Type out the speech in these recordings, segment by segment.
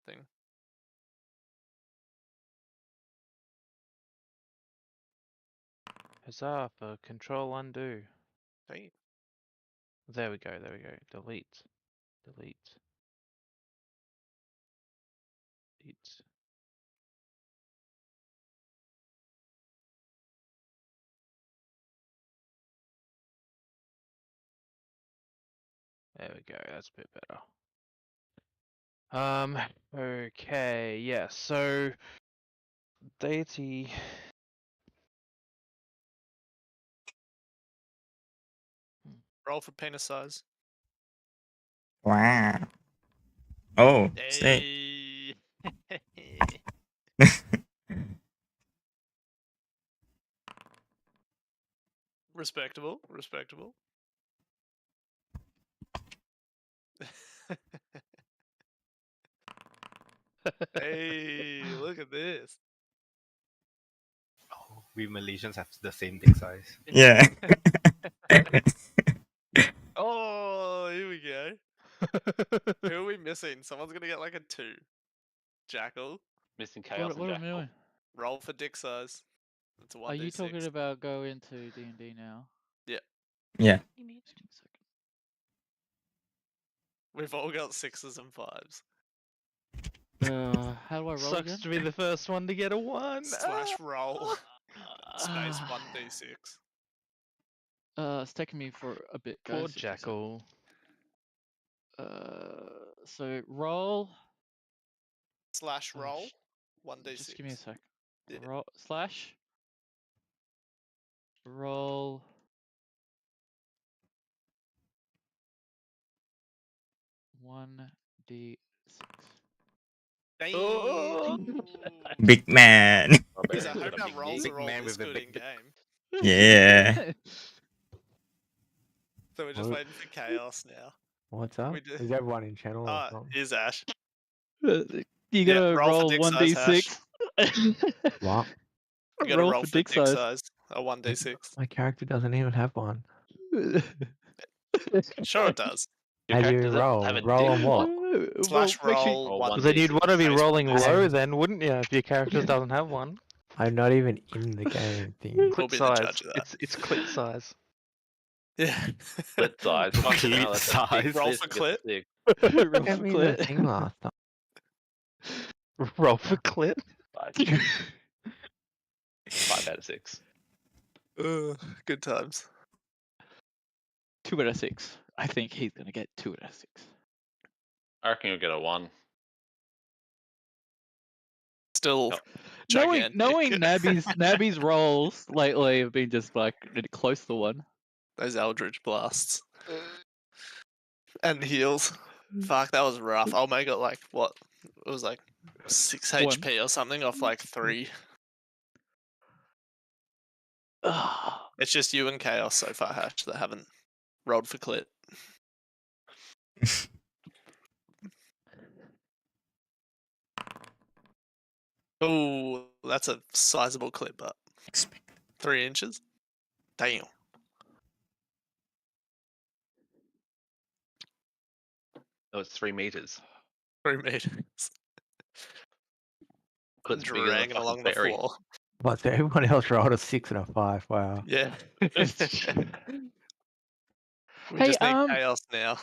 thing. Huzzah for control undo. Hey. There we go, Delete. Delete. Delete. There we go, that's a bit better. Okay, yeah, so deity. Roll for penis size. Wow. Oh, snake. Hey. Respectable. Hey, look at this. Oh, we Malaysians have the same dick size. Yeah. Oh, here we go. Who are we missing? Someone's gonna get like a 2. Jackal. Missing chaos What and am I Jackal. doing? Roll for dick size. It's a 1d6. Are you talking about go into DnD now? Yeah. Yeah. Just give me a second. We've all got 6s and 5s. How do I roll Sucks again? to be the first one to get a 1. Slash roll. Space 1d6. It's taking me for a bit, guys. Poor if you said- Jackal. So roll. Slash Oh, roll. 1d6. Just give me a sec. Yeah. Roll slash. Roll. One D6. Oh. Big man. Because I hope our rolls Big are all man this with a good big in dick. game. Yeah. So we're just What? waiting for chaos now. What's up? We do- Is everyone in channel or something? Here's Ash. You Yeah, gotta roll for roll dick one size, D6. What? You gotta roll for for dick dick size. size. A 1d6. My character doesn't even have one. Sure it does. How do you character doesn't roll? have a Roll on dick? what? Slash make sure- roll Or 1d6. Then you'd want to be space rolling 1d6. low then, wouldn't you, if your character doesn't have one? I'm not even in the game thing. We'll Clit be the size. judge of that. It's clit size. Yeah. Clit size. Fucking hell, Clit that's a big size. Roll clit for to get clit. sick. Roll Get for me the clit. thing last time. Roll for clit. 5 out of 6. Good times. 2 out of 6. I think he's gonna get 2 out of 6. I reckon you'll get a 1. Still Yep. gigantic. Knowing Nabby's rolls lately have been just like really close to 1. Those Eldritch blasts. And heals. Fuck, that was rough. Omega got like, what? It was like 6 One. HP or something off like 3. It's just you and Chaos so far, Hash, that haven't rolled for clit. Oh, that's a sizable clip up. 3 inches? Damn. No, it's 3 meters. 3 meters. Clit's bigger than a Dragging fucking along the fairy. floor. But so everyone else rolled a 6 and a 5. Wow. Yeah. We Hey, just need Chaos now.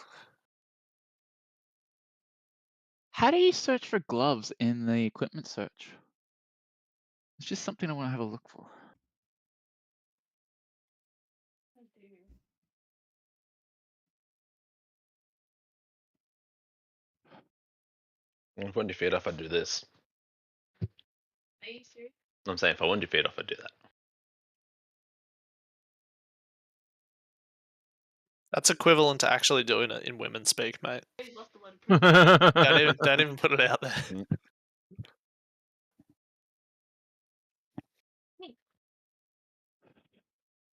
How do you search for gloves in the equipment search? It's just something I want to have a look for. If I wanted to feed off, I'd do this. Are you serious? I'm saying if I wanted to feed off, I'd do that. That's equivalent to actually doing it in women speak, mate. He's lost the one. Don't even put it out there.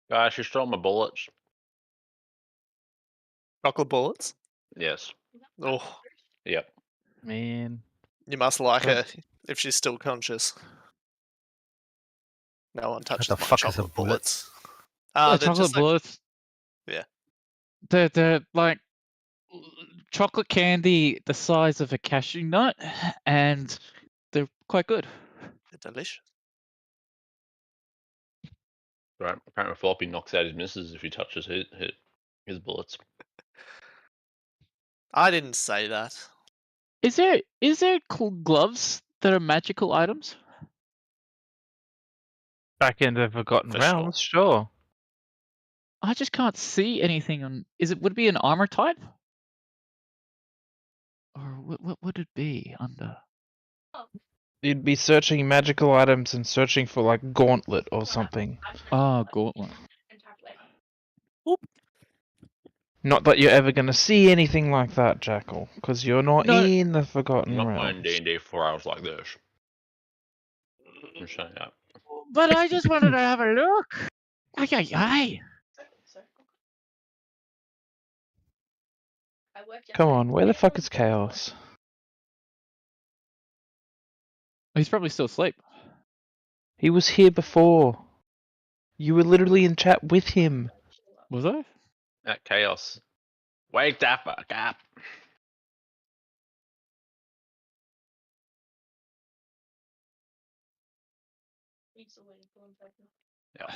Guys, you stole my bullets. Chocolate bullets? Yes. Oh, Yep. Man. you must like her if she's still conscious. No one touches the my fuck is a chocolate bullet? bullets. The They're chocolate just like, bullets. Yeah. They're like chocolate candy the size of a cashew nut, and they're quite good. They're delicious. Right. Apparently, Floppy knocks out his misses if he touches his bullets. I didn't say that. Is there gloves that are magical items? Back in the Forgotten For Realms, sure. I just can't see anything on. Would it be an armor type? Or what would it be under? You'd be searching magical items and searching for like gauntlet or something. Oh, gauntlet. Not that you're ever gonna see anything like that, Jackal, because you're not No. in the Forgotten I'm not playing Realms. D&D 4 hours like this. I'm shutting up. But I just wanted to have a look. Ay, ay, ay. Come on, where the fuck is Chaos? He's probably still asleep. He was here before. You were literally in chat with him. Was I? That Chaos. Wake the fuck up. Yeah.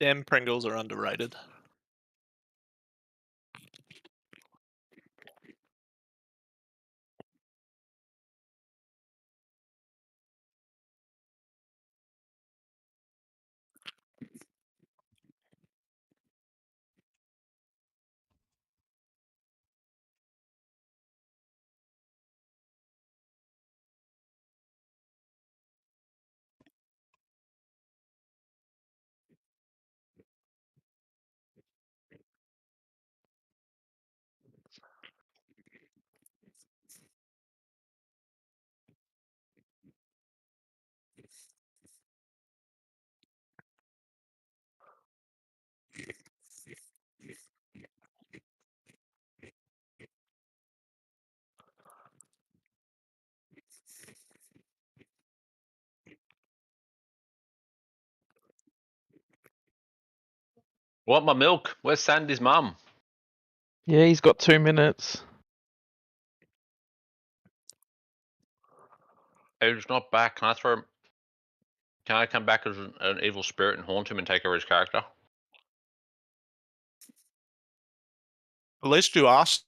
Damn, Pringles are underrated. Want my milk? Where's Sandy's mum? Yeah, he's got 2 minutes. Hey, he's not back. Can I come back as an evil spirit and haunt him and take over his character? At least you asked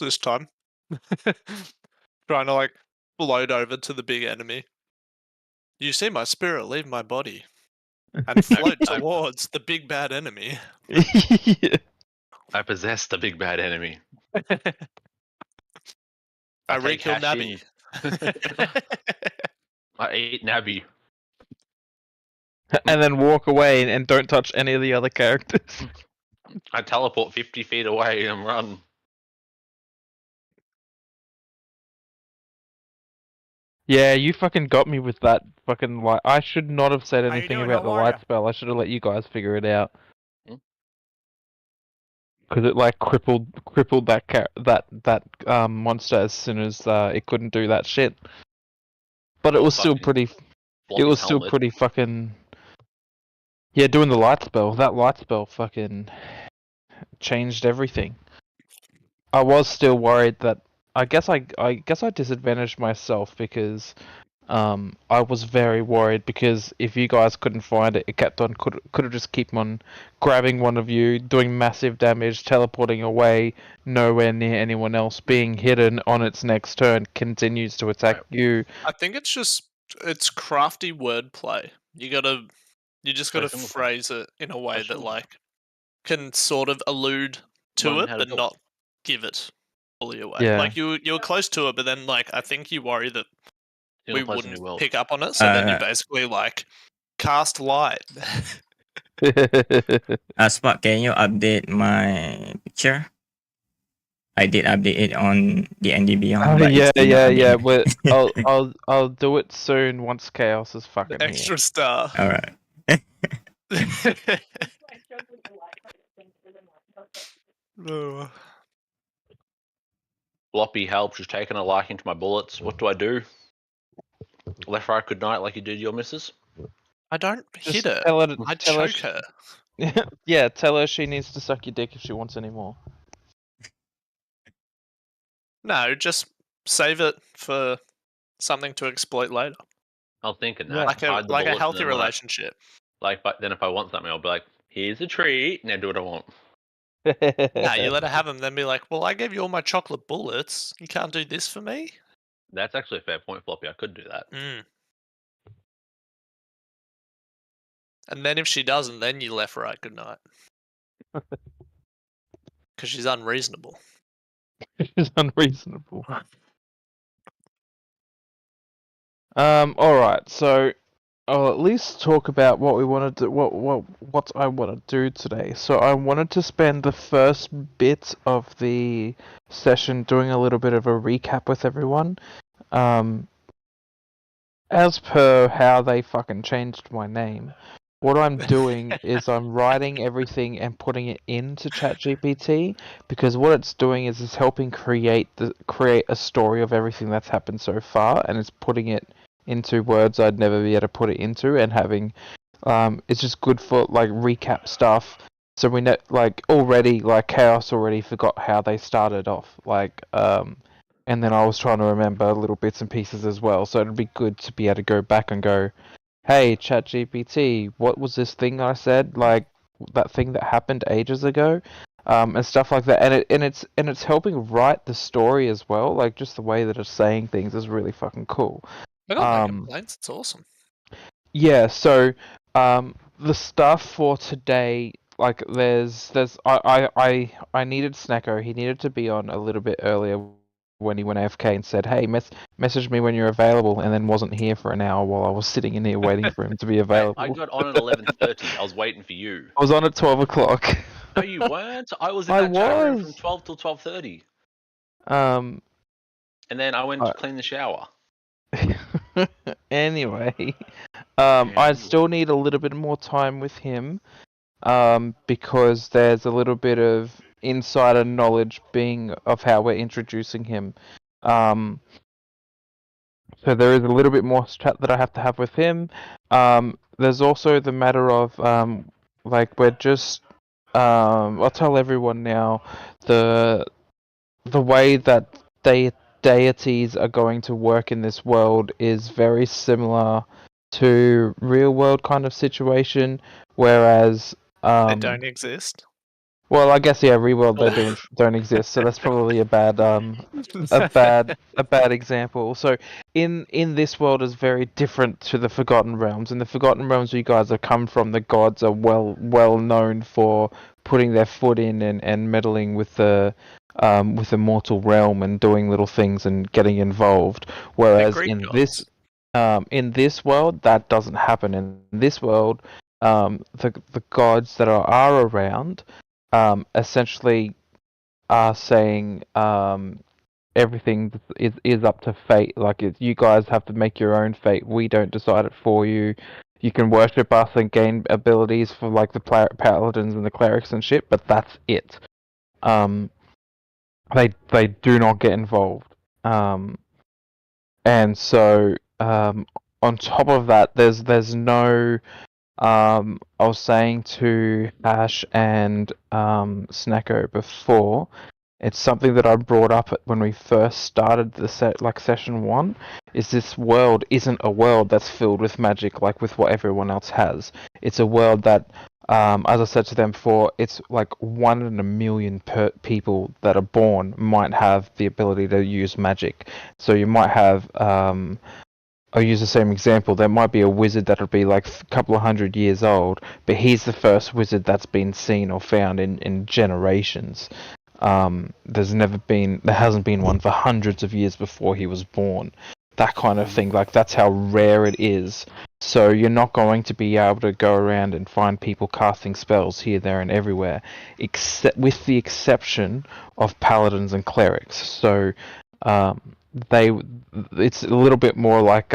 this time. Trying to like float over to the big enemy. You see my spirit leave my body and float No. towards the big bad enemy. Yeah. I possess the big bad enemy. I take re-kill Hashin. Nabby. I ate Nabby. And then walk away and don't touch any of the other characters. I teleport 50 feet away and run. Yeah, you fucking got me with that fucking light. I should not have said How you anything doing? about the How are light ya? spell. I should have let you guys figure it out. Hmm? Because it like crippled that monster as soon as it couldn't do that shit. But it was still Fucking pretty. It Floppy's was still helmet. pretty fucking. Yeah, doing the light spell. That light spell fucking changed everything. I was still worried that I guess I disadvantaged myself because I was very worried because if you guys couldn't find it, it kept on could have just keep on grabbing one of you, doing massive damage, teleporting away, nowhere near anyone else, being hidden on its next turn, continues to attack you. I think it's crafty wordplay. You just Play gotta single phrase it in a way Play that single like can sort of allude to Learn it, how to but build. not give it fully away. Yeah. Like you were close to it, but then like I think you worry that Single we player's a wouldn't new world. pick up on it, so then you basically like cast light. Spot, can you update my picture? I did update it on DnD Beyond, Oh but it's yeah, still not yeah. updated. But I'll do it soon once Chaos is The fucking here. extra star. All right. Oh. Floppy help. She's taken a liking to my bullets. What do I do? Left, right, good night, like you did your missus. I don't Just hit her. tell her. I Tell her. choke her. Yeah, tell her she needs to suck your dick if she wants any more. No, just save it for something to exploit later. I was thinking that. Yeah. Hide the Like a bullets, healthy and then when relationship. but then if I want something, I'll be like, "Here's a treat." Now do what I want. Nah, you let her have them, then be like, well, I gave you all my chocolate bullets. You can't do this for me? That's actually a fair point, Floppy. I could do that. Mm. And then if she doesn't, then you left, right, good night. Because she's unreasonable. It's unreasonable. Alright, so I'll at least talk about what we want to do, what I want to do today. So I wanted to spend the first bit of the session doing a little bit of a recap with everyone. As per how they fucking changed my name, what I'm doing is I'm writing everything and putting it into ChatGPT, because what it's doing is it's helping create a story of everything that's happened so far, and it's putting it into words I'd never be able to put it into, and having it's just good for like recap stuff. So we know, like, already, like, Chaos already forgot how they started off, like and then I was trying to remember little bits and pieces as well. So it'd be good to be able to go back and go, hey, ChatGPT, what was this thing I said? Like that thing that happened ages ago, and stuff like that. And it's helping write the story as well. Like just the way that it's saying things is really fucking cool. I got no complaints. It's awesome. Yeah. So the stuff for today. Like I needed Snacko. He needed to be on a little bit earlier when he went AFK and said, "Hey, message me when you're available," and then wasn't here for an hour while I was sitting in here waiting for him to be available. I got on at 11:30. I was waiting for you. I was on at 12 o'clock. No, you weren't. I was in I that chat room from was. 12 till 12:30, Um. and then I went to clean the shower. Anyway, I still need a little bit more time with him, because there's a little bit of insider knowledge being of how we're introducing him. So there is a little bit more chat that I have to have with him. There's also the matter of like we're just I'll tell everyone now the way that deities are going to work in this world is very similar to real world kind of situation, whereas They don't exist. well, I guess yeah, real world they don't exist, so that's probably a bad example. So in this world is very different to the Forgotten Realms. In the Forgotten Realms where you guys have come from, the gods are well known for putting their foot in and meddling with the mortal realm and doing little things and getting involved. Whereas Greek in this world that doesn't happen. In this world, the gods that are around essentially are saying everything is up to fate. Like you guys have to make your own fate. We don't decide it for you. You can worship us and gain abilities for like the paladins and the clerics and shit, but that's it. They do not get involved. And so on top of that, there's no. I was saying to Ash and Snacko before, it's something that I brought up when we first started the session 1, is this world isn't a world that's filled with magic like with what everyone else has. It's a world that, as I said to them before, it's like 1 in a million people that are born might have the ability to use magic. So you might have I'll use the same example. There might be a wizard that'll be like a couple of 100 years old, but he's the first wizard that's been seen or found in generations. There hasn't been one for hundreds of years before he was born. that kind of thing. Like that's how rare it is. So you're not going to be able to go around and find people casting spells here, there, and everywhere, except with the exception of paladins and clerics. So it's a little bit more like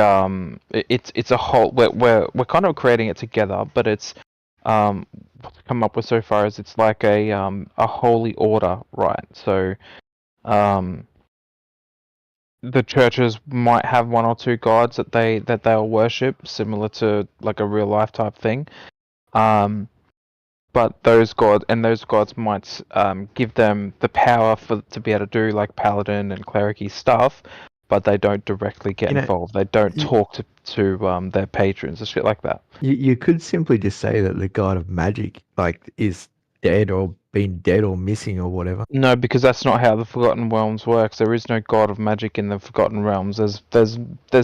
it's a whole. We're kind of creating it together, but it's what's come up with so far is it's like a holy order, right? So the churches might have one or two gods that they'll worship, similar to like a real life type thing. But those gods might give them the power to be able to do like paladin and cleric-y stuff, but they don't directly get involved. They don't talk to their patrons and shit like that. You could simply just say that the god of magic is dead or been dead or missing or whatever. No, because that's not how the Forgotten Realms works. There is no god of magic in the Forgotten Realms. There's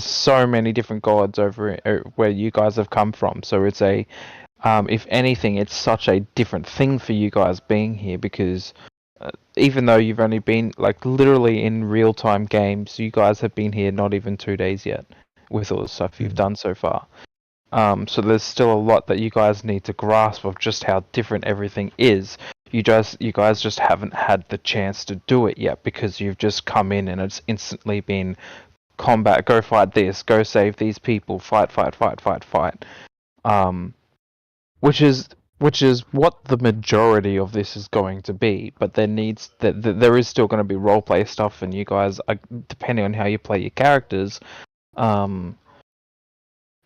so many different gods over where you guys have come from. So it's if anything, it's such a different thing for you guys being here because even though you've only been like literally in real time games, you guys have been here not even 2 days yet with all the stuff you've done so far. So there's still a lot that you guys need to grasp of just how different everything is. You guys just haven't had the chance to do it yet because you've just come in and it's instantly been combat, go fight this, go save these people, fight. Which is what the majority of this is going to be, but there is still going to be roleplay stuff, and you guys, depending on how you play your characters, will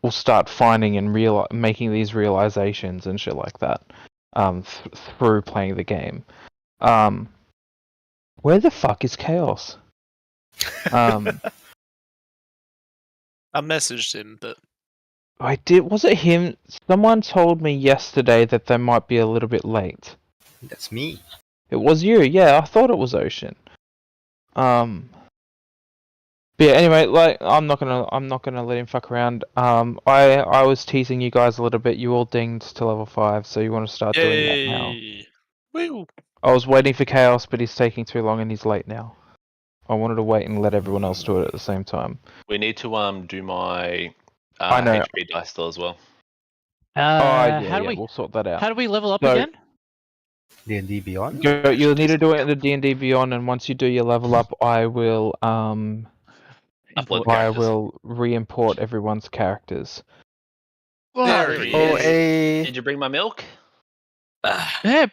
start finding and making these realizations and shit like that through playing the game. Where the fuck is Chaos? I messaged him, but I did. Was it him? Someone told me yesterday that they might be a little bit late. That's me. It was you, yeah. I thought it was Ocean. But yeah, anyway, like I'm not gonna let him fuck around. I was teasing you guys a little bit. You all dinged to level 5, so you want to start doing that now. Woo. I was waiting for Chaos, but he's taking too long and he's late now. I wanted to wait and let everyone else do it at the same time. We need to do my I know. HP dice still as well. We'll sort that out. How do we level up So- again? D&D Beyond? You'll need to do it in the D&D Beyond, and once you do your level up, I will Upload I characters. will re-import everyone's characters. There he Oh, is. hey. Did you bring my milk? Yeah,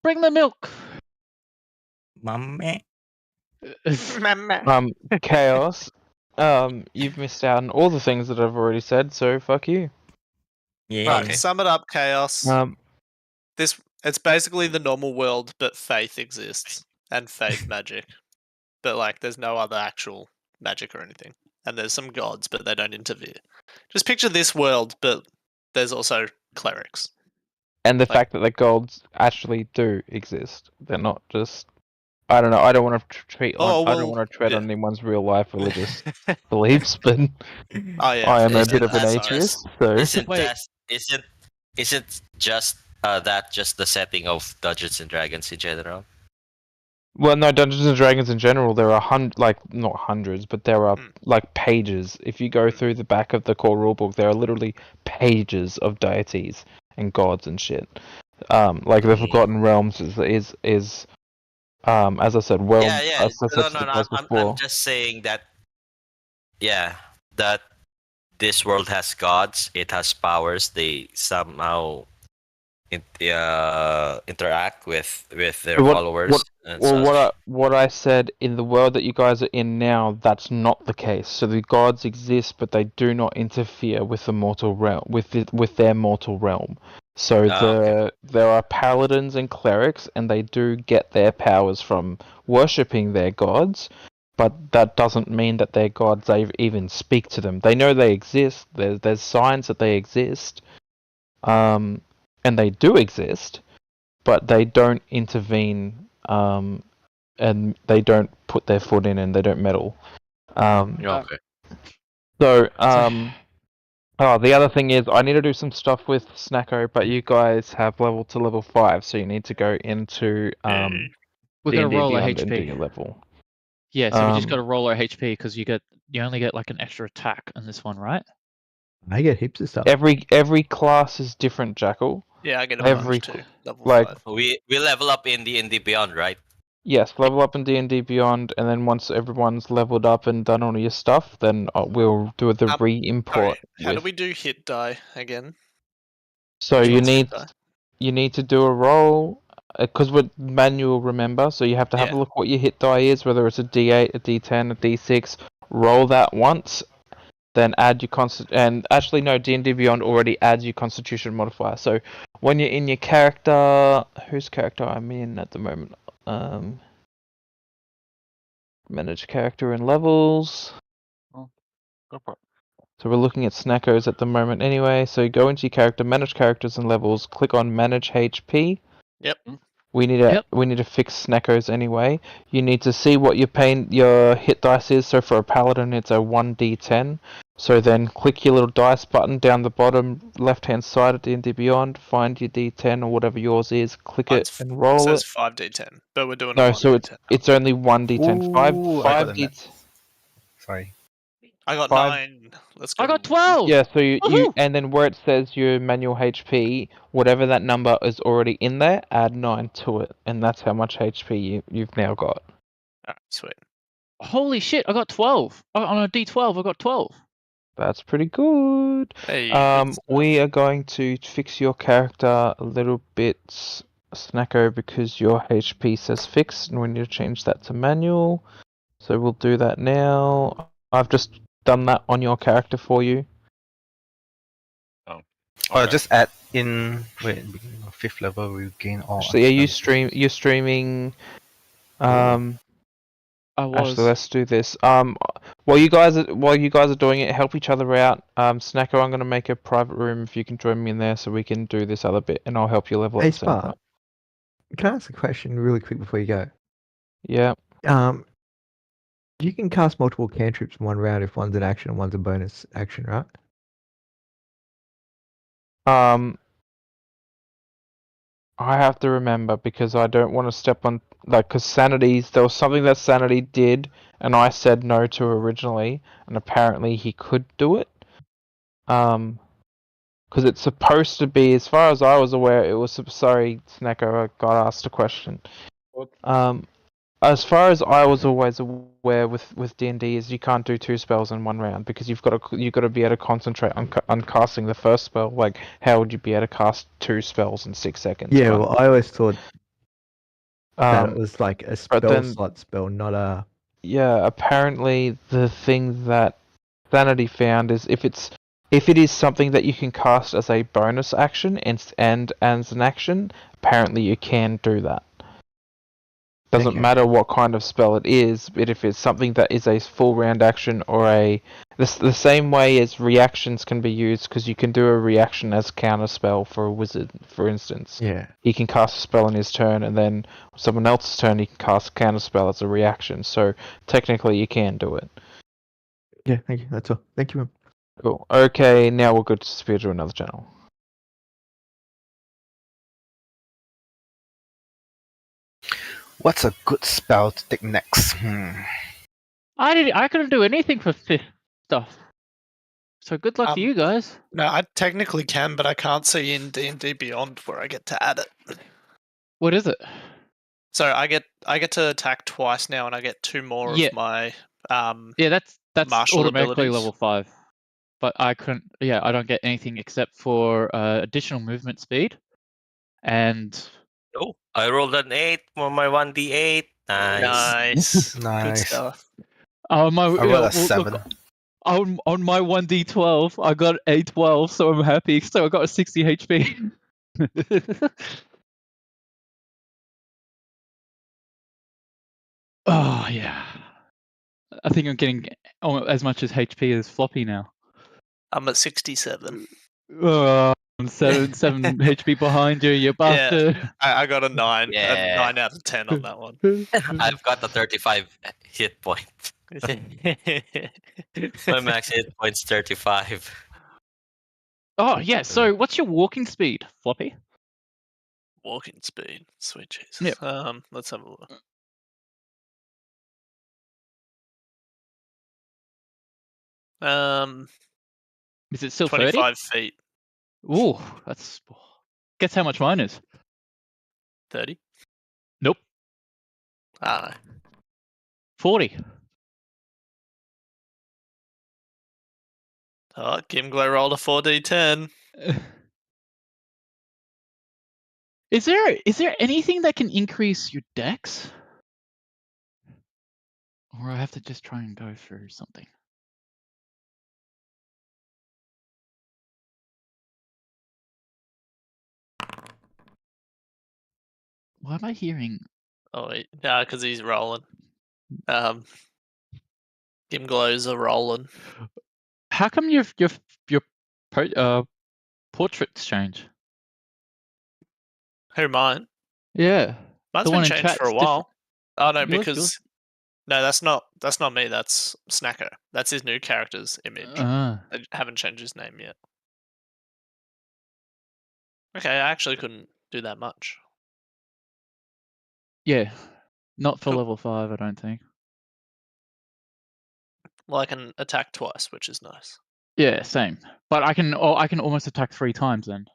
bring the milk. Mame. Chaos. You've missed out on all the things that I've already said, so fuck you. Yeah. Right, sum it up, Chaos. It's basically the normal world, but faith exists and faith magic. But like, there's no other actual magic or anything, and there's some gods, but they don't interfere. Just picture this world, but there's also clerics. And the fact that the gods actually do exist. They're not just. I don't know. I don't want to treat. I don't want to tread on anyone's real life religious beliefs, but Oh yeah, I am a Isn't bit of an that atheist. just- So Isn't Wait. that isn't just that just the setting of Dungeons and Dragons in general? well, no, Dungeons and Dragons in general. There are not hundreds, but there are like pages. If you go through the back of the core rulebook, there are literally pages of deities and gods and shit. Like the Forgotten Realms is as I said, well, yeah. as I said No, to no, the no. guys before. I'm just saying that. Yeah, that this world has gods. It has powers. They somehow interact with their followers. And Well, such. what I said in the world that you guys are in now, that's not the case. So the gods exist, but they do not interfere with the mortal realm, with their mortal realm. So okay. there are paladins and clerics, and they do get their powers from worshipping their gods. But that doesn't mean that their gods even speak to them. They know they exist. There's signs that they exist, and they do exist, but they don't intervene. And they don't put their foot in and they don't meddle. Okay. So, the other thing is I need to do some stuff with Snacko, but you guys have level to level 5, so you need to go into We're gonna D&D roll our Beyond and do HP. your level. Yeah, so we just gotta roll our HP because you get you only get like an extra attack on this one, right? I get heaps of stuff. Every class is different, Jackal. Yeah, I get a Every bunch too. Level like 5. We level up in D&D Beyond, right? yes, level up in D&D Beyond, and then once everyone's leveled up and done all your stuff, then we'll do the Sorry, re-import. how do with- we do hit die again? So Which you one's hit need die? to do a roll because we're manual, remember. So you have to have Yeah. a look what your hit die is, whether it's a D8, a D10, a D6. Roll that once, then add your and actually no, D&D Beyond already adds your Constitution modifier. So when you're in your character, whose character I'm in at the moment, manage character and levels. Oh, go for it. So we're looking at Snackos at the moment anyway. So you go into your character, manage characters and levels, click on manage HP. Yep. We need Yep. to fix Snackos anyway. You need to see what your hit dice is. So for a paladin, it's a 1d10. So then click your little dice button down the bottom left-hand side of D&D Beyond. Find your d10 or whatever yours is. Click it and It roll says it. 5d10, but we're doing No, a 1d10. so it's only 1d10. Ooh, I got a D. net. Sorry. I got 5 9. Let's go. I got 12. Yeah, so you Woohoo! and then where it says your manual HP, whatever that number is already in there, add 9 to it, and that's how much HP you've now got. Alright, sweet. Holy shit! I got 12 on a D12. I got 12. That's pretty good. Hey, good stuff. We are going to fix your character a little bit, Snacko, because your HP says fixed, and we need to change that to manual. So we'll do that now. I've just done that on your character for you. Okay. Just add in. Wait, beginning of 5th level, we gain all. Actually, are you streaming? I was. Actually, let's do this. While you guys are doing it, help each other out. Snacko, I'm gonna make a private room if you can join me in there, so we can do this other bit, and I'll help you level Hey, at the same Spark. time. Can I ask a question really quick before you go? Yeah. You can cast multiple cantrips in one round if one's an action and one's a bonus action, right? I have to remember because I don't want to step on because Sanity's there was something that Sanity did, and I said no to originally, and apparently he could do it. Because it's supposed to be, as far as I was aware, it was. Sorry, Snacko, I got asked a question. As far as I was always aware with D&D is you can't do 2 spells in one round because you've got to be able to concentrate on casting the first spell. Like, how would you be able to cast 2 spells in 6 seconds? Yeah, right? well, I always thought that it Um, was like a but spell then- slot spell, not a. yeah, apparently the thing that Sanity found is if it is something that you can cast as a bonus action and as an action, apparently you can do that. Doesn't Okay. matter what kind of spell it is, but if it's something that is a full round action or the same way as reactions can be used, because you can do a reaction as counter spell for a wizard, for instance. Yeah. He can cast a spell in his turn, and then someone else's turn he can cast a counter spell as a reaction. So technically, you can do it. Yeah, thank you. That's all. Thank you, man. Cool. Okay, now we're good to spear to another channel. What's a good spell to take next? I couldn't do anything for 5th stuff. So good luck to you guys. No, I technically can, but I can't see in D&D Beyond where I get to add it. What is it? So I get to attack twice now, and I get 2 more Yeah. of my Yeah, that's martial automatically abilities. level 5. But I couldn't. Yeah, I don't get anything except for additional movement speed, and Oh, I rolled an 8 for my 1d8. Nice. Good Nice. stuff. my I rolled a 7. Look, on my 1d12, I got a 12, so I'm happy. So I got a 60 HP. Oh yeah, I think I'm getting as much as HP as Floppy now. I'm at 67. I'm 7 HP behind you, you bastard. I got a 9. Yeah. A 9 out of 10 on that one. I've got a 35 hit point. My max hit point's 35. Oh yeah. So what's your walking speed, Floppy? Walking speed. Sweet Jesus. Yep. Let's have a look. Is it still 30? 25 feet. Ooh, that's. Guess how much mine is? 30. Nope. Ah, 40. oh, Gimglow rolled a 4d10. Is there anything that can increase your dex? Or I have to just try and go through something. Why am I hearing? Oh, wait. Yeah, because he's rolling. Gimglow's a rolling. How come your portraits change? Who, mine? Yeah, Mine's the been one in changed for a chat's different. while. Oh, no, Yours. because... No, that's not me. That's Snacko. That's his new character's image. I haven't changed his name yet. Okay, I actually couldn't do that much. Yeah, not for Cool. level 5, I don't think. Well, I can attack twice, which is nice. Yeah, same. But I can almost attack 3 times then.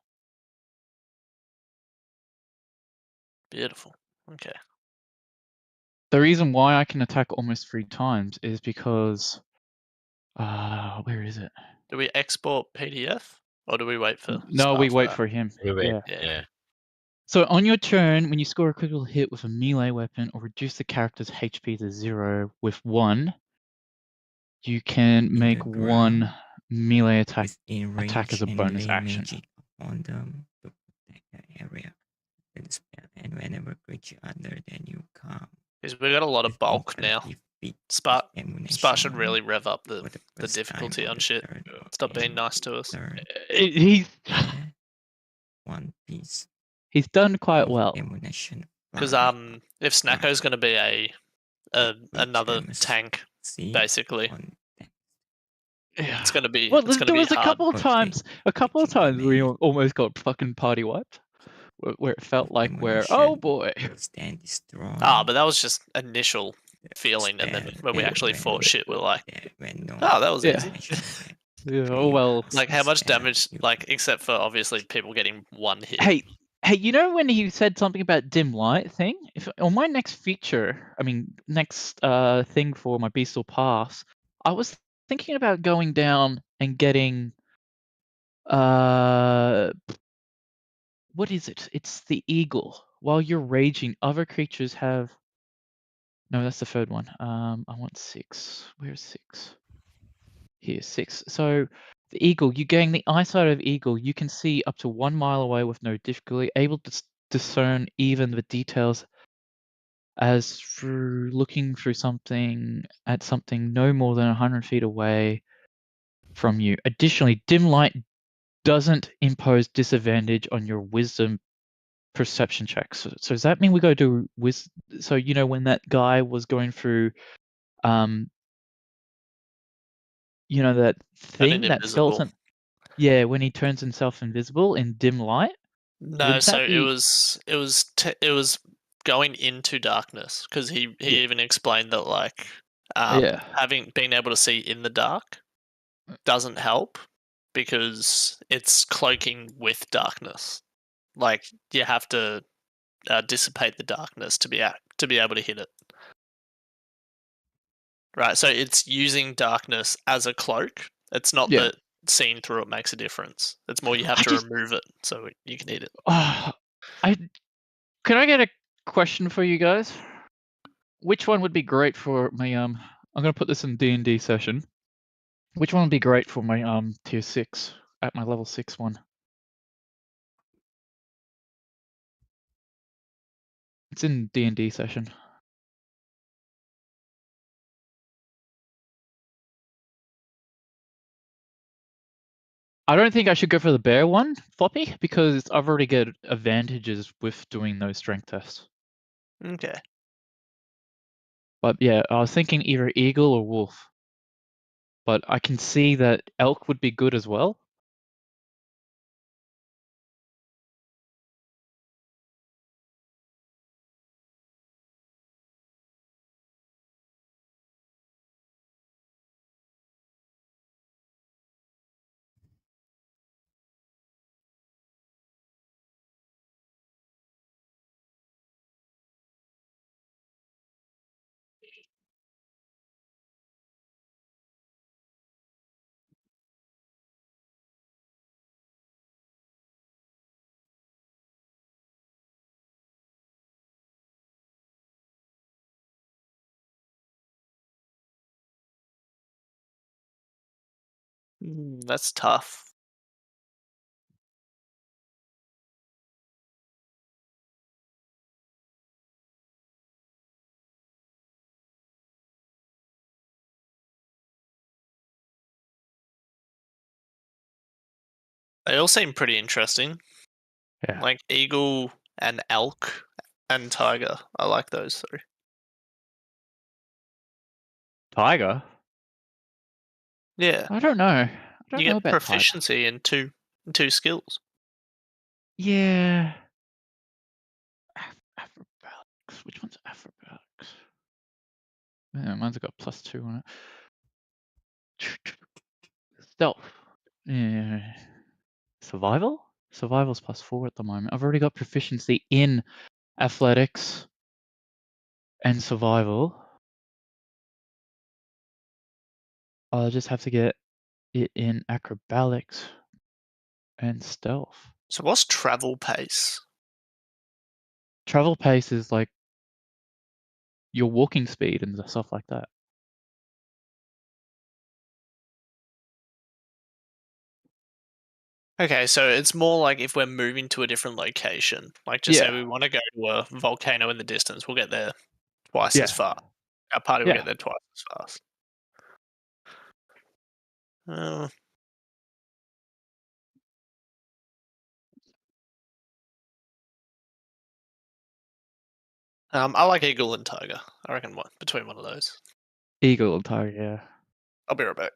Beautiful. Okay. The reason why I can attack almost 3 times is because where is it? Do we export PDF or do we wait for No, we staff wait that? for him. You wait. Yeah. Yeah. So on your turn, when you score a critical hit with a melee weapon or reduce the character's HP to 0 with 1, you can the make one ground melee attack within as range a and bonus lay action. magic upon them to protect the area. The spell, and whenever creature other than you come Because we got a lot of within bulk now. 30 feet of Spark ammunition should really rev up for the first difficulty time on the shit. third or Stop being any nice to us. third He's add one piece he's done quite of well. ammunition. Because fire. if Snacko's going to be another Creature must tank, succeed basically, on dex. Yeah. it's going to be Well, it's going to there be was a hard. couple of Okay. times we Made. almost got fucking party wiped, where it felt like Ammunition. oh boy. Stand destroy. Ah, but that was just initial feeling, and then when we actually fought shit, we're like, oh, that was Yeah. easy. Yeah, oh well. Like how much damage? Like except for obviously people getting one hit. Hey, you know when he said something about dim light thing? If on my next feature, next thing for my Beastal Pass, I was thinking about going down and getting what is it? It's the eagle. While you're raging, other creatures have. No, that's the third one. I want 6. Where's 6? Here, 6. So the eagle, you gain the eyesight of eagle. You can see up to 1 mile away with no difficulty, able to discern even the details as through looking through something at something no more than 100 feet away from you. Additionally, dim light doesn't impose disadvantage on your wisdom perception checks. So does that mean we go to so when that guy was going through that thing, that invisible. skeleton. Yeah, when he turns himself invisible in dim light. No, Would so that it be- was going into darkness because he Yeah. even explained that like Yeah. being able to see in the dark doesn't help because it's cloaking with darkness. Like you have to dissipate the darkness to be able to hit it. Right, so it's using darkness as a cloak. It's not Yeah. that seeing through it makes a difference. It's more you have I to just- remove it so you can hit it. Can I get a question for you guys? Which one would be great for my I'm gonna put this in D&D session. Which one would be great for my tier 6 at my level 6 one? It's in D&D session. I don't think I should go for the bear one, Floppy, because I've already got advantages with doing those strength tests. Okay. But yeah, I was thinking either eagle or wolf. But I can see that elk would be good as well. That's tough. They all seem pretty interesting. Yeah. Like eagle and elk and tiger. I like those three. Tiger? Yeah. I don't know. I don't You know get about tiger. proficiency in two skills. Yeah. Acrobatics. Which one's acrobatics? Yeah, mine's got +2 on it. Stealth. Yeah. Survival? Survival's +4 at the moment. I've already got proficiency in athletics and survival. I'll just have to get it in acrobatics and stealth. So what's travel pace? Travel pace is like your walking speed and stuff like that. Okay, so it's more like if we're moving to a different location. Like just say Yeah. we want to go to a volcano in the distance, we'll get there twice Yeah. as far. Our party will Yeah. get there twice as fast. I like eagle and tiger. I reckon between one of those. Eagle and tiger, yeah. I'll be right back.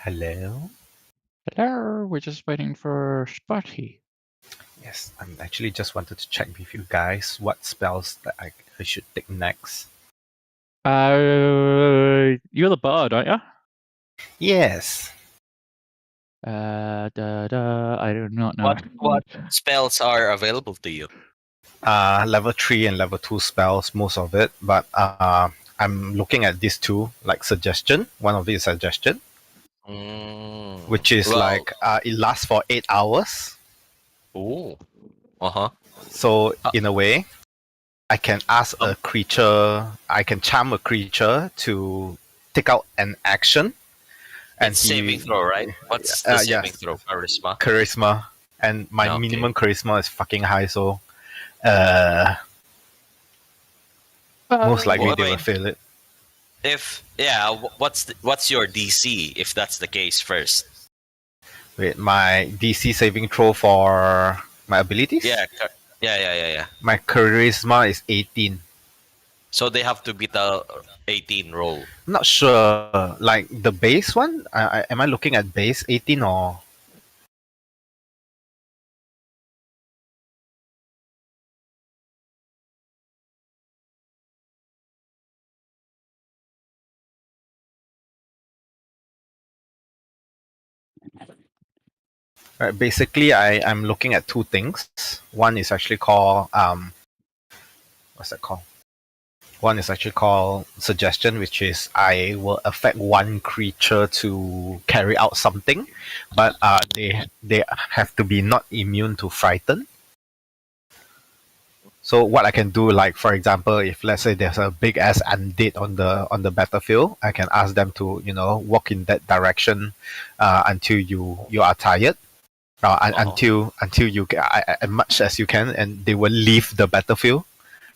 Hello? Hello, we're just waiting for Spotty. Yes, I'm actually just wanted to check with you guys what spells that I should take next. You're the bard, aren't you? Yes. I do not know. What spells are available to you? Level 3 and level 2 spells, most of it, but I'm looking at these two, like suggestion. One of it is suggestion, which is Well, like it lasts for 8 hours. ooh. Uh-huh. So in a way, I can ask a creature, I can charm a creature to take out an action. And It's saving throw, right? What's the saving throw? Charisma? Charisma. And my Okay. minimum charisma is fucking high, so most likely Well, I they will mean, fail it. What's your DC if that's the case first? Wait, my DC saving throw for my abilities? Yeah. My charisma is 18. So they have to beat a 18 roll. I'm not sure. Like the base one? Am I looking at base 18 or? Right, basically, I'm looking at two things. One is actually called what's that called? One is actually called suggestion, which is I will affect one creature to carry out something, but they have to be not immune to frighten. So what I can do, like for example, if let's say there's a big ass undead on the battlefield, I can ask them to walk in that direction until you are tired, until you get as much as you can, and they will leave the battlefield.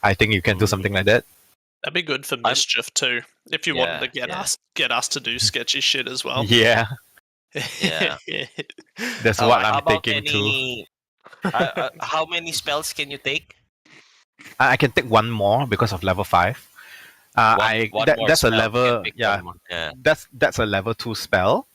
I think you can do something like that. That'd be good for mischief too. If you wanted to get us to do sketchy shit as well. Yeah, Yeah. that's what I'm thinking too. How many spells can you take? I can take one more because of level 5. That's a level that's a level 2 spell.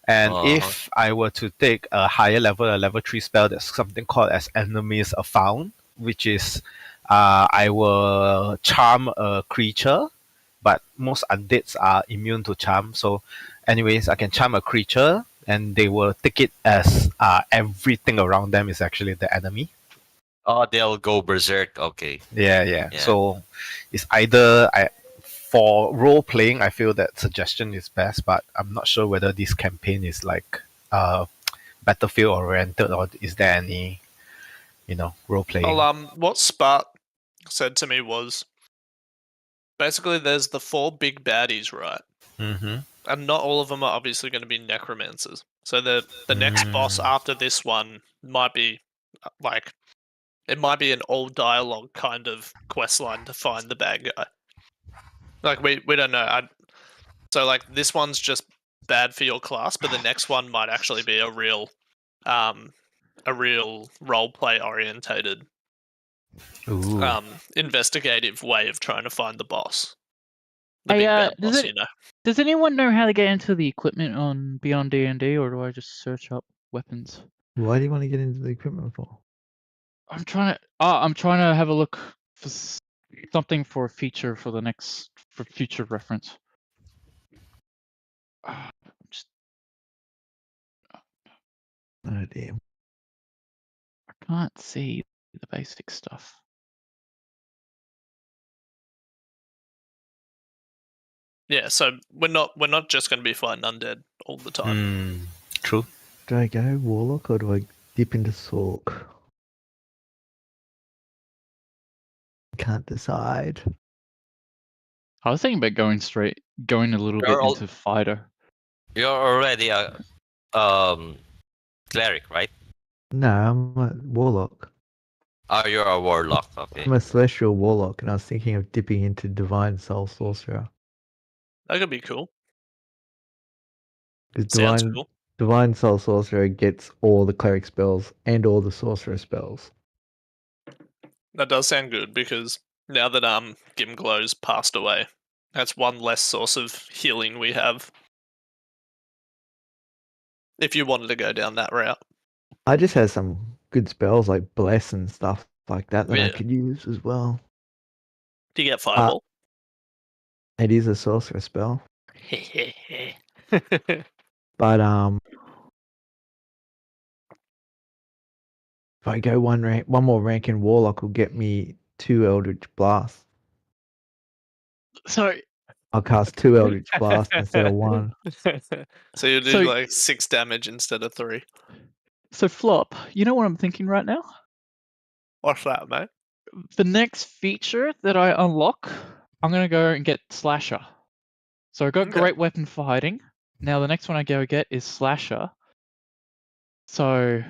And if I were to take a higher level, a level 3 spell, there's something called as enemies are found, which is I will charm a creature, but most undeads are immune to charm. So anyways, I can charm a creature and they will take it as everything around them is actually the enemy. Oh, they'll go berserk. Okay. Yeah. So it's either for role playing, I feel that suggestion is best, but I'm not sure whether this campaign is like battlefield oriented or is there any role playing. Well, what Spart said to me was basically there's the 4 big baddies, right? Mm-hmm. And not all of them are obviously going to be necromancers. So the next boss after this one might be like it might be an all dialogue kind of quest line to find the bad guy. Like we don't know. So like this one's just bad for your class, but the next one might actually be a real role play orientated investigative way of trying to find the boss. The big bad boss, Does anyone know how to get into the equipment on Beyond D&D, or do I just search up weapons? Why do you want to get into the equipment for? I'm trying to have a look for something for a feature for future reference. Oh dear. I can't see the basic stuff. Yeah, so we're not just going to be fighting undead all the time. True. Do I go Warlock or do I dip into Sork? Can't decide. I was thinking about going a little bit into fighter. You're already a cleric, right? No, I'm a Warlock. Oh, you're a warlock. Okay. I'm a Celestial Warlock, and I was thinking of dipping into Divine Soul Sorcerer. That could be cool. Because Divine Soul Sorcerer gets all the cleric spells and all the sorcerer spells. That does sound good because now that Gimglow's passed away, that's one less source of healing we have. If you wanted to go down that route. I just have some good spells like Bless and stuff like that I could use as well. Do you get Fireball? It is a sorcerer spell. But if I go one more rank in Warlock will get me 2 Eldritch Blasts. Sorry. I'll cast 2 Eldritch Blasts instead of 1. So you do like 6 damage instead of 3. So Flop, you know what I'm thinking right now? What's that, mate? The next feature that I unlock, I'm gonna go and get Slasher. So I got Great Weapon for hiding. Now the next one I go get is Slasher. So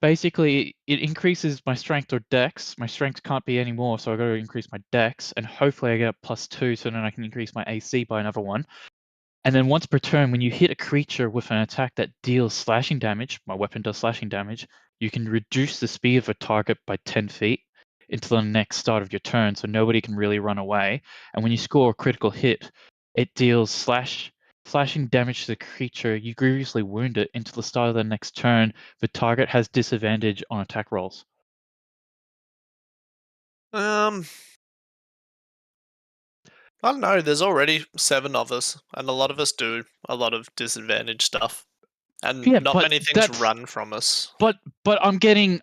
basically it increases my strength or dex. My strength can't be any more, so I gotta increase my dex, and hopefully I get a +2 so then I can increase my AC by another 1. And then once per turn, when you hit a creature with an attack that deals slashing damage, my weapon does slashing damage, you can reduce the speed of a target by 10 feet until the next start of your turn, so nobody can really run away. And when you score a critical hit, it deals slashing damage to the creature you grievously wound it until the start of the next turn. The target has disadvantage on attack rolls. I don't know. There's already 7 of us, and a lot of us do a lot of disadvantage stuff, and not many things run from us. But I'm getting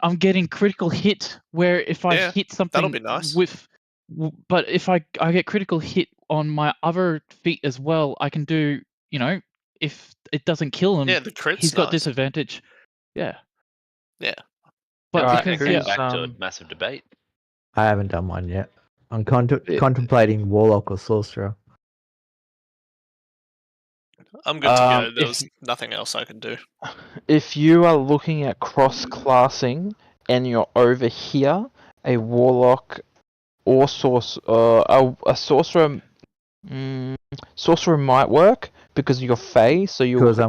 critical hit where if I hit something that'll be nice. with But if I get critical hit on my other feat as well, I can do, if it doesn't kill him, Yeah, the crit's he's got nice. disadvantage. Yeah. Yeah. But Alright, because Going who's, back to a massive debate. I haven't done one yet. I'm contemplating Warlock or Sorcerer. I'm good to go. There if- was nothing else I could do. If you are looking at cross-classing and you're over here, a warlock or a sorcerer, sorcerer might work because you're Fey, so Because I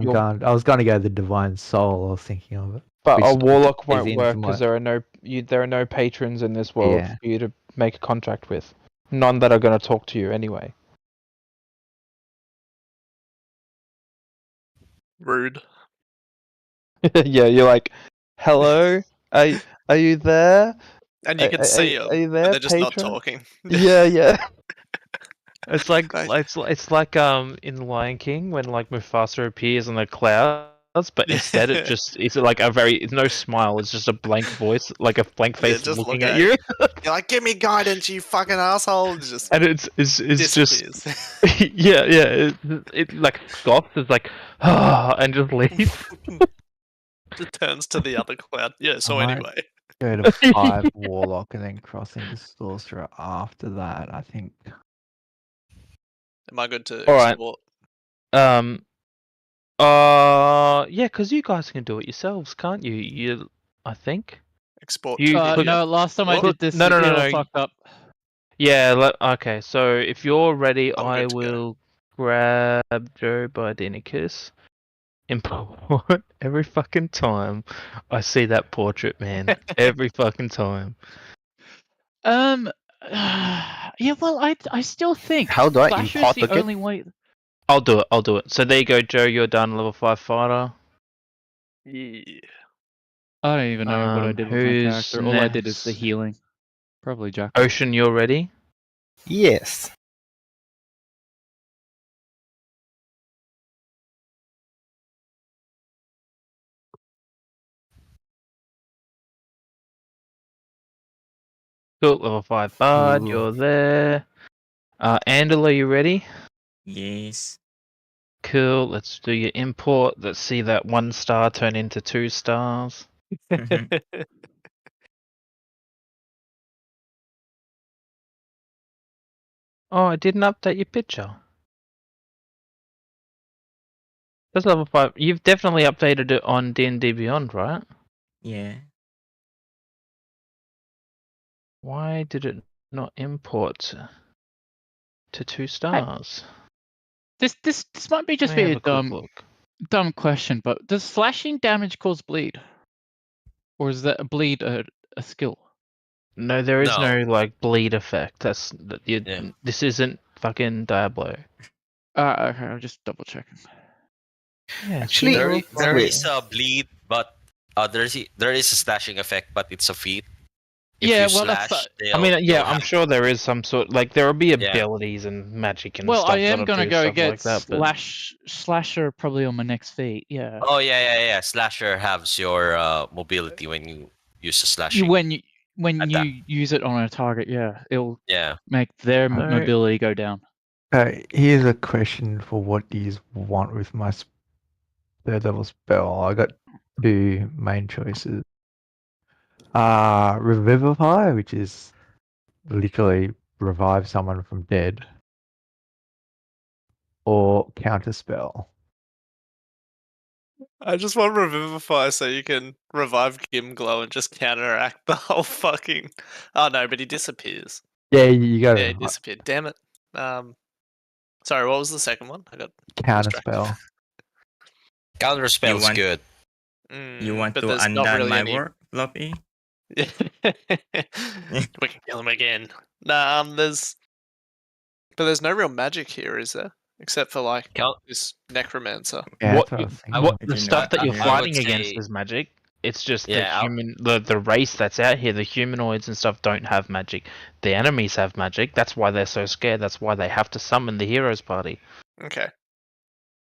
was going to go the Divine Soul. I was thinking of it. But a which warlock plays won't into work my- because there are no patrons in this world Yeah. for you to make a contract with. None that are going to talk to you anyway. Rude. Yeah, you're like, hello, are you there? And you can see them, Are you there, and they're just not patron? talking. Yeah. It's like Nice. it's like in The Lion King when like Mufasa appears in the clouds, but instead it's like it's no smile. It's just a blank voice, like a blank face just looking look at at you. You're like, give me guidance, you fucking astle. And just And it's just disappears. yeah. It like scoffs. It's like and just leaves. Just turns to the other cloud. Yeah. So Alright. anyway, Go to 5 Warlock and then cross into Sorcerer after that, I think. am I good to All right. export? Yeah, because you guys can do it yourselves, can't you? I think. Export. You to click- no, last time I What? did this, No, it all no. fucked up. Yeah, okay, so if you're ready, I'm I good to go. will grab Joe by Dinicus. Import every fucking time I see that portrait, man. Every fucking time. Yeah, well, I still think How do I Slasher's import the again? only way. I'll do it. So there you go, Joe, you're done, level 5 fighter. Yeah. I don't even know what I did with my Who's character. All I did is the next? healing. Probably Jack. Ocean, you're ready? Yes. Cool, level 5 bard, Cool. you're there. Andala, you ready? Yes. Cool, let's do your import. Let's see that 1 star turn into 2 stars. Oh, I didn't update your picture. That's level 5. You've definitely updated it on D&D Beyond, right? Yeah. Why did it not import to 2 stars? This might be just Let me be have a a quick look. dumb question, but does slashing damage cause bleed, or is that a bleed a skill? No, there is no No. like bleed effect. Yeah. This isn't fucking Diablo. Okay, I'm just double checking. Yeah, Actually, see, There, you're there wait. is a bleed, but there is a slashing effect, but it's a feat. If Yeah, you well, that's slash, I mean, yeah, they'll I'm have- sure there is some sort. Like there will be Yeah. abilities and magic and well, stuff. I am that'll gonna do go stuff get like that, but slasher probably on my next feat. Yeah. Oh yeah. Slasher has your mobility when you use the slashing. When attack. you use it on a target, yeah, it'll Yeah. make their No. mobility go down. Here's a question for what do you want with my 3rd level spell. I got 2 main choices. Revivify, which is literally revive someone from dead, or counterspell. I just want Revivify so you can revive Gimglow and just counteract the whole fucking. Oh no, but he disappears. Yeah, you got Yeah, he disappeared. Damn it. Sorry, what was the second one? I got distracted. counterspell. Counter spell's want- good. You want but to there's not undone really my any- work, Floppy? we can kill him again. Nah, there's no real magic here, is there? Except for like Count- this necromancer. Yeah, what that's what I was thinking. I what I the don't stuff know. that you're I fighting would against say- is magic. It's just Yeah, the race that's out here, the humanoids and stuff, don't have magic. The enemies have magic. That's why they're so scared. That's why they have to summon the heroes party. Okay.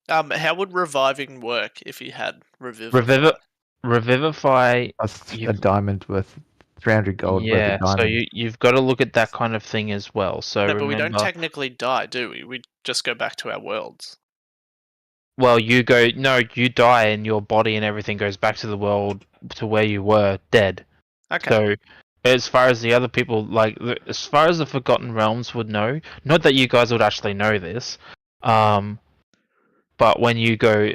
How would reviving work if you had Revivify? Revivify. That's a you- diamond worth 300 gold worth Yeah, of so diamonds. you've got to look at that kind of thing as well. So No, but we don't remember, technically die, do we? We just go back to our worlds. well, you die and your body and everything goes back to the world to where you were dead. Okay. So, as far as the other people, as far as the Forgotten Realms would know, not that you guys would actually know this, but when you go,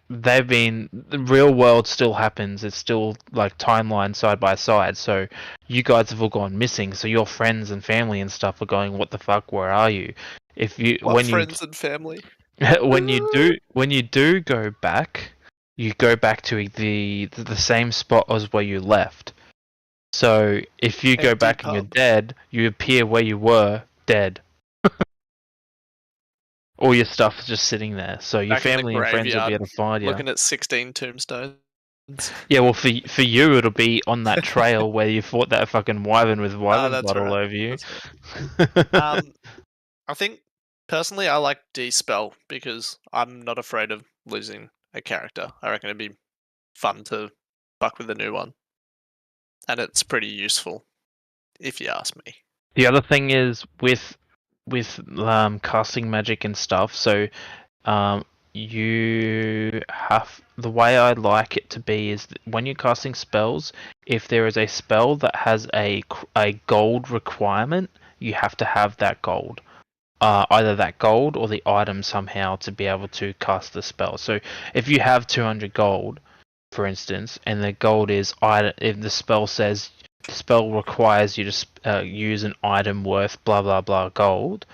the real world still happens. It's still like timeline side by side. So, you guys have all gone missing. So your friends and family and stuff are going, "What the fuck? Where are you?" What friends and family? when you do go back, you go back to the same spot as where you left. So if you go Empty back and you're pub. dead, you appear where you were dead. All your stuff is just sitting there. So your Back in the family and friends will be able to find you. Looking at 16 tombstones. Yeah, well, for you, it'll be on that trail where you fought that fucking wyvern with wyvern that's blood all right. over you. I think personally I like D-Spell because I'm not afraid of losing a character. I reckon it'd be fun to fuck with a new one. And it's pretty useful, if you ask me. The other thing is with casting magic and stuff. So you have the way I like it to be is that when you're casting spells, if there is a spell that has a gold requirement, you have to have that gold. Either that gold or the item somehow to be able to cast the spell. So if you have 200 gold, for instance, and the gold is if the spell says the spell requires you to use an item worth blah blah blah gold,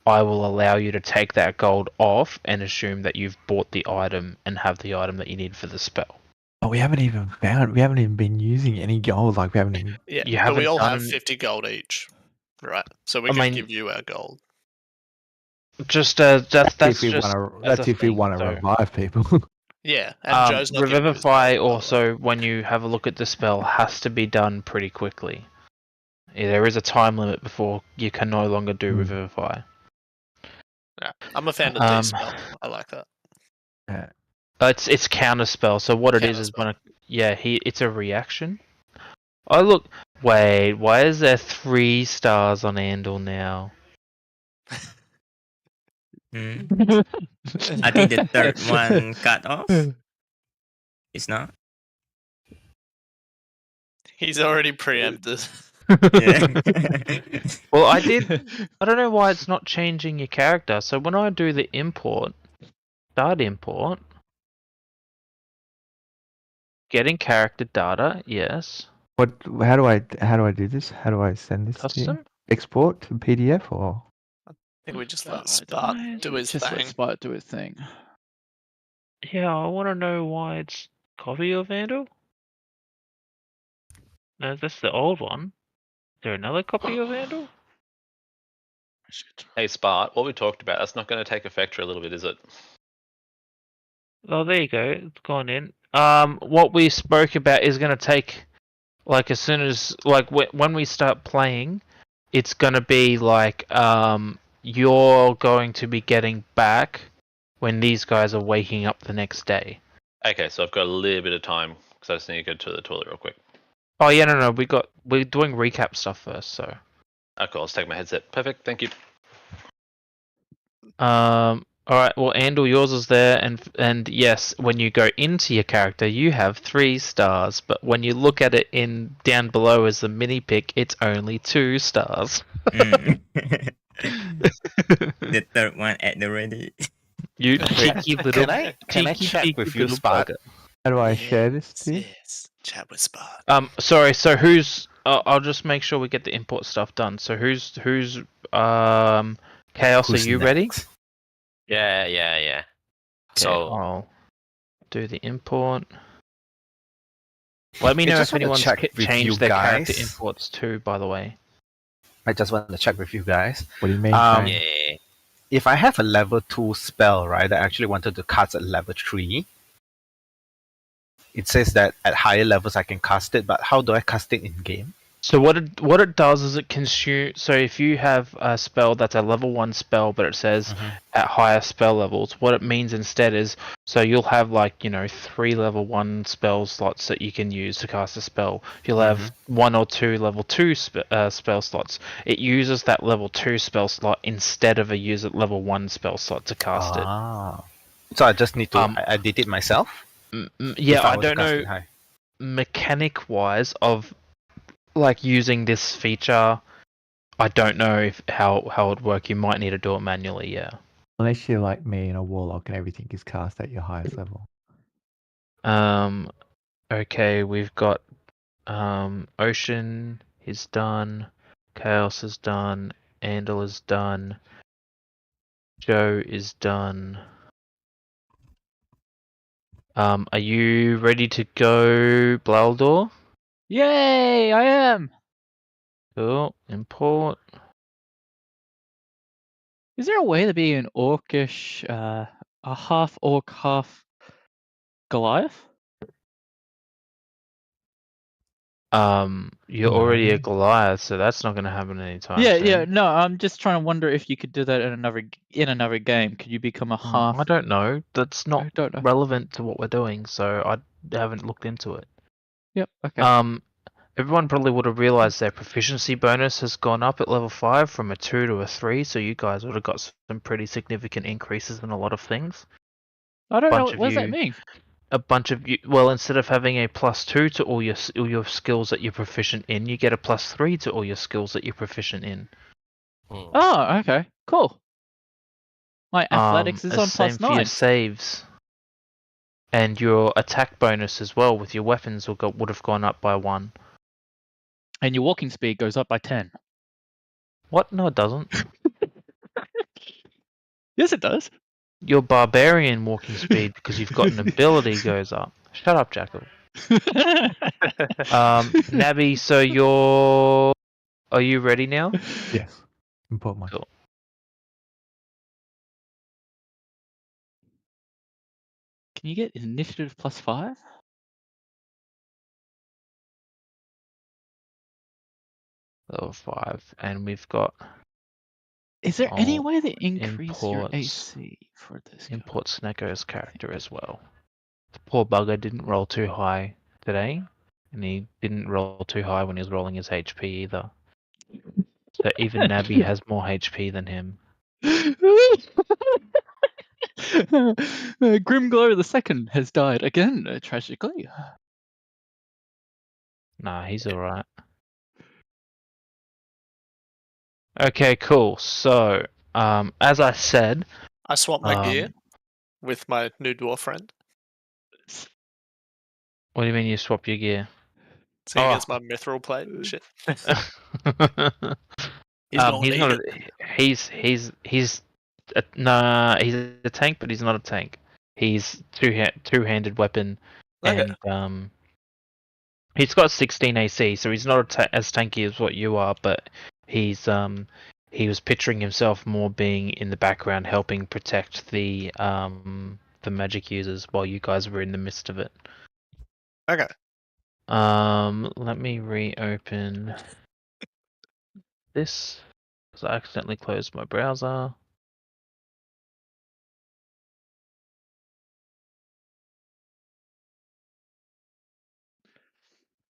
I will allow you to take that gold off and assume that you've bought the item and have the item that you need for the spell. Oh, we haven't even been using any gold. Like we haven't even. Yeah, You but we haven't all have done- 50 gold each. Right. So we I can mean- give you our gold. Just that's if we just want to. as That's a if we thing, want to so- revive people. Yeah, and Joe's not giving his Revivify gold, by the way. also, when you have a look at the spell, has to be done pretty quickly. Yeah, there is a time limit before you can no longer do Revivify. Yeah, I'm a fan of D-Spell. I like that. Yeah. It's counter spell. So what it is when it's a reaction. Oh look, wait, why is there 3 stars on Andal now? I think the third one cut off. It's not. He's already preempted. Yeah. Well, I don't know why it's not changing your character. So when I do the start import, getting character data, yes. What? How do I do this? How do I send this to Custom? you? Export to PDF or? I think we just I let Spart do his Just let thing. Spart do his thing. Yeah, I want to know why it's copy of Andal. No, that's the old one. Is there another copy of Andal? Hey, Spart, what we talked about, that's not going to take effect for a little bit, is it? Oh, there you go. It's gone in. What we spoke about is going to take, as soon as, when we start playing, it's going to be you're going to be getting back when these guys are waking up the next day. Okay, so I've got a little bit of time because I just need to go to the toilet real quick. Oh yeah, no, we're doing recap stuff first, so. Oh, cool. Let's take my headset. Perfect. Thank you. All right. Well, Andal, yours is there, and yes, when you go into your character, you have 3 stars, but when you look at it in down below as the mini pick, it's only 2 stars. The third one at the ready. You cheeky little. Can I check with you, Spart? How do I share this to you? Yes, chat with Spart. Sorry. So who's? I'll just make sure we get the import stuff done. So who's? Chaos, Who's are you ready? next? Yeah. Okay, So I'll do the import. Let me Okay, know just if wanna anyone's check with you changed their character guys. imports too. By the way. I just want to check with you guys. What do you mean? yeah. If I have a level 2 spell, right, I actually wanted to cast at level 3. It says that at higher levels I can cast it, but how do I cast it in game? So what it does is it consume. So if you have a spell that's a level 1 spell, but it says at higher spell levels, what it means instead is so you'll have 3 level 1 spell slots that you can use to cast a spell. You'll have 1 or 2 level 2 spell slots. It uses that level 2 spell slot instead of a level 1 spell slot to cast it. So I just need to edit it myself. Yeah, I were to don't cast know it high. mechanic wise of using this feature. I don't know how it'd work. You might need to do it manually. Yeah. Unless you're like me and a warlock and everything is cast at your highest level. Okay, we've got Ocean is done, Chaos is done, Andal is done, Joe is done. Are you ready to go, Blaldor? Yay! I am. Cool. Import. Is there a way to be an orcish, a half orc, half Goliath? You're already a Goliath, so that's not going to happen anytime Yeah, soon. yeah. No, I'm just trying to wonder if you could do that in another game. Could you become a half? I don't know. That's I not don't know. relevant to what we're doing, so I haven't looked into it. Yep. Okay. Everyone probably would have realized their proficiency bonus has gone up at level 5 from a 2 to a 3, so you guys would have got some pretty significant increases in a lot of things. I don't know. What does that mean? A bunch of you. Well, instead of having a +2 to all your skills that you're proficient in, you get a +3 to all your skills that you're proficient in. Oh, okay. Cool. My athletics is on same for your +9. saves. And your attack bonus as well with your weapons would have gone up by 1. And your walking speed goes up by 10. What? No, it doesn't. Yes, it does. Your barbarian walking speed, because you've got an ability, goes up. Shut up, Jackal. Nabi, so are you ready now? Yes. Import my. Cool. Can you get initiative +5? Level 5, and we've got. Is there any way to increase your imports. AC for this? Import Snecko's character as well. The poor bugger didn't roll too high today, and he didn't roll too high when he was rolling his HP either. So even Nabi has more HP than him. Grimglow II has died again, tragically. Nah, he's alright. Okay, cool. So, as I said, I swapped my gear with my new dwarf friend. What do you mean you swap your gear? Seeing as my mithril plate and shit. He's a tank, but he's not a tank. He's two-handed weapon, Okay. and he's got 16 AC, so he's not as tanky as what you are, but he was picturing himself more being in the background, helping protect the magic users while you guys were in the midst of it. Okay. Let me reopen this because I accidentally closed my browser.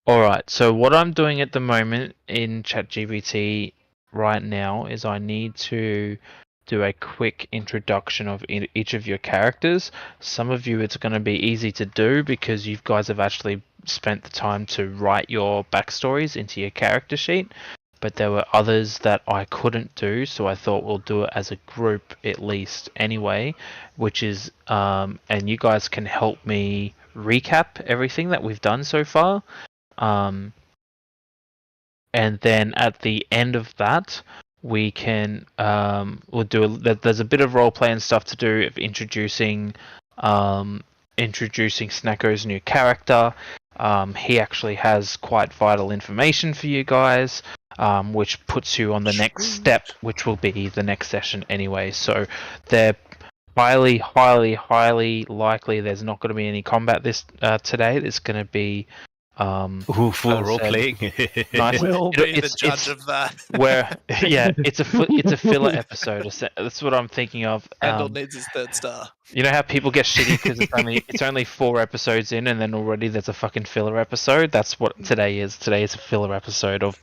Alright, so what I'm doing at the moment in ChatGPT right now is I need to do a quick introduction of each of your characters. Some of you it's going to be easy to do because you guys have actually spent the time to write your backstories into your character sheet, but there were others that I couldn't do, so I thought we'll do it as a group at least anyway, which is and you guys can help me recap everything that we've done so far. And then at the end of that, we can there's a bit of role play and stuff to do of introducing Snacko's new character. He actually has quite vital information for you guys, which puts you on the next step, which will be the next session anyway. So they're highly likely there's not going to be any combat this today. There's going to be Ooh, full as I role said, playing. nice. We'll be the It's judge of that. where yeah, it's a filler episode. That's what I'm thinking of. Handel needs his third star. You know how people get shitty because it's only 4 episodes in, and then already there's a fucking filler episode. That's what today is. Today is a filler episode of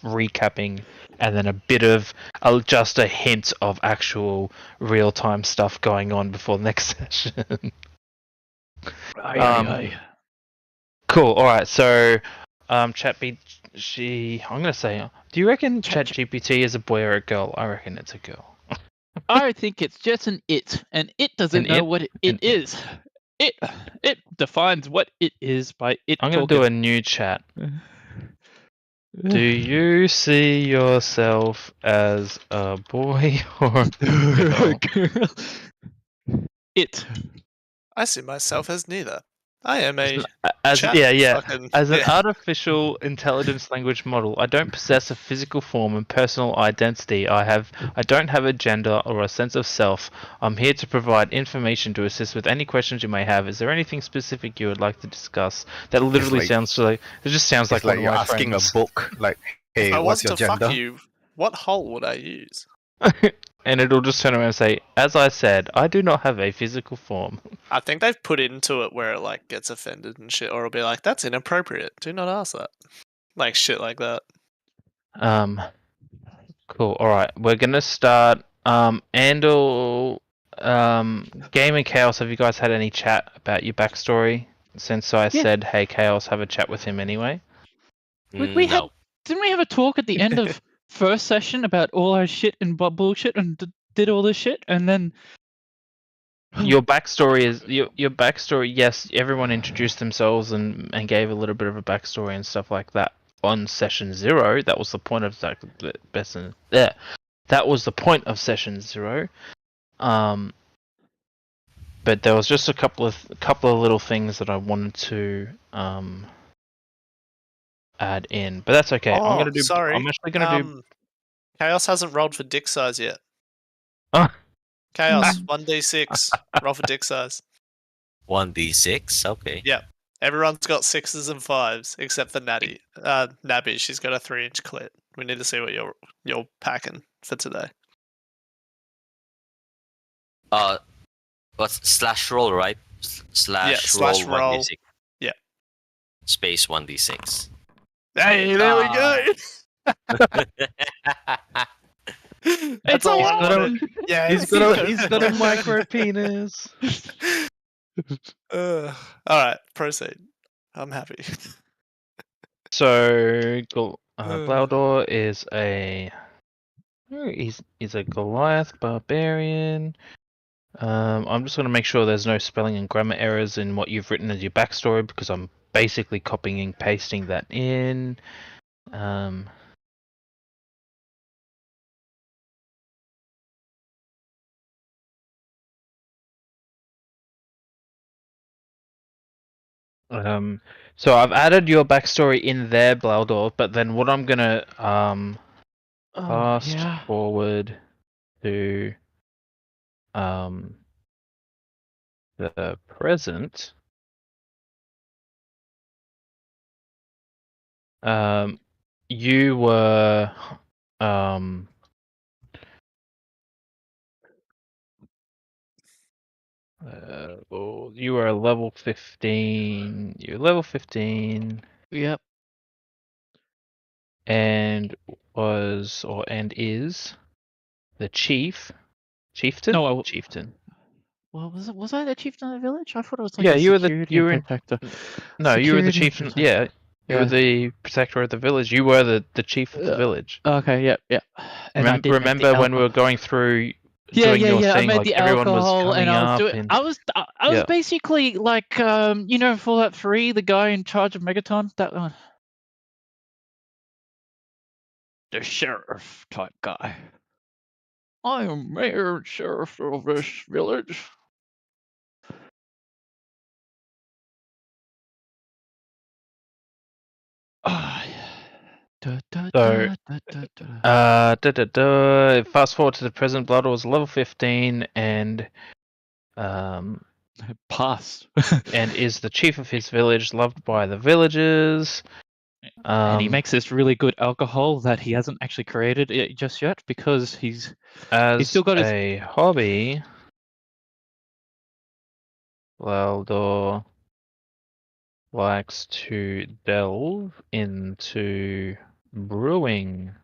recapping, and then a bit of just a hint of actual real time stuff going on before the next session. Cool. All right. So, ChatGPT. I'm gonna say, do you reckon ChatGPT is a boy or a girl? I reckon it's a girl. I think it's just an it, and it doesn't know what it is. It defines what it is by it. I'm gonna do a new chat. Do you see yourself as a boy or a girl? It. I see myself as neither. I am a As chat fucking- as an yeah. artificial intelligence language model, I don't possess a physical form and personal identity. I don't have a gender or a sense of self. I'm here to provide information to assist with any questions you may have. Is there anything specific you would like to discuss? That literally like- sounds like it just sounds like It's like one you're of my asking friends. a book, like, hey, If I what's was your to gender? fuck you, what hole would I use? And it'll just turn around and say, "As I said, I do not have a physical form." I think they've put into it where it like gets offended and shit, or it'll be like, "That's inappropriate. Do not ask that." Like shit like that. Cool. All right, we're gonna start. Andal, Game and Chaos. Have you guys had any chat about your backstory since I said, "Hey, Chaos, have a chat with him anyway"? We had didn't we have a talk at the end of first session about all our shit and bullshit and did all this shit and then Your backstory is your backstory. Yes, everyone introduced themselves and gave a little bit of a backstory and stuff like that on session 0. That was the point of that was the point of session 0. But there was just a couple of little things that I wanted to add in, but that's okay. Oh, I'm gonna do. sorry. I'm actually gonna do. Chaos hasn't rolled for dick size yet. Oh. Chaos 1d6. Roll for dick size. 1d6. Okay. Yeah. Everyone's got 6s and 5s except for Natty. Nabby, she's got a 3-inch clit. We need to see what you're packing for today. What's slash roll, right? Slash roll slash roll. 1d6. Yeah. Space 1d6. Hey, there we go. That's all I wanted. Yeah, He's got a micro penis. All right, proceed. I'm happy. So, Blaudor is he's a Goliath barbarian. I'm just gonna make sure there's no spelling and grammar errors in what you've written as your backstory because I'm basically copying and pasting that in. So I've added your backstory in there, Blaudor, but then what I'm gonna fast forward to the present. You were you were level 15. You're level 15. Yep. And is the chieftain? No, chieftain. Well, was I the chieftain of the village? I thought it was like Yeah, a you were security and protector. No, you were the Security and chieftain. protector. Yeah, you were Yeah. the protector of the village. You were the chief of the village. Okay, yeah. And I did make the Remember when we were alcohol. going through Yeah. your I thing, made like the everyone was alcohol, coming and I was up doing. and I was Yeah. basically like Fallout 3, the guy in charge of Megaton. That one. The sheriff type guy. I am mayor and sheriff of this village. Ah, yeah. Fast forward to the present. Blood was level 15, and Past. and is the chief of his village, loved by the villagers. And he makes this really good alcohol that he hasn't actually created it just yet because he's still got his a hobby. Laldor likes to delve into brewing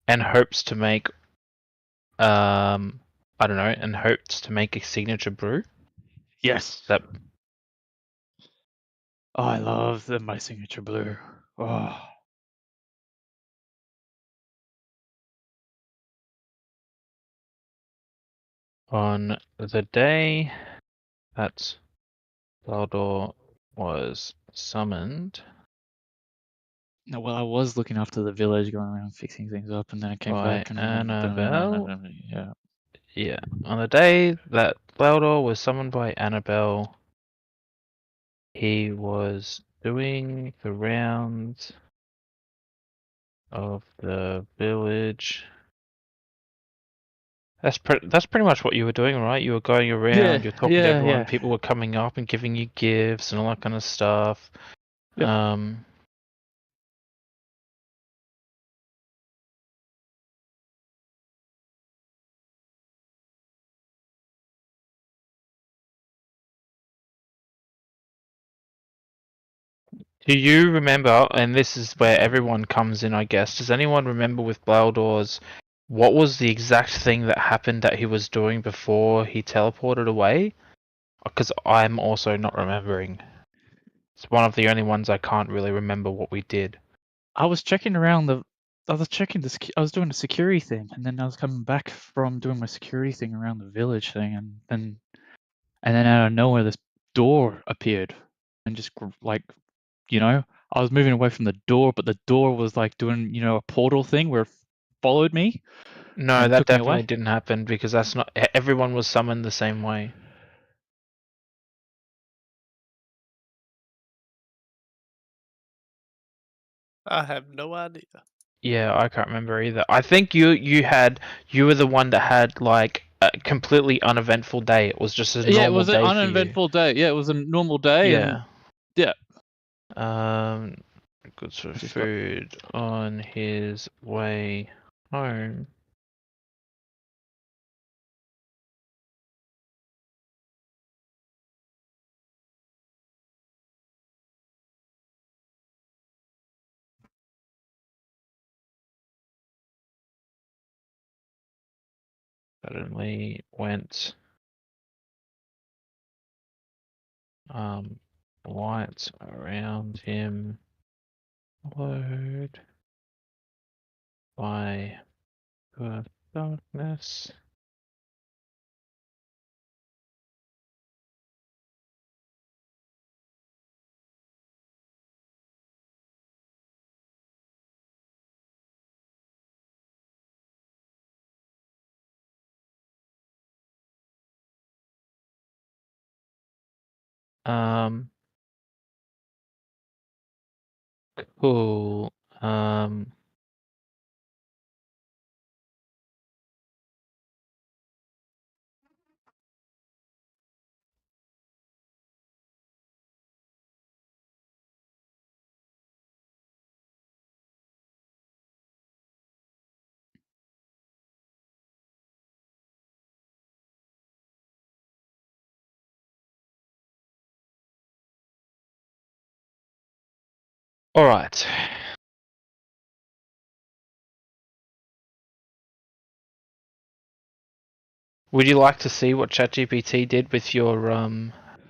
and hopes to make I don't know, and hopes to make a signature brew. yes. That Oh, I love my signature blue. Oh. on the day that Laldor was summoned No, well, I was looking after the village, going around fixing things up, and then I came by back and Annabelle. yeah. Yeah, on the day that Laldor was summoned by Annabelle, he was doing the rounds of the village. That's pretty much what you were doing, right? You were going around, you're talking to everyone, people were coming up and giving you gifts and all that kind of stuff. Yep. Do you remember, and this is where everyone comes in, I guess, does anyone remember with Baldor's, what was the exact thing that happened that he was doing before he teleported away? Because I'm also not remembering. It's one of the only ones I can't really remember what we did. I was checking around I was checking I was doing a security thing, and then I was coming back from doing my security thing around the village thing, and then out of nowhere this door appeared, and just like, I was moving away from the door, but the door was like doing, a portal thing where it followed me No, and that took me definitely away. didn't happen because that's not everyone was summoned the same way. I have no idea. Yeah, I can't remember either. I think you were the one that had like a completely uneventful day. It was just a Yeah, it normal was an day for you. uneventful day. Yeah, it was a normal day, and Yeah. yeah. Goods for Just got food on his way home. Suddenly went lights around him followed by the darkness. Cool. All right. Would you like to see what ChatGPT did with your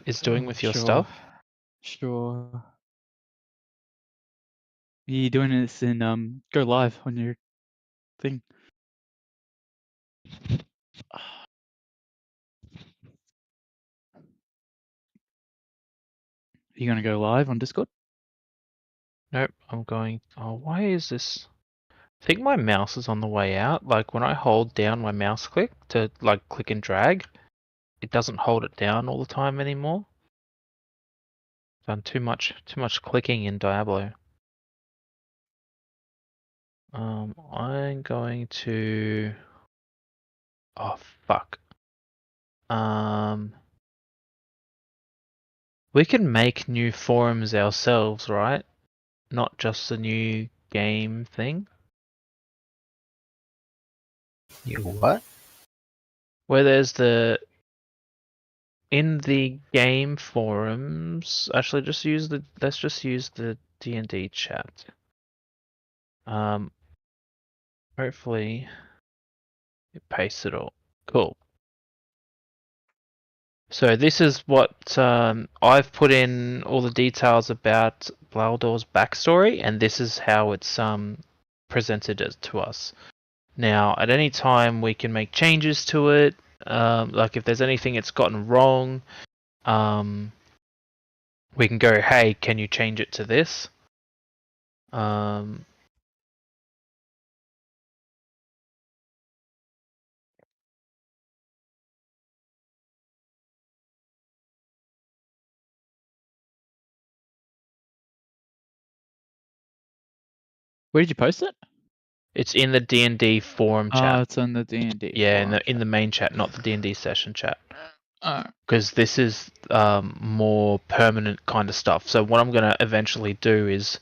is doing with your stuff? Sure. You doing this in go live on your thing? You gonna go live on Discord? Nope, I'm going. Oh, why is this? I think my mouse is on the way out. Like when I hold down my mouse click to like click and drag, it doesn't hold it down all the time anymore. Done too much clicking in Diablo. I'm going to. Oh fuck! We can make new forums ourselves, right? Not just a new game thing. You what? Where there's in the game forums. Actually, let's just use the DnD chat. Hopefully it pastes it all. Cool. So this is what I've put in all the details about Baldur's backstory, and this is how it's presented to us. Now, at any time, we can make changes to it. Like if there's anything it's gotten wrong, we can go, hey, can you change it to this? Where did you post it? It's in the D&D forum chat. Oh, it's on the D&D. Yeah, forum in the main chat, not the D&D session chat. chat. Because this is more permanent kind of stuff. So what I'm gonna eventually do is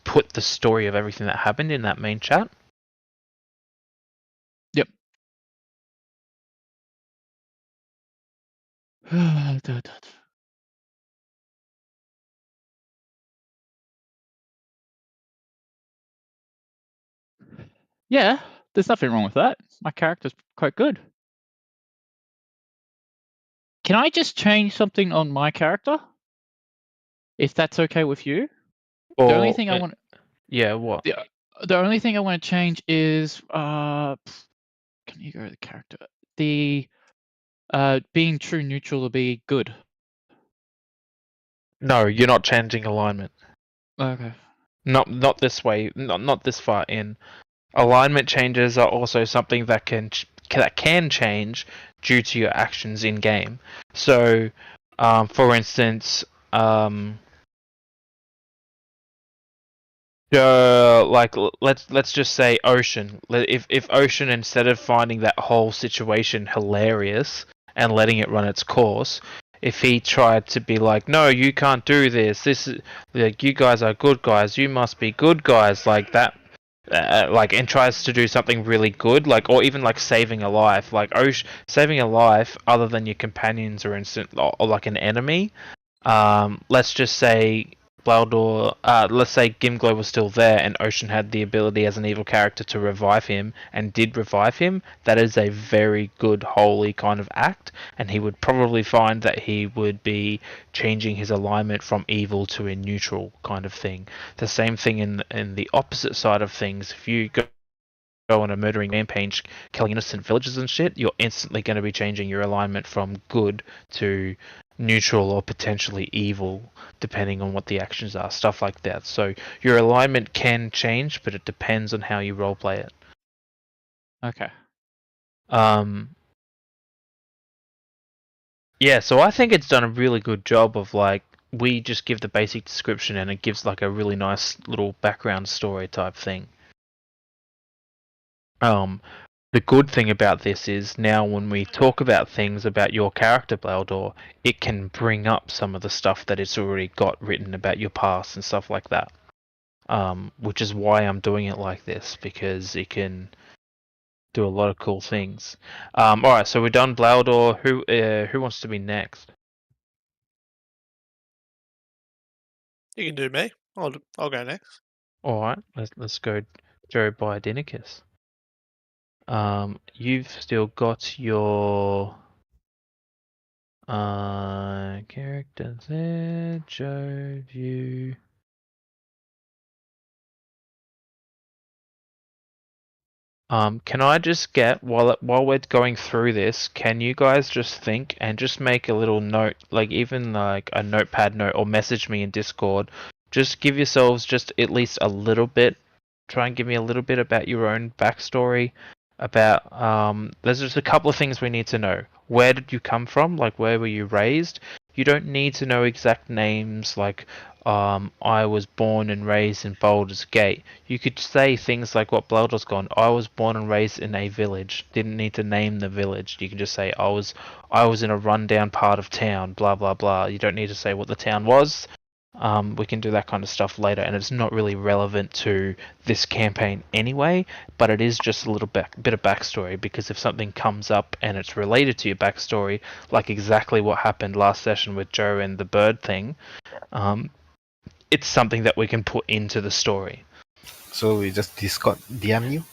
put the story of everything that happened in that main chat. Yep. Yeah, there's nothing wrong with that. My character's quite good. Can I just change something on my character? If that's okay with you? Or, the only thing I want Yeah, what? the only thing I want to change is can you go to the character? The being true neutral to be good. No, you're not changing alignment. Okay. Not this way. Not this far in. Alignment changes are also something that can change due to your actions in game. So, for instance, let's just say Ocean. If Ocean, instead of finding that whole situation hilarious and letting it run its course, if he tried to be like, no, you can't do this. This is like, you guys are good guys. You must be good guys, like that. And tries to do something really good, like, or even like saving a life, like saving a life other than your companions or like an enemy. Let's just say Baldur, let's say Gimglow was still there and Ocean had the ability as an evil character to revive him and did revive him. That is a very good, holy kind of act, and he would probably find that he would be changing his alignment from evil to a neutral kind of thing. The same thing in the opposite side of things. If you go on a murdering rampage, killing innocent villagers and shit, you're instantly going to be changing your alignment from good to neutral or potentially evil, depending on what the actions are, stuff like that. So your alignment can change, but it depends on how you roleplay it. Okay. Yeah, so I think it's done a really good job of, like, we just give the basic description and it gives like a really nice little background story type thing. The good thing about this is now when we talk about things about your character, Baldur, it can bring up some of the stuff that it's already got written about your past and stuff like that. Which is why I'm doing it like this, because it can do a lot of cool things. Alright, so we're done Baldur. Who wants to be next? You can do me. I'll go next. Alright, let's go Joe Biodenicus. You've still got your character there, Joe, view. Can I just get, while we're going through this, can you guys just think and just make a little note, like even like a notepad note, or message me in Discord. Just give yourselves just at least a little bit. Try and give me a little bit about your own backstory. About there's just a couple of things we need to know. Where did you come from? Like, where were you raised? You don't need to know exact names like I was born and raised in Baldur's Gate. You could say things like what Blood's gone. I was born and raised in a village. Didn't need to name the village. You can just say I was in a rundown part of town. Blah blah blah. You don't need to say what the town was. We can do that kind of stuff later, and it's not really relevant to this campaign anyway, but it is just a little bit of backstory, because if something comes up and it's related to your backstory, like exactly what happened last session with Joe and the bird thing, it's something that we can put into the story. So we just Discord DM you?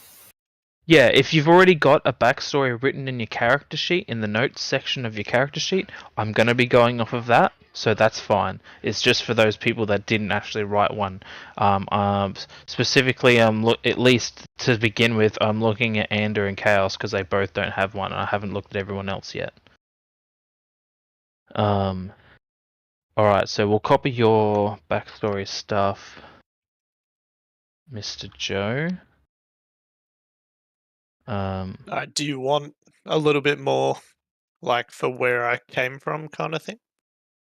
Yeah, if you've already got a backstory written in your character sheet, in the notes section of your character sheet, I'm going to be going off of that, so that's fine. It's just for those people that didn't actually write one. Specifically, at least to begin with, I'm looking at Ander and Chaos because they both don't have one, and I haven't looked at everyone else yet. Alright, so we'll copy your backstory stuff, Mr. Joe. Do you want a little bit more, like, for where I came from kind of thing?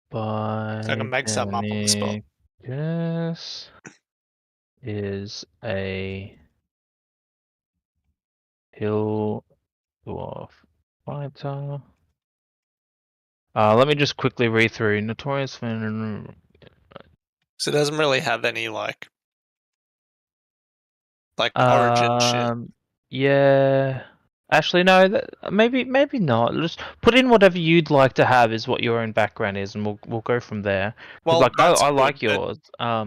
By So I can make something up on the spot. This is a hill dwarf fighter. Let me just quickly read through Notorious Fan. So it doesn't really have any like origin shit. Yeah. Actually, no. Maybe not. Just put in whatever you'd like to have is what your own background is, and we'll go from there. Well, like that's I good, like but yours.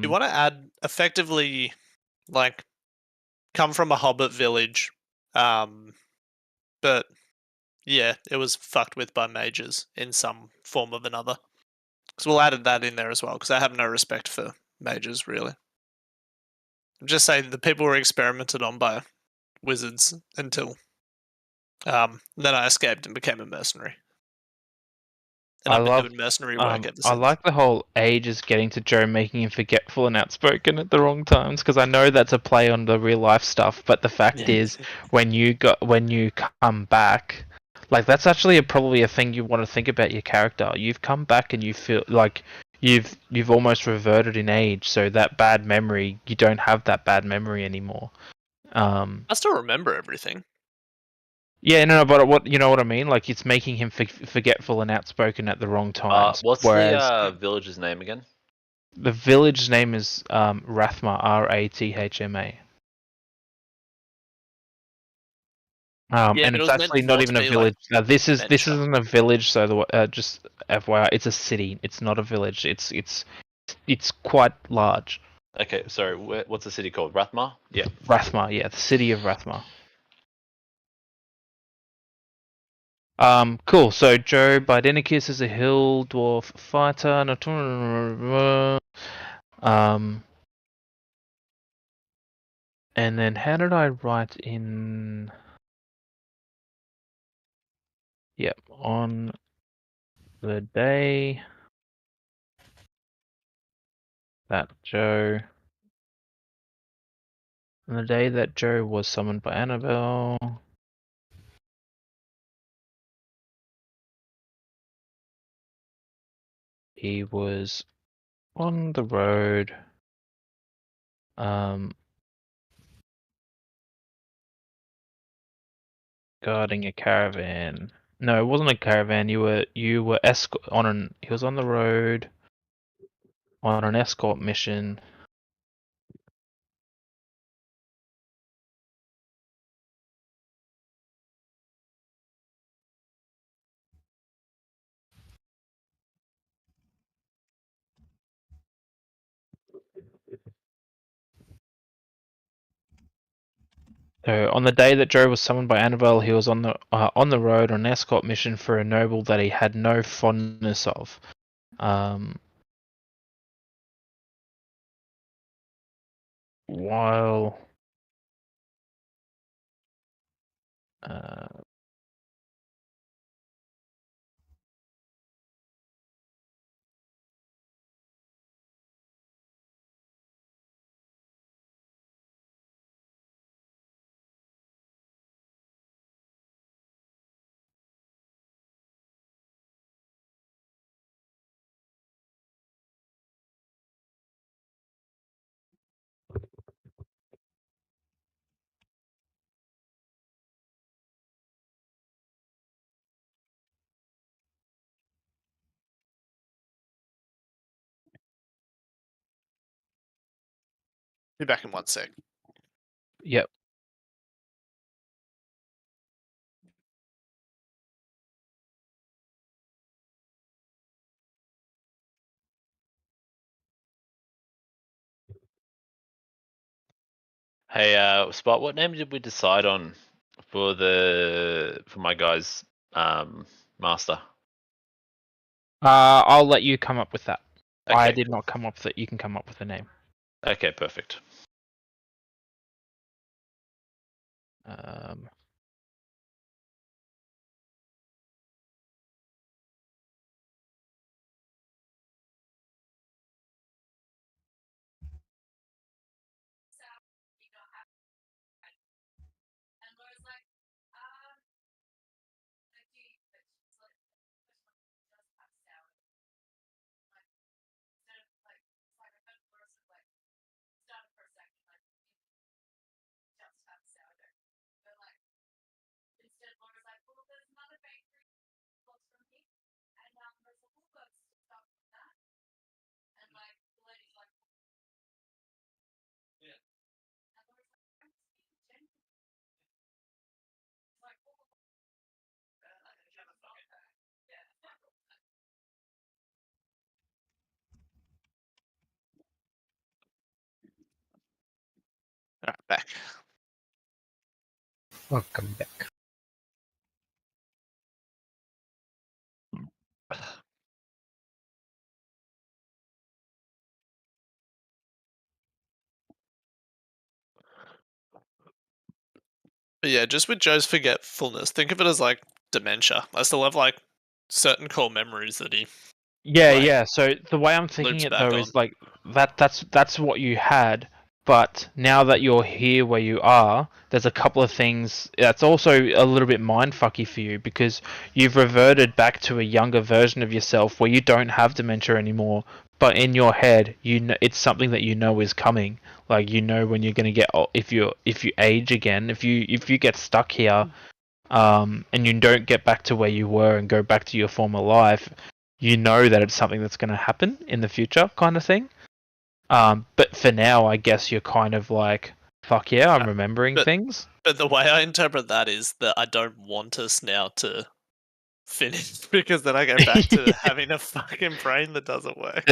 you want to add effectively, like, come from a hobbit village, but yeah, it was fucked with by mages in some form of another. So we'll add that in there as well, because I have no respect for mages, really. I'm just saying the people were experimented on by wizards until then I escaped and became a mercenary. And I've been doing mercenary work ever since. I like the whole ages getting to Joe, making him forgetful and outspoken at the wrong times, because I know that's a play on the real life stuff. But the fact is, when you come back, like that's actually probably a thing you want to think about your character. You've come back and you feel like you've almost reverted in age, so that bad memory, you don't have that bad memory anymore. I still remember everything. Yeah, no, but what you know what I mean? Like it's making him forgetful and outspoken at the wrong times. What's the village's name again? The village name is Rathma, Rathma. And it's actually not even a village. This isn't a village. So just FYI, it's a city. It's not a village. It's quite large. Okay, sorry. What's the city called? Rathma? Yeah. Rathma, yeah, the city of Rathma. Cool. So Joe Bidenicus is a hill dwarf fighter. And then how did I write in? Yep, on the day that Joe was summoned by Annabelle, he was on the road, guarding a caravan. No, it wasn't a caravan. You were He was on the road on an escort mission. So on the day that Joe was summoned by Annabelle, he was on the road on an escort mission for a noble that he had no fondness of. While Be back in 1 sec. Yep. Hey, Spot, what name did we decide on for my guy's master? I'll let you come up with that. Okay, I did not come up with it. You can come up with a name. Okay, perfect. Alright, back. Welcome back. But yeah, just with Joe's forgetfulness, think of it as like dementia. I still have like certain core memories that he Yeah, like, yeah. So the way I'm thinking loops it back though on. is like that's what you had, but now that you're here where you are, there's a couple of things that's also a little bit mindfucky for you because you've reverted back to a younger version of yourself where you don't have dementia anymore, but in your head, you know it's something that you know is coming. Like you know when you're gonna get if you age again, if you get stuck here, and you don't get back to where you were and go back to your former life, you know that it's something that's going to happen in the future, kind of thing. But for now, I guess you're kind of like, fuck yeah, I'm remembering things. But the way I interpret that is that I don't want us now to finish because then I go back to having a fucking brain that doesn't work.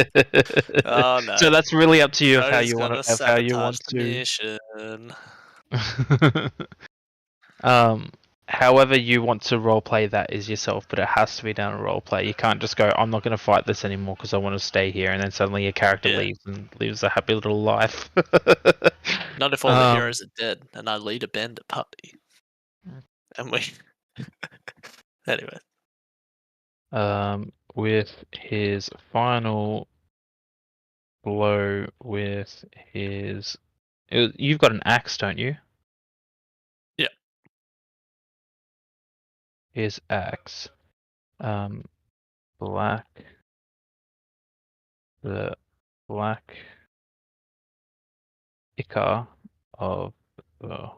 Oh no! So that's really up to you of how Joe's you want gonna to, of how you sabotage want the to. mission. However you want to roleplay that is yourself, but it has to be done in roleplay. You can't just go, I'm not going to fight this anymore because I want to stay here, and then suddenly your character leaves and lives a happy little life. Not if all the heroes are dead and I lead a bandit party. And we... Anyway. With his final blow with his... You've got an axe, don't you? Yeah. His axe. Black. The black ichor of the...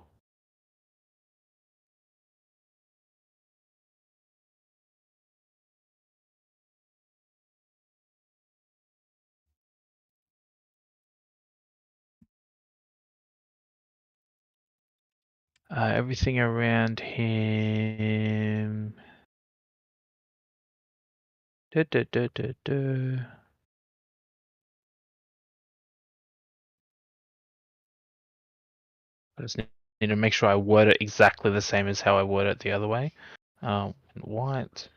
everything around him. I just need to make sure I word it exactly the same as how I word it the other way. White.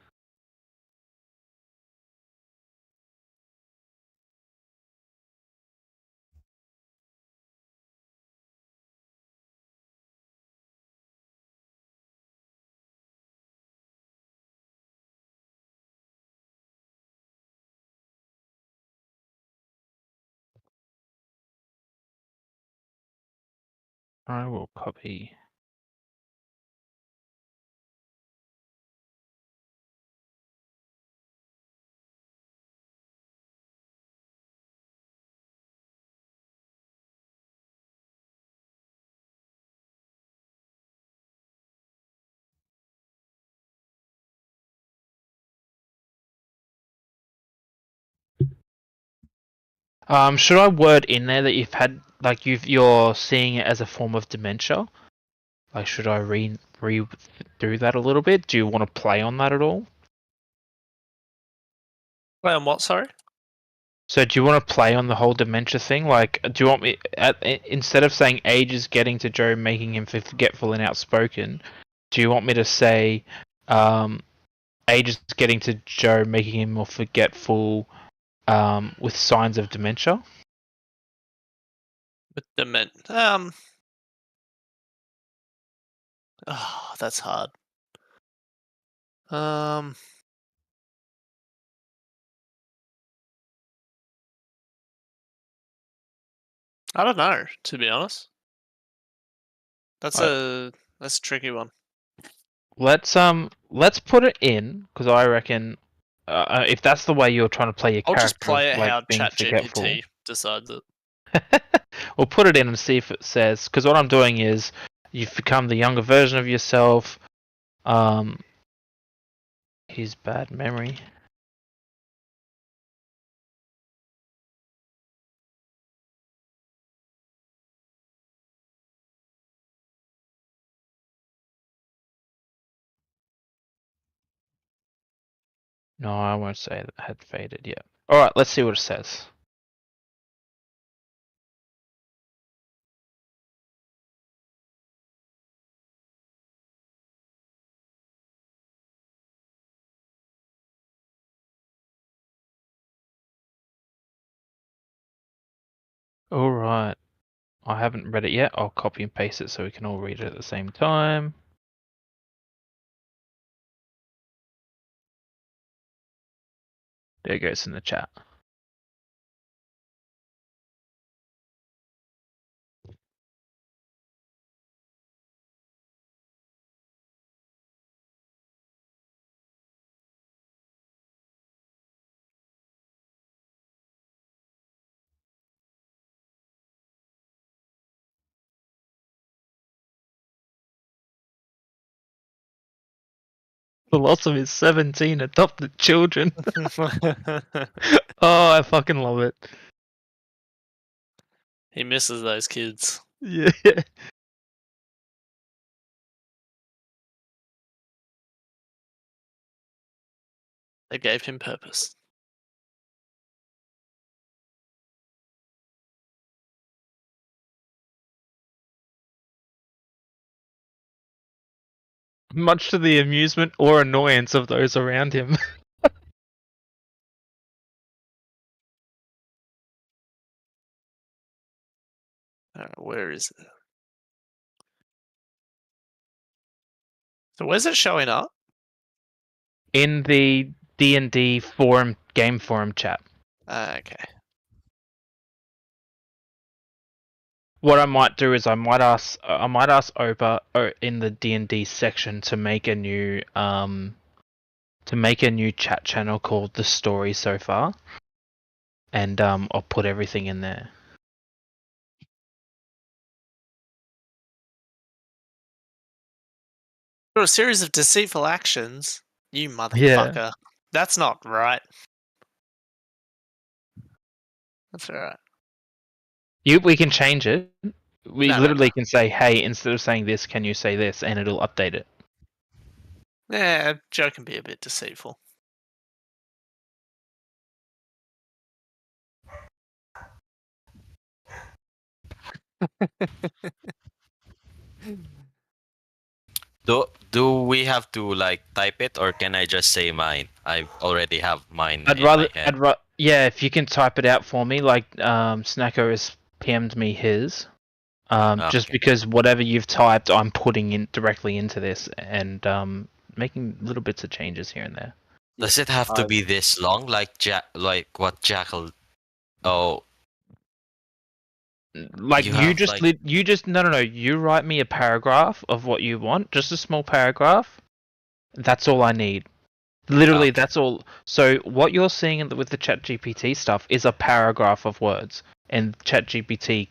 I will copy. Should I word in there that you've had like you're seeing it as a form of dementia. Like, should I do that a little bit? Do you want to play on that at all? Play on what? Sorry. So do you want to play on the whole dementia thing? Like, do you want me instead of saying age is getting to Joe, making him forgetful and outspoken? Do you want me to say, age is getting to Joe, making him more forgetful, with signs of dementia? With oh, that's hard. I don't know, to be honest. That's a tricky one. Let's put it in, because I reckon if that's the way you're trying to play your I'll character, just play it like how being forgetful, ChatGPT decides it. we'll put it in and see if it says. Because what I'm doing is you've become the younger version of yourself. His bad memory. No, I won't say that had faded yet. Alright, let's see what it says. Alright. I haven't read it yet. I'll copy and paste it so we can all read it at the same time. There it goes in the chat. The loss of his 17 adopted children. Oh, I fucking love it. He misses those kids. Yeah. They gave him purpose. Much to the amusement or annoyance of those around him. Where is it? So where's it showing up? In the DnD forum, game forum chat. Okay. What I might do is I might ask Opa in the DnD section to make a new chat channel called The Story So Far, and I'll put everything in there. For a series of deceitful actions, you motherfucker. Yeah. That's not right. That's alright. We can change it. We No, literally can say, hey, instead of saying this, can you say this, and it'll update it. Yeah, Joe can be a bit deceitful. Do we have to like type it, or can I just say mine? I already have mine I'd in rather, my head. yeah, if you can type it out for me, like Snacko has PM'd me his. Just Okay. because whatever you've typed, I'm putting in directly into this and making little bits of changes here and there. Does it have to be this long, like what Jackal? Oh, Like You you have, just like- you just no, you write me a paragraph of what you want, just a small paragraph. That's all I need. Literally, Okay. that's all. So what you're seeing with the ChatGPT stuff is a paragraph of words, and ChatGPT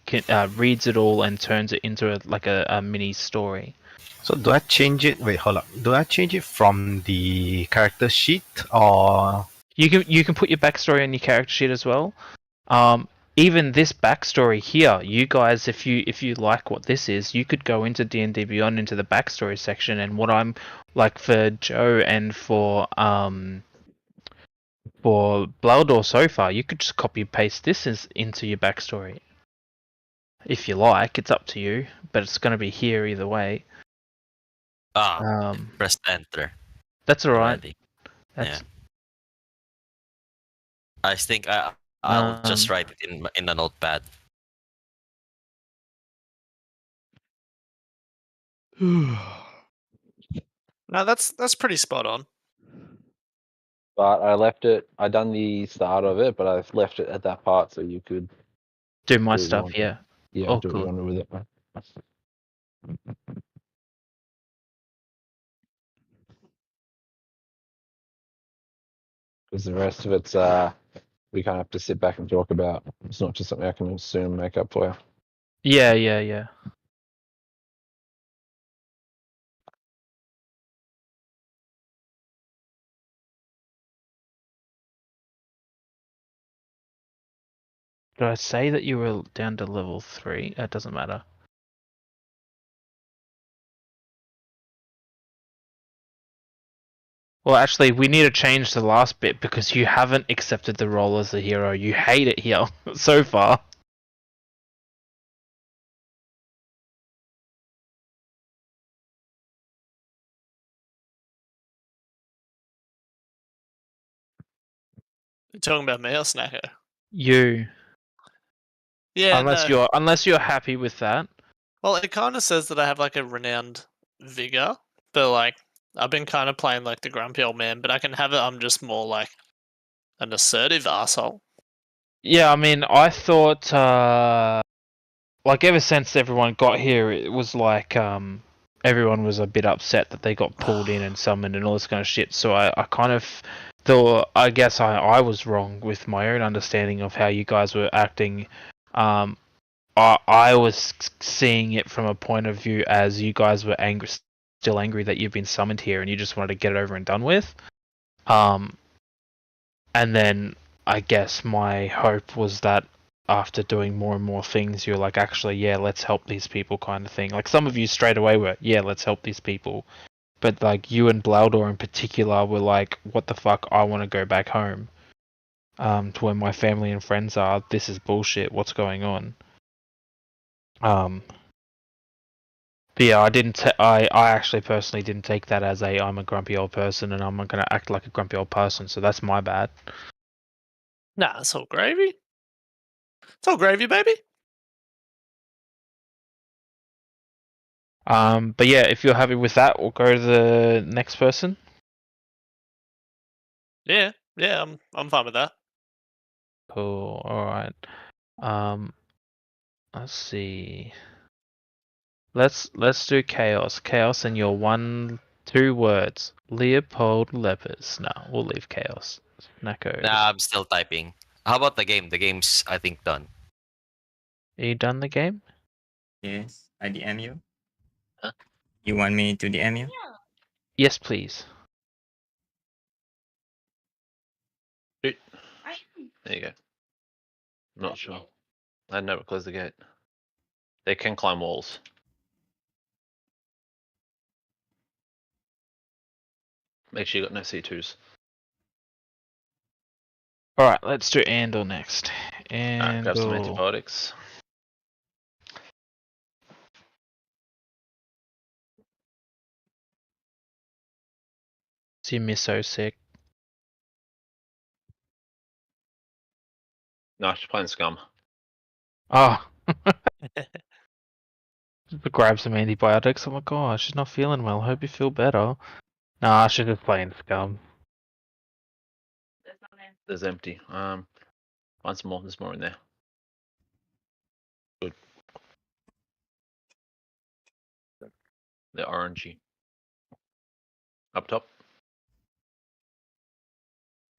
reads it all and turns it into a mini story. So do I change it? Wait, hold up. Do I change it from the character sheet or? You can put your backstory on your character sheet as well. even this backstory here, you guys, if you like what this is, you could go into D&D Beyond into the backstory section, and what I'm like for Joe and for Baldor so far, you could just copy paste this into your backstory. If you like, it's up to you, but it's going to be here either way. Press enter. That's all right. Already. That's Yeah. I think I'll just write it in a notepad. No, that's pretty spot on. But I left it. I done the start of it, but I left it at that part so you could do my do what you stuff, want. yeah. Yeah, Oh, do what you cool. want with it. Because the rest of it's we kind of have to sit back and talk about. It's not just something I can assume and make up for you. Yeah, yeah, yeah. Did I say that you were down to level 3? It doesn't matter. Well, actually, we need to change the last bit because you haven't accepted the role as a hero. You hate it here so far. You're talking about me or Snacker? You. Yeah, no. Unless you're happy with that. Well, it kind of says that I have like a renowned vigor, but like I've been kind of playing like the grumpy old man, but I can have it. I'm just more like an assertive asshole. Yeah, I mean, I thought like ever since everyone got here, it was like everyone was a bit upset that they got pulled in and summoned and all this kind of shit. So I kind of thought, I guess I was wrong with my own understanding of how you guys were acting. I was seeing it from a point of view as you guys were angry, still angry that you've been summoned here, and you just wanted to get it over and done with. And then I guess my hope was that after doing more and more things, you're like, actually, yeah, let's help these people, kind of thing. Like some of you straight away were, yeah, let's help these people, but like you and Blaudor in particular were like, what the fuck? I want to go back home. To where my family and friends are. This is bullshit. What's going on? But yeah, I actually personally didn't take that as I'm a grumpy old person and I'm not gonna act like a grumpy old person, so that's my bad. Nah, it's all gravy. It's all gravy, baby. But yeah, if you're happy with that, we'll go to the next person. Yeah, I'm fine with that. Cool. All right. Let's see. Let's do chaos. Chaos in your 2 words. Leopold Lepers. No, we'll leave chaos. Snacko. Nah, I'm still typing. How about the game? The game's, I think, done. Are you done the game? Yes, I DM you. Huh? You want me to DM you? Yes, please. There you go. I'm not sure. I never close the gate. They can climb walls. Make sure you got no C2s. All right, let's do Andor next. Alright, grab some Andor. antibiotics. You miss so sick. No, she's playing Scum. Oh. Grab some antibiotics. I'm like, oh, she's not feeling well. Hope you feel better. Nah, she's just playing Scum. There's empty. Find some more. There's more in there. Good. They're orangey. Up top.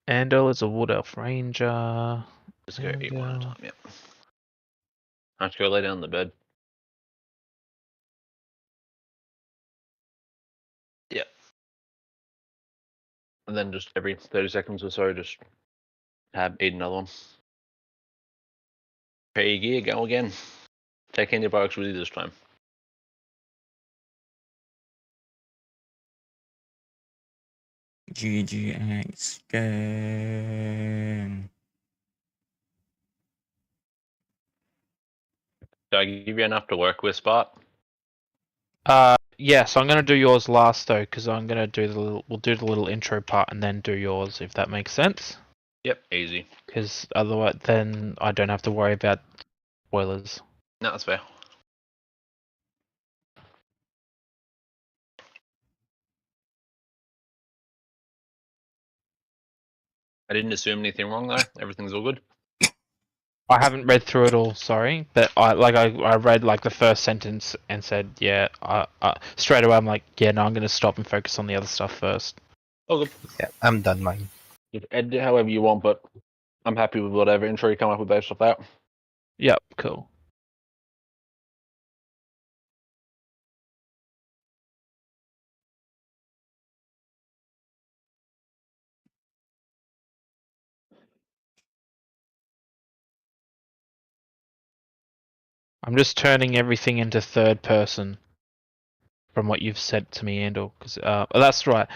Andor is a Wood Elf Ranger. Just go eat one at a Andor. time, yeah. I have to go lay down in the bed. Yeah. And then just every 30 seconds or so, just eat another one. Prepare your gear, go again. Take antibiotics with you this time. GGX game. Did I give you enough to work with, Spot? Yeah, so I'm gonna do yours last though, because I'm gonna do we'll do the little intro part and then do yours, if that makes sense. Yep, easy. Because otherwise, then I don't have to worry about spoilers. No, that's fair. I didn't assume anything wrong though. Everything's all good. I haven't read through it all, sorry, but I read like the first sentence and said, yeah, straight away I'm like, yeah, no, I'm gonna stop and focus on the other stuff first. All good. Yeah, I'm done mine. You can edit it however you want, but I'm happy with whatever intro you come up with based off that. Yep, cool. I'm just turning everything into third person from what you've said to me, Andor. Because that's right.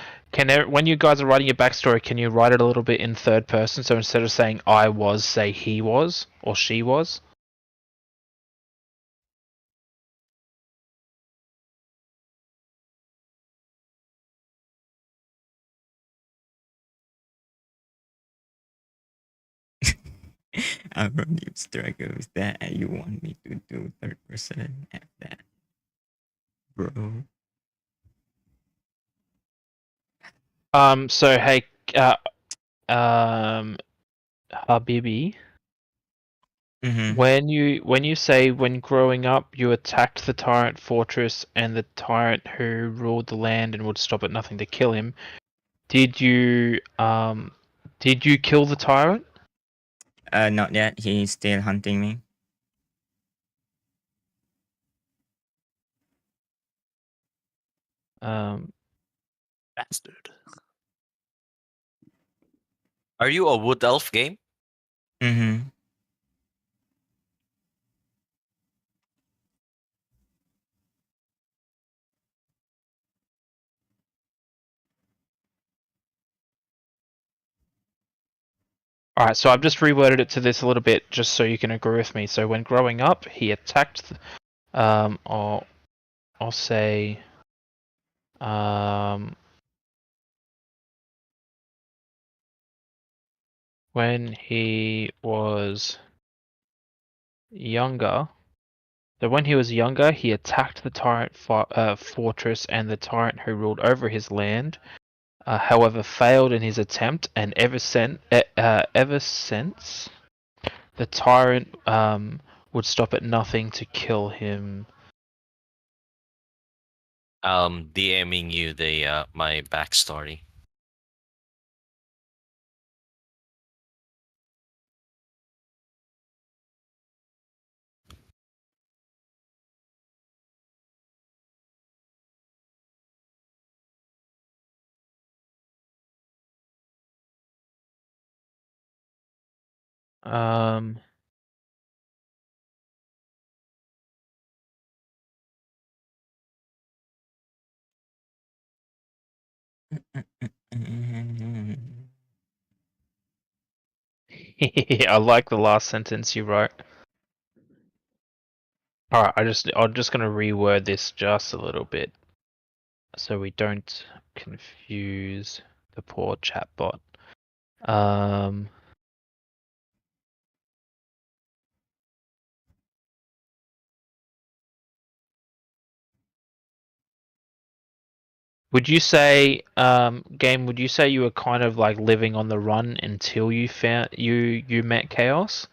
When you guys are writing your backstory, can you write it a little bit in third person? So instead of saying I was, say he was or she was. Our new struggles that you want me to do third person at that, bro. So hey, Habibi. Mm-hmm. When you say when growing up you attacked the tyrant fortress and the tyrant who ruled the land and would stop at nothing to kill him, did you kill the tyrant? Not yet. He's still hunting me. Bastard. Are you a wood elf game? Mm-hmm. Alright, so I've just reworded it to this a little bit just so you can agree with me. So when growing up, he attacked, I'll say, when he was younger. So when he was younger, he attacked the tyrant fortress and the tyrant who ruled over his land. However, failed in his attempt, and ever since, the tyrant would stop at nothing to kill him. DMing you the my backstory. Um, I like the last sentence you wrote. Alright, I'm just gonna reword this just a little bit so we don't confuse the poor chatbot. Would you say, game? Would you say you were kind of like living on the run until you met Chaos?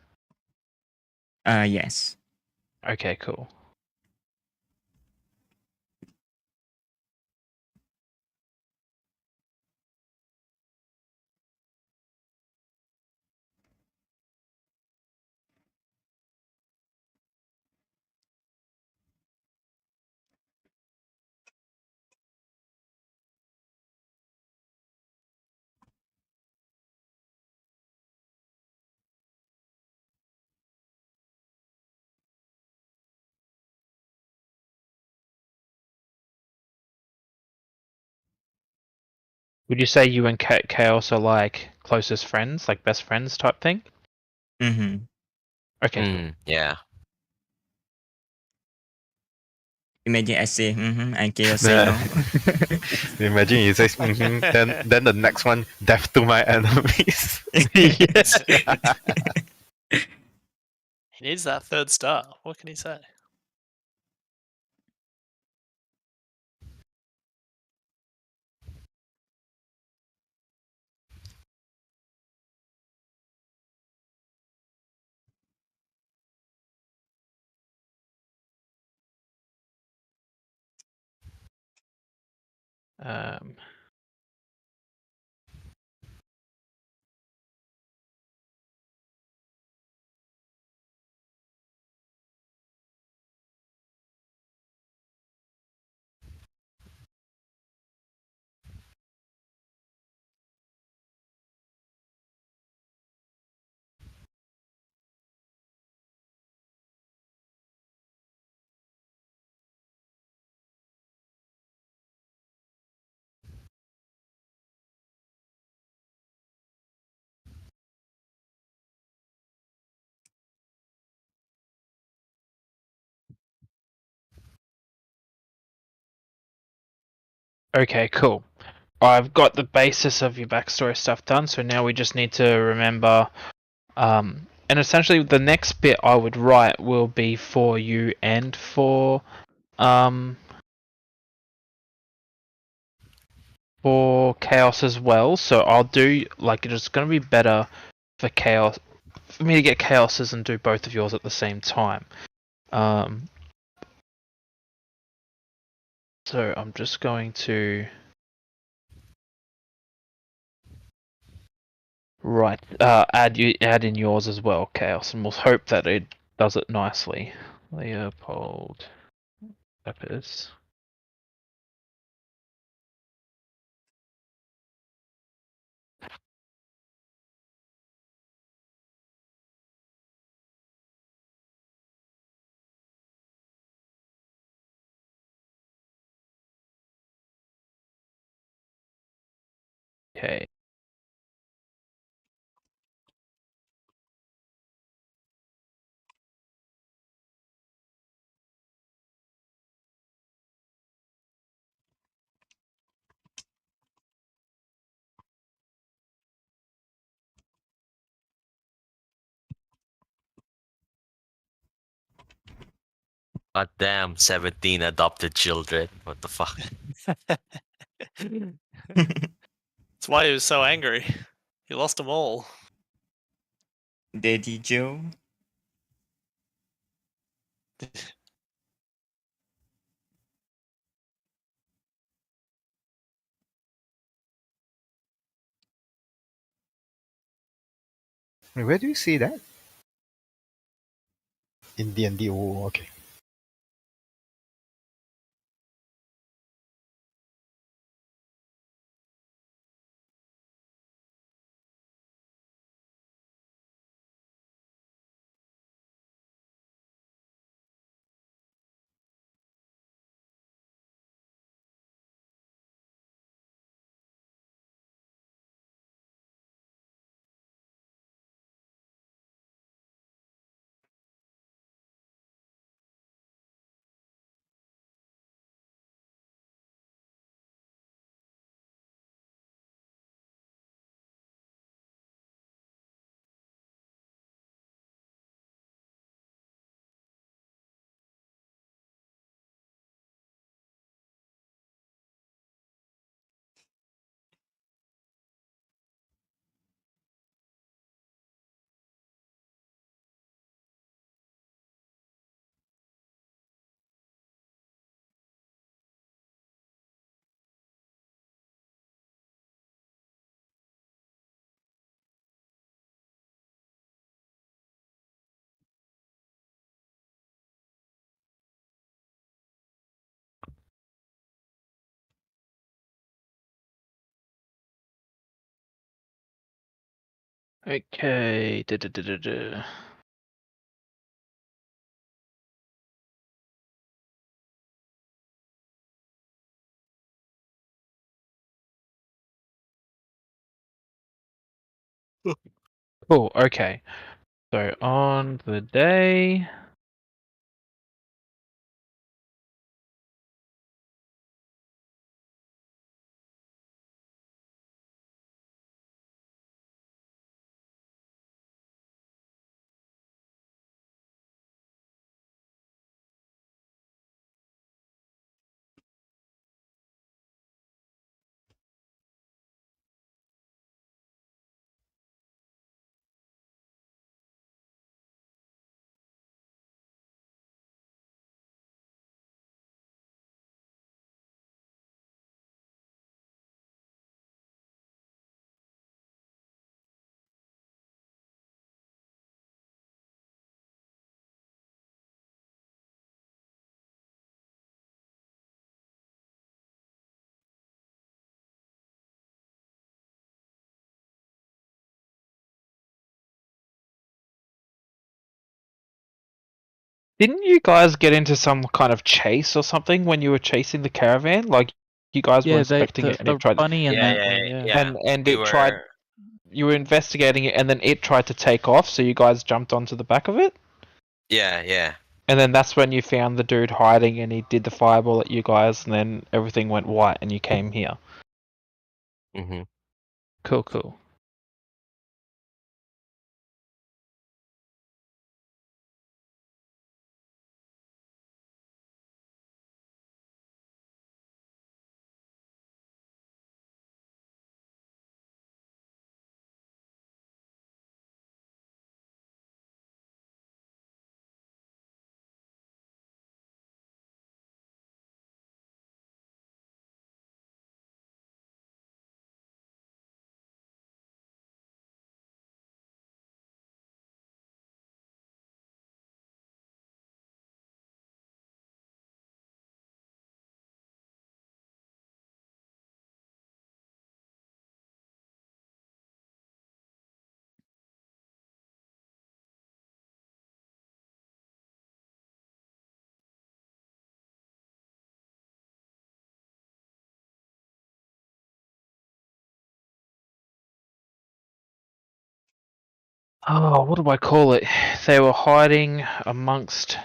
Yes. Okay, cool. Would you say you and Chaos are like closest friends, like best friends type thing? Mm-hmm. Okay, cool. Yeah. Imagine I say mm-hmm and Chaos say Nah. no. Imagine he says, then the next one, death to my enemies. Yes. He needs that third star. What can he say? Um, okay, cool. I've got the basis of your backstory stuff done, so now we just need to remember. And essentially, the next bit I would write will be for you and um, for Chaos as well. So I'll do like it's gonna be better for Chaos for me to get Chaos's and do both of yours at the same time. So I'm just going to add in yours as well, Chaos, and we'll hope that it does it nicely. Leopold Peppers. Okay. God damn, 17 adopted children. What the fuck? That's why he was so angry. He lost them all. Daddy Joe. Where do you see that? In DnD. Oh, okay. Okay. Cool. Okay. So on the day. Didn't you guys get into some kind of chase or something when you were chasing the caravan? Like you guys were Yeah, inspecting it and the it tried, bunny and Yeah, that yeah, were, yeah. yeah. and We it tried. were. You were investigating it, and then it tried to take off, so you guys jumped onto the back of it. Yeah, yeah. And then that's when you found the dude hiding, and he did the fireball at you guys, and then everything went white, and you came here. Mm-hmm. Cool, cool. Oh, what do I call it? They were hiding amongst.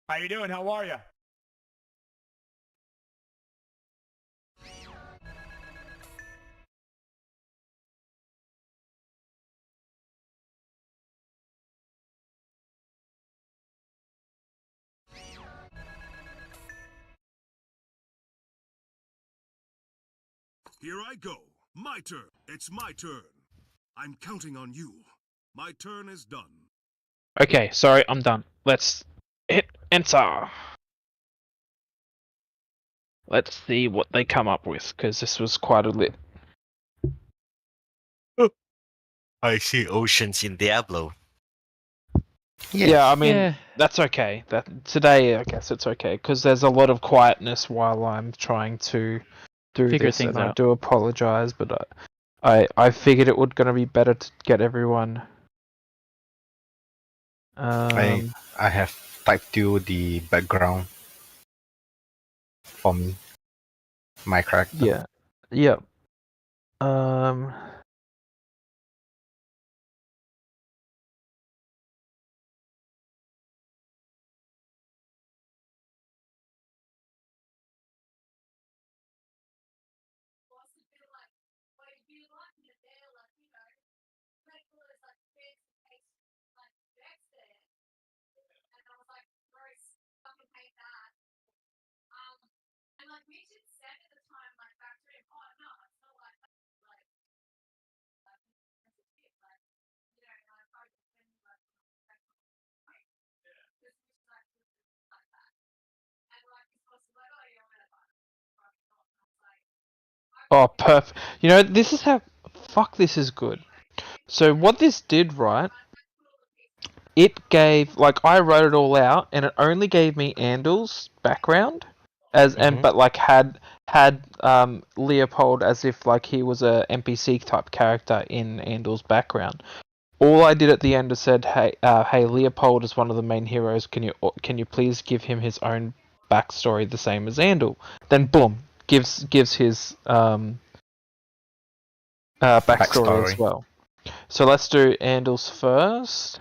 How you doing? How are you? Here I go. My turn. It's my turn. I'm counting on you. My turn is done. Okay, sorry, I'm done. Let's hit enter. Let's see what they come up with, because this was quite a lit. I see oceans in Diablo. Yeah, I mean Yeah. that's okay. That today, I guess it's okay because there's a lot of quietness while I'm trying to do Figure this, things and I out. do apologize, but I figured it would gonna be better to get everyone. I have typed you the background for me, my character. Yeah, yep. Um, oh, perfect. You know, this is how. Fuck, this is good. So what this did, right? It gave I wrote it all out, and it only gave me Andel's background, but had Leopold as if he was a NPC type character in Andel's background. All I did at the end is said, hey, Leopold is one of the main heroes. Can you please give him his own backstory the same as Andel? Then boom, gives his backstory as well. So let's do Andel's first.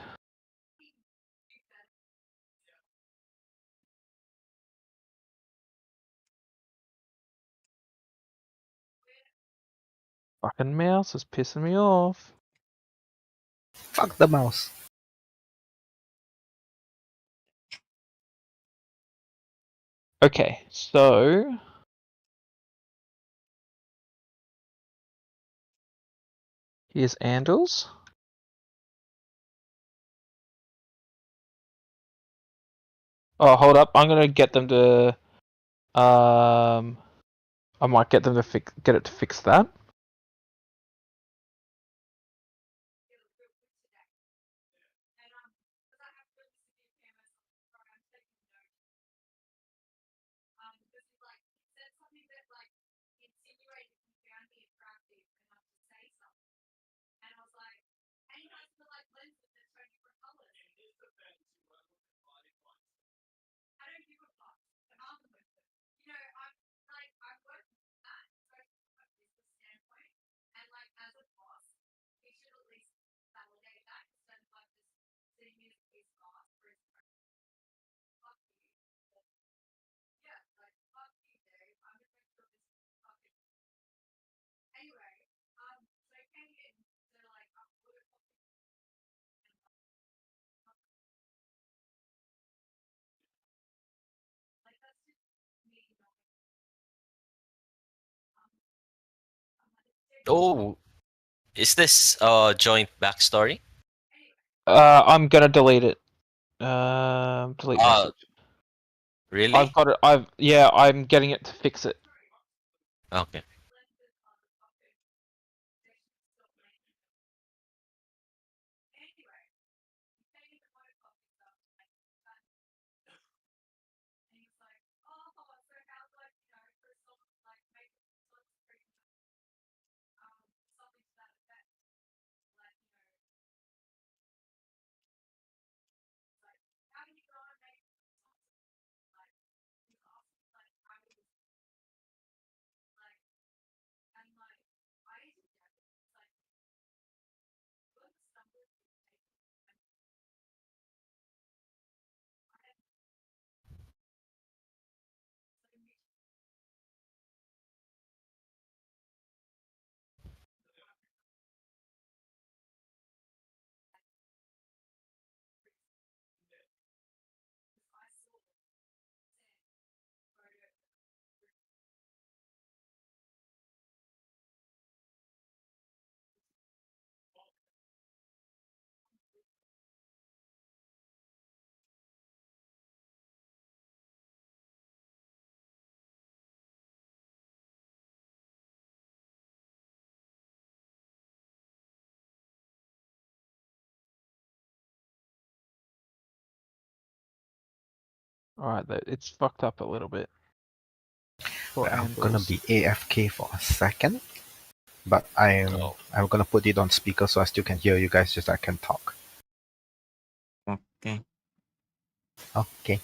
Fucking mouse is pissing me off. Fuck the mouse. Okay, so here's Andel's. Oh, hold up! I'm gonna get them to. I might get them to get it to fix that. Oh, is this joint backstory? I'm gonna delete it. Delete message. Really? I've got it. I'm getting it to fix it. Okay. Alright, it's fucked up a little bit. For I'm gonna Andals. be AFK for a second, but I'm gonna put it on speaker so I still can hear you guys, just I can talk. Okay. Okay.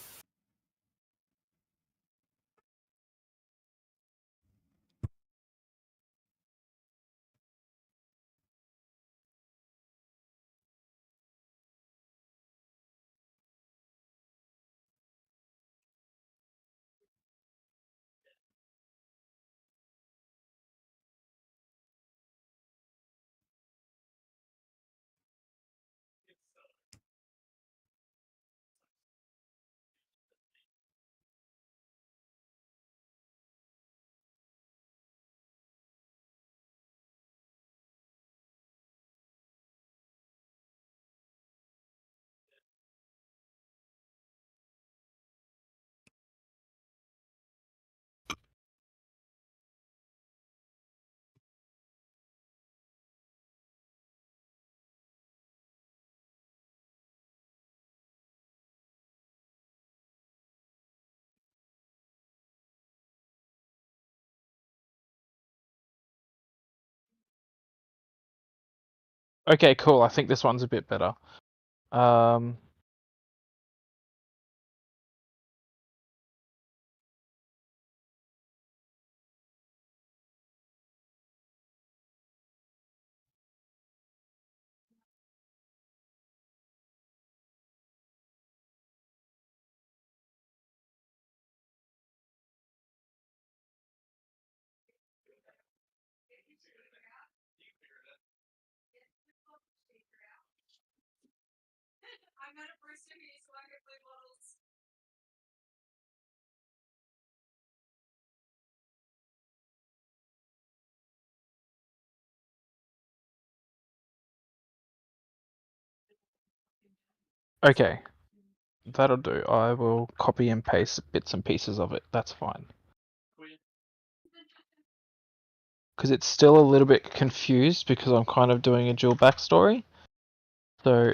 Okay, cool. I think this one's a bit better. Okay. That'll do. I will copy and paste bits and pieces of it. That's fine. Because it's still a little bit confused because I'm kind of doing a dual backstory. So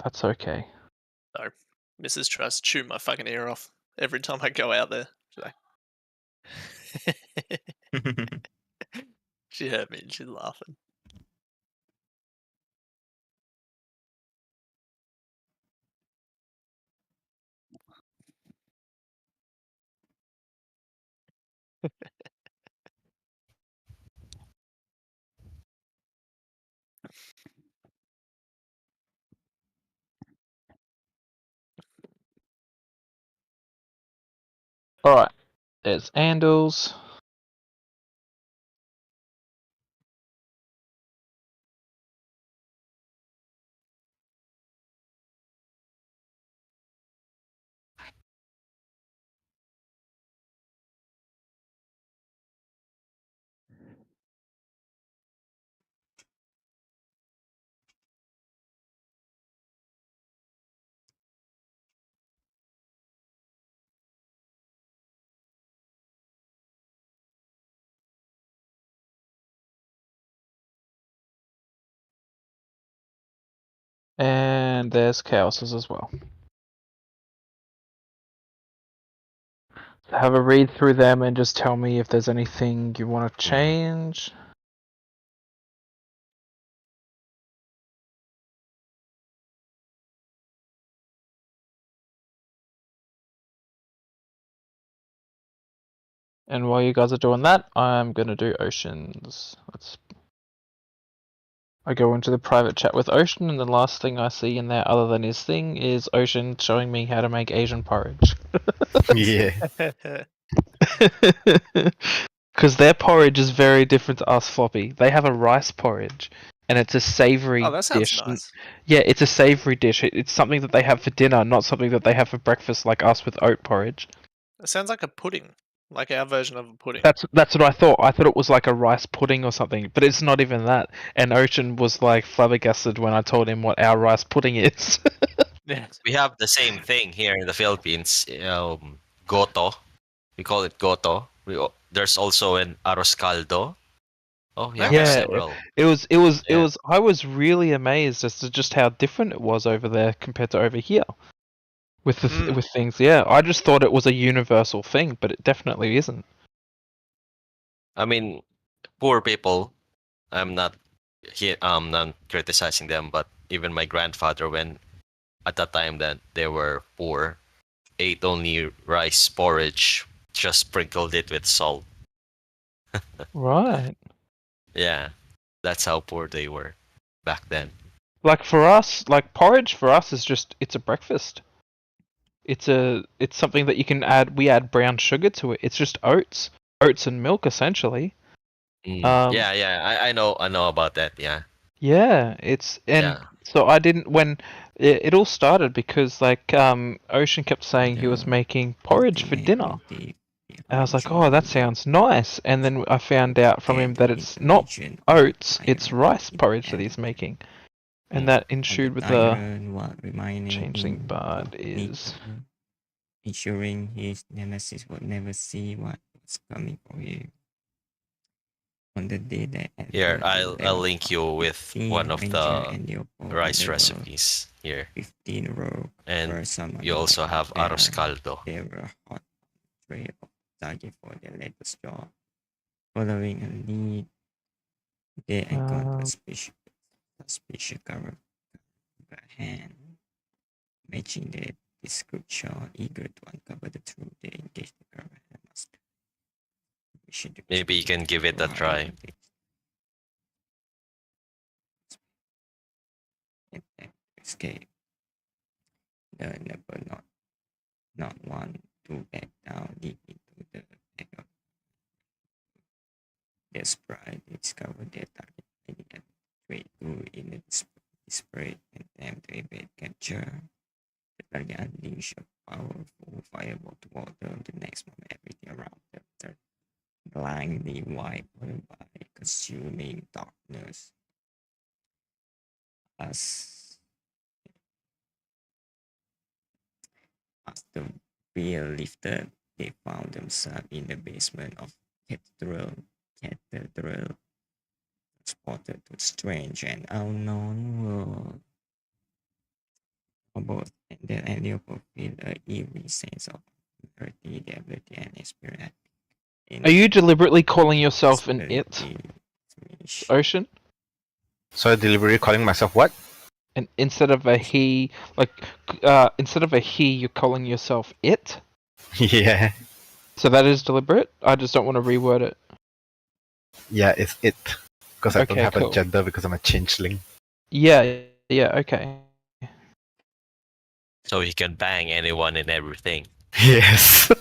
that's okay. No. Mrs. tries to chew my fucking ear off every time I go out there. She's like... She heard me and she's laughing. Alright. There's Andals. And there's Chaoses as well. Have a read through them and just tell me if there's anything you want to change. And while you guys are doing that, I'm gonna do Oceans. I go into the private chat with Ocean, and the last thing I see in there, other than his thing, is Ocean showing me how to make Asian porridge. Yeah. Because their porridge is very different to us, Floppy. They have a rice porridge, and it's a savoury Oh, that sounds dish. nice. Yeah, it's a savoury dish. It's something that they have for dinner, not something that they have for breakfast like us with oat porridge. It sounds like a pudding. Like our version of a pudding. That's what I thought. I thought it was like a rice pudding or something, but it's not even that. And Ocean was like flabbergasted when I told him what our rice pudding is. Yeah. We have the same thing here in the Philippines. Goto. We call it goto. There's also an arroz caldo. Oh yeah, Yeah, several. it was. I was really amazed as to just how different it was over there compared to over here. with Mm. with things. Yeah, I just thought it was a universal thing, but it definitely isn't. I mean, poor people. I'm not not criticizing them, but even my grandfather, when at the time that they were poor, ate only rice porridge, just sprinkled it with salt. Right. Yeah, that's how poor they were back then. Like for us, like porridge for us is just it's a breakfast. It's something that you can add. We add brown sugar to it. It's just oats and milk essentially. Yeah, yeah, I know about that. Yeah, Yeah, it's and yeah. so I didn't when it all started because like Ocean kept saying he was The making porridge for dinner. motive And I was behind like, "Oh, that joining sounds nice." And then I found out from him get that it's not information on oats, it's Tyrant rice in porridge that and he's making. And that on the ensued with the Tyrant while remaining changeling bard is incognito, ensuring his nemesis would never see what was coming for him. On the day they Here, entered the I'll level link you with 15 one of Ranger the and Leopold, the rice level recipes here, 15 Rogue and were summoned you also while have arroz there. caldo. They were hot trail of target for their latest job. Following a lead, they encountered suspicious cover hand, matching the description, eager to uncover the truth. They engaged the caravan master. Maybe you can give it a try. Escape. The never not one to back down deep into the back of their sprite. They discovered their target hiding at trade through in the disparate attempt to evade capture. The target unleashed a powerful fireball toward them. The next moment, everything around them turned blindly white by consuming darkness. As as the veil lifted, they found themselves in the basement of cathedral spotted to strange and unknown world. Both Endel and Leopold feel a eerie sense of familiarity, the ability and experience. Are you deliberately calling yourself an it, Ocean? So deliberately calling myself what? And instead of a he, like instead of a he, you're calling yourself it. Yeah, So that is deliberate. I just don't want to reword it. yeah, it's it. Because I don't Okay, have a cool. gender because I'm a changeling. Yeah, yeah, okay. So he can bang anyone and everything. Yes.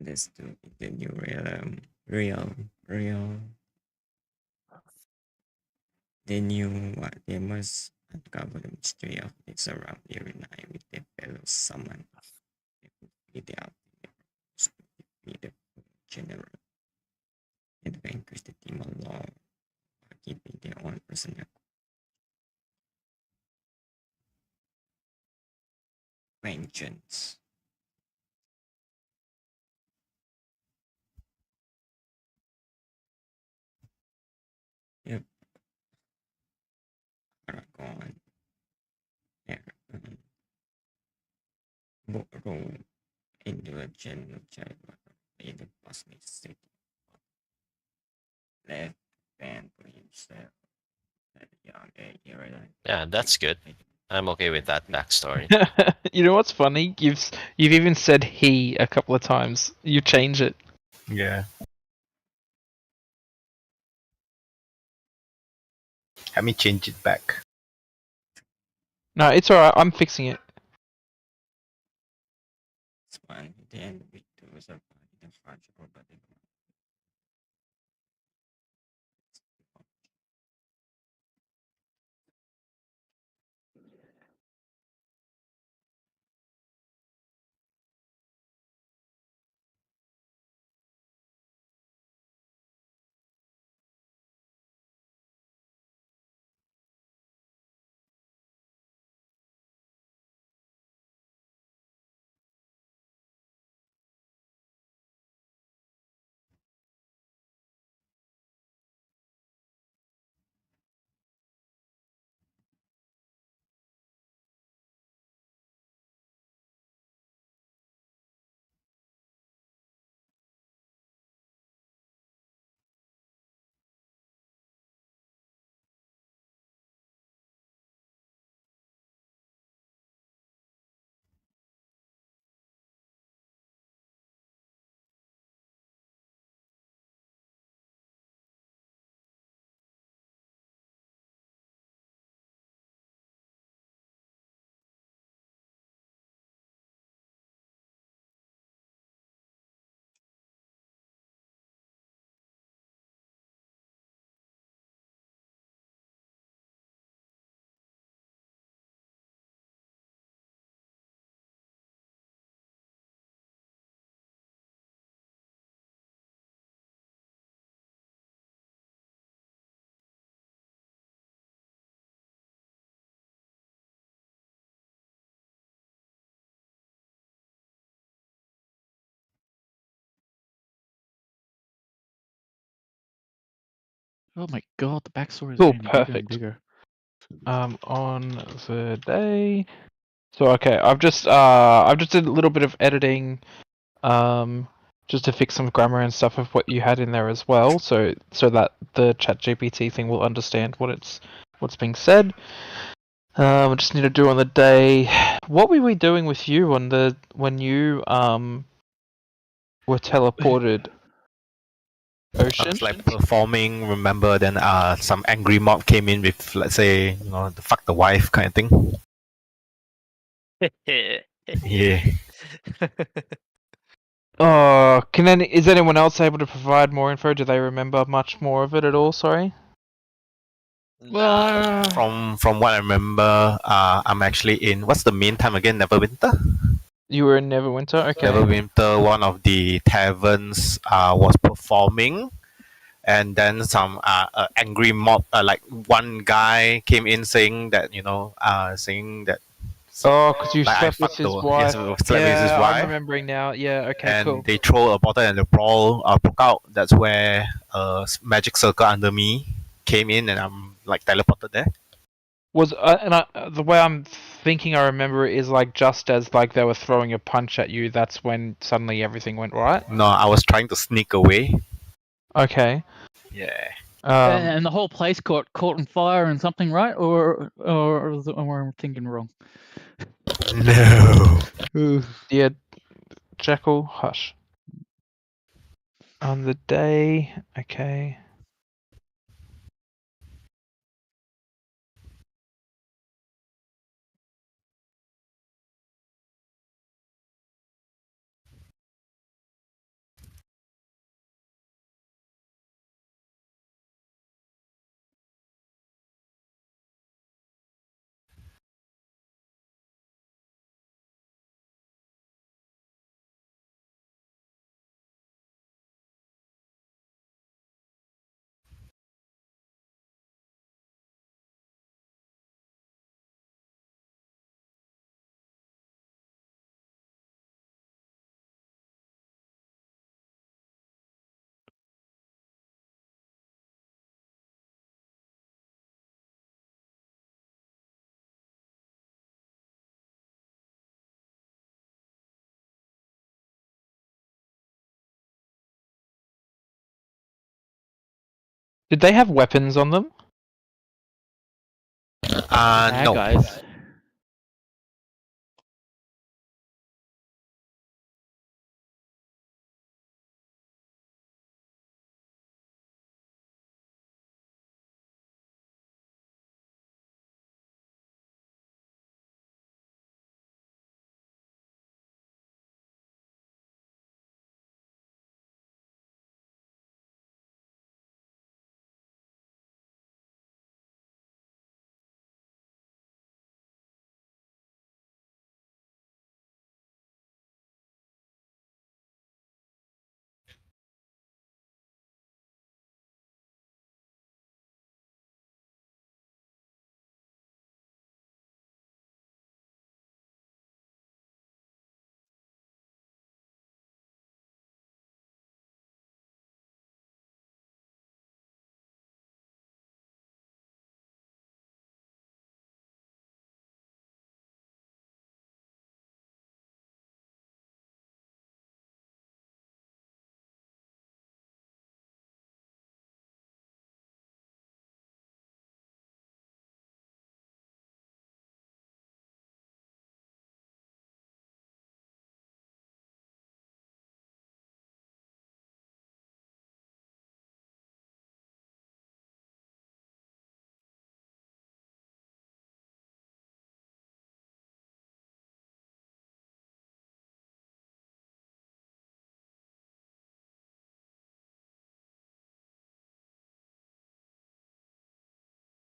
That's the new real. They knew what they must uncover the mystery of its around every night with their fellow summon. They could be the ultimate to defeat the general and vanquish the demon law while keeping their own personal vengeance. Yep, Aragon, Aragon, Boro, into a general child in the Bosnian city. Left band for himself at a young age. Yeah, that's good. I'm okay with that backstory. You know what's funny? You've even said he a couple of times. You change it. Yeah. Let me change it back. No, it's alright. I'm fixing it. It's fine. Then we do survive the hard but Oh my god, the backstory is Cool, getting bigger and perfect. bigger. On the day. So okay, I've just did a little bit of editing, just to fix some grammar and stuff of what you had in there as well, so that the ChatGPT thing will understand what's being said. I just need to do on the day. What were we doing with you when you were teleported? I Ocean? was like performing, remember, then some angry mob came in with, let's say, the fuck the wife kind of thing. Yeah. Oh, is anyone else able to provide more info? Do they remember much more of it at all? Sorry. Well, From what I remember, I'm actually in, what's the main time again? Neverwinter? You were in Neverwinter. Okay. Neverwinter, one of the taverns was performing, and then some angry mob, like one guy came in saying that, saying that. Oh, because you like, slept with his wife. slept with his wife. I'm remembering now. Yeah. Okay. And Cool. they throw a bottle and the brawl broke out. That's where a magic circle under me came in, and I'm like teleported there. The way I'm thinking I remember it is like just as like they were throwing a punch at you, that's when suddenly everything went right. No, I was trying to sneak away. Okay. Yeah. and the whole place caught on fire and something, right? Or am I thinking wrong? No. Yeah. Jackal, hush. On the day. Okay. Did they have weapons on them? Bad No. guys.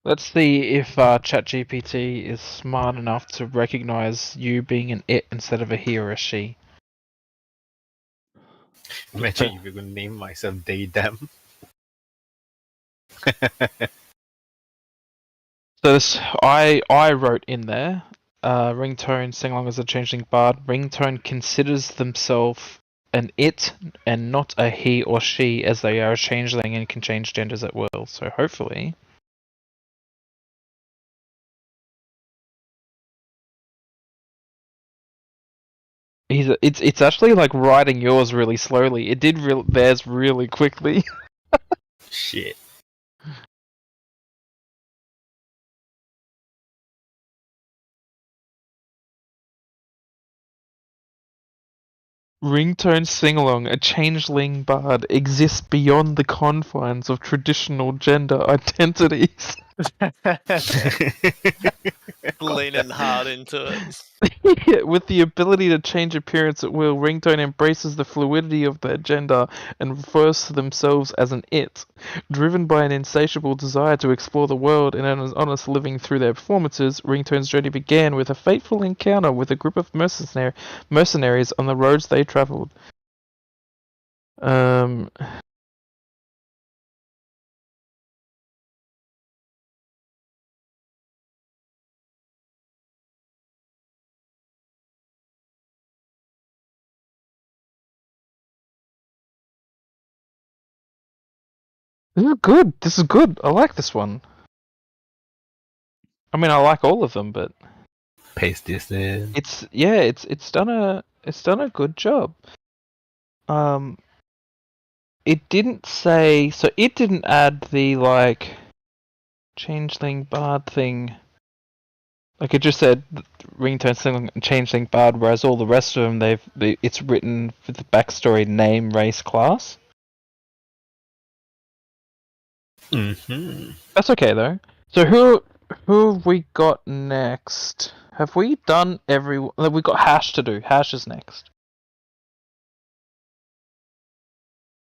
Let's see if ChatGPT is smart enough to recognize you being an it instead of a he or a she. Imagine if you could name myself they them. So this, I wrote in there, ringtone sing along as a changeling bard. Ringtone considers themselves an it and not a he or she, as they are a changeling and can change genders at will. So hopefully. It's actually like writing yours really slowly. It did theirs really quickly. Shit. Ringtone sing-along, a changeling bard exists beyond the confines of traditional gender identities. Leaning hard into it. With the ability to change appearance at will, Ringtone embraces the fluidity of their gender and refers to themselves as an it. Driven by an insatiable desire to explore the world and an honest living through their performances, Ringtone's journey began with a fateful encounter with a group of mercenaries on the roads they travelled. This is good. This is good. I like this one. I mean, I like all of them, but Paste this in. it's done a good job. It didn't say, so it didn't add the like changeling bard thing. Like it just said ringtone sing changeling bard, whereas all the rest of them it's written with the backstory name, race, class. Mm-hmm. That's okay though. So who have we got next? Have we done we got Hash to do. Hash is next.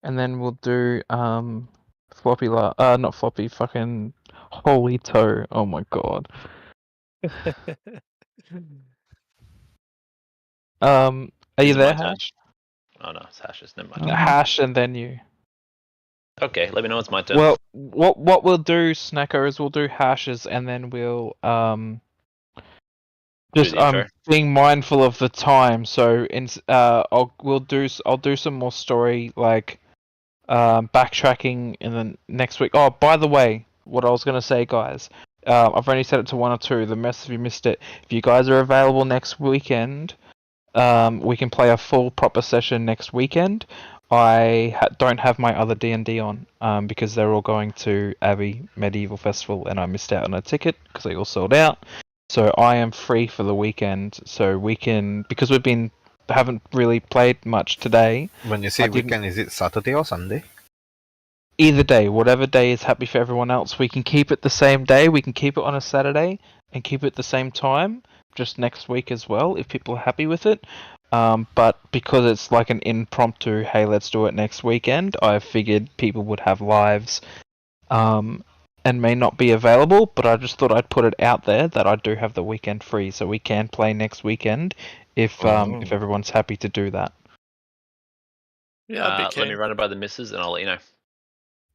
And then we'll do not floppy, fucking holy toe. Oh my god. Are you Is it there, my turn? Hash? Oh no, it's Hash's. Never mind. Hash and then you. Okay, let me know it's my turn. Well, what we'll do, Snacker, is we'll do Hashes and then we'll just the intro. being mindful of the time. So I'll do some more story like backtracking in the next week. Oh, by the way, what I was gonna say, guys, I've only set it to 1 or 2. The rest of you missed it. If you guys are available next weekend, we can play a full proper session next weekend. I don't have my other D&D on because they're all going to Abbey Medieval Festival and I missed out on a ticket because they all sold out. So I am free for the weekend, so we can, because haven't really played much today. When you say weekend, is it Saturday or Sunday? Either day, whatever day is happy for everyone else. We can keep it the same day. We can keep it on a Saturday and keep it the same time, just next week as well, if people are happy with it. But because it's like an impromptu, hey, let's do it next weekend, I figured people would have lives and may not be available, but I just thought I'd put it out there that I do have the weekend free, so we can play next weekend if everyone's happy to do that. Yeah, let me run it by the missus and I'll let you know.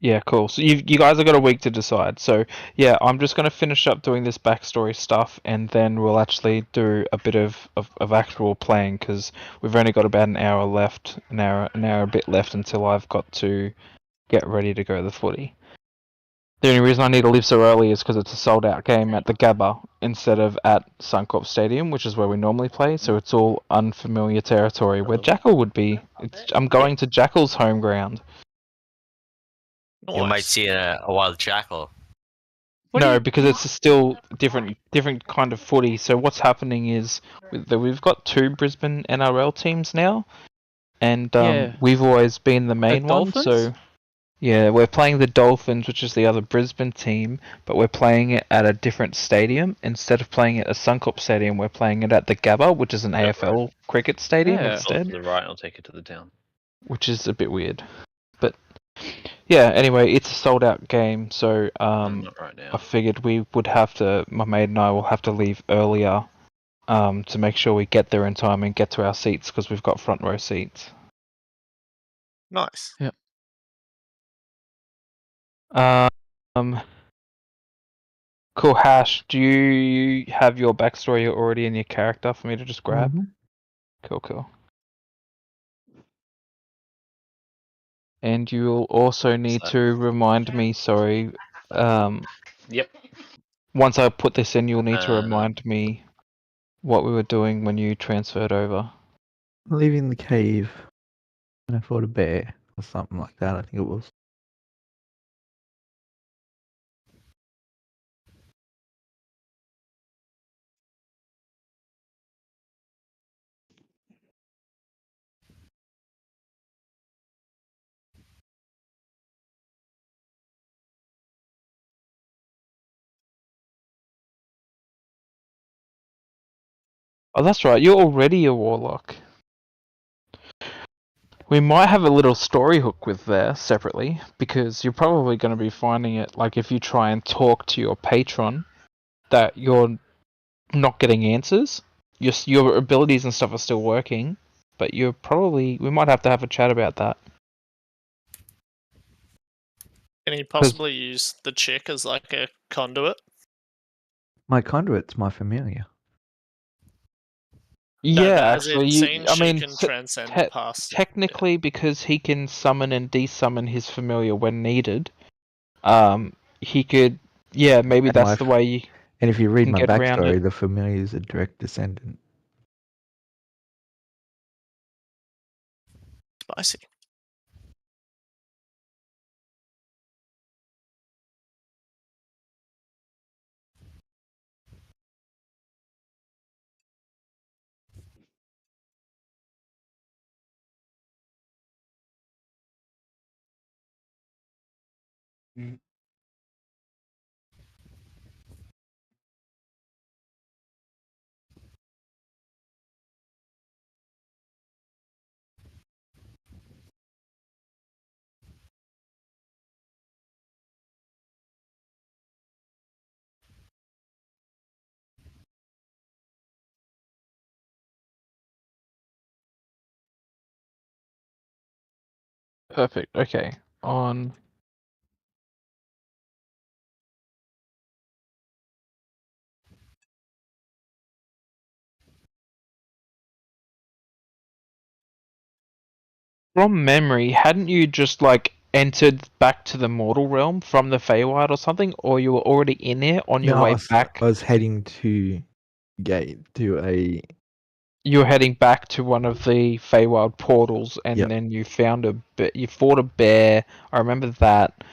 Yeah, cool. So you guys have got a week to decide. So yeah, I'm just going to finish up doing this backstory stuff, and then we'll actually do a bit of actual playing because we've only got about an hour left, an hour a bit left until I've got to get ready to go to the footy. The only reason I need to leave so early is because it's a sold out game at the Gabba instead of at Suncorp Stadium, which is where we normally play. So it's all unfamiliar territory where Jackal would be. I'm going to Jackal's home ground. You might see a wild jackal. No, because it's still different kind of footy. So what's happening is we've got 2 Brisbane NRL teams now, and we've always been the main one. So yeah, we're playing the Dolphins, which is the other Brisbane team, but we're playing it at a different stadium. Instead of playing it at Suncorp Stadium, we're playing it at the Gabba, which is an AFL cricket stadium instead. To the right, I'll take it to the town. Which is a bit weird, but yeah. Anyway, it's a sold out game, so Not right now. I figured we would have to. My maid and I will have to leave earlier, to make sure we get there in time and get to our seats because we've got front row seats. Nice. Yep. Cool. Hash, do you have your backstory already in your character for me to just grab? Mm-hmm. Cool. And you'll also need So- to remind me, sorry, Yep. once I put this in, you'll need to Uh, remind me what we were doing when you transferred over. Leaving the cave, and I fought a bear or something like that. I think it was. Oh, that's right. You're already a warlock. We might have a little story hook with there separately, because you're probably going to be finding it, like if you try and talk to your patron, that you're not getting answers. Your abilities and stuff are still working, but we might have to have a chat about that. Can you possibly use the chick as like a conduit? My conduit's my familiar. No, Yeah, but as actually, in saying I she mean, can transcend past. technically, because he can summon and desummon his familiar when needed, he could. Yeah, maybe And that's the way you And if you read can my get around backstory, it. the familiar is a direct descendant. Spicy. Mm. Perfect. Okay. On. From memory, hadn't you just like entered back to the mortal realm from the Feywild or something, or you were already in there on your No, way back? I was heading to a. You were heading back to one of the Feywild portals, and Yep. then you found you fought a bear. I remember that.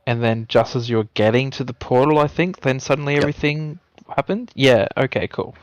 And then just as you were getting to the portal, I think, then suddenly Yep. everything happened. Yeah. Okay. Cool.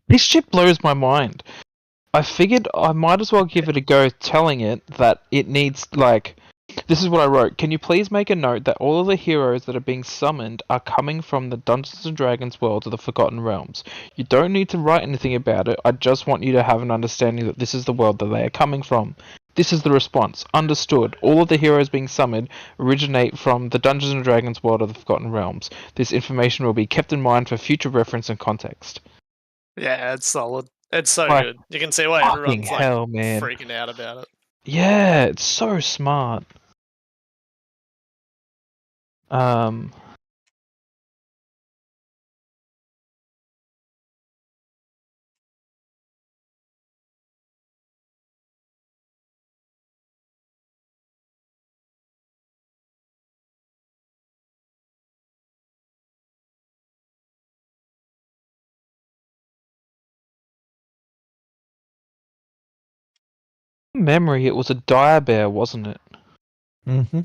This shit blows my mind. I figured I might as well give it a go telling it that it needs, like... This is what I wrote. Can you please make a note that all of the heroes that are being summoned are coming from the Dungeons & Dragons world of the Forgotten Realms? You don't need to write anything about it. I just want you to have an understanding that this is the world that they are coming from. This is the response. Understood. All of the heroes being summoned originate from the Dungeons and Dragons world of the Forgotten Realms. This information will be kept in mind for future reference and context. Yeah, it's solid. It's so Like, good. You can see why fucking everyone's like hell, man. freaking out about it. Yeah, it's so smart. Memory, it was a dire bear, wasn't it? Mm-hmm.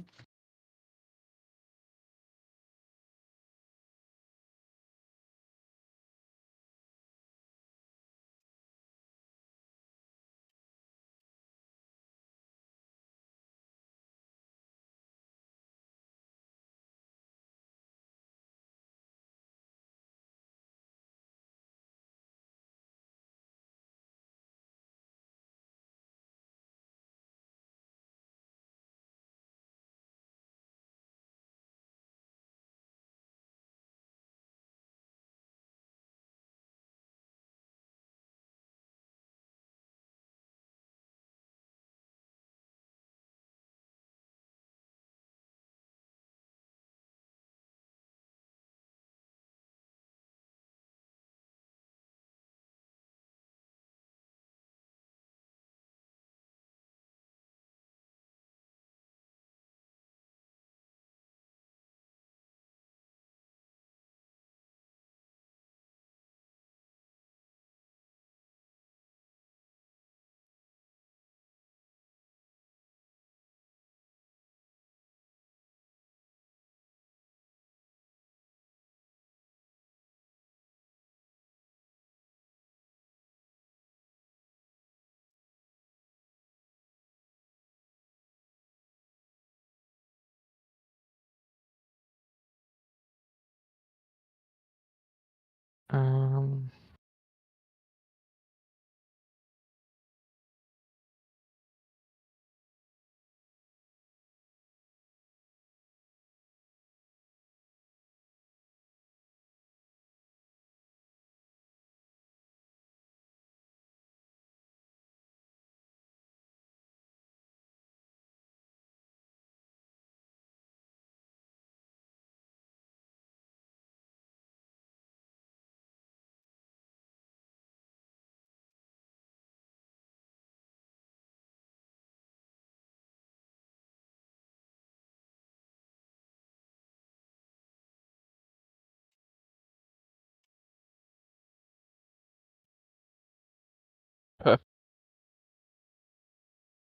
Um,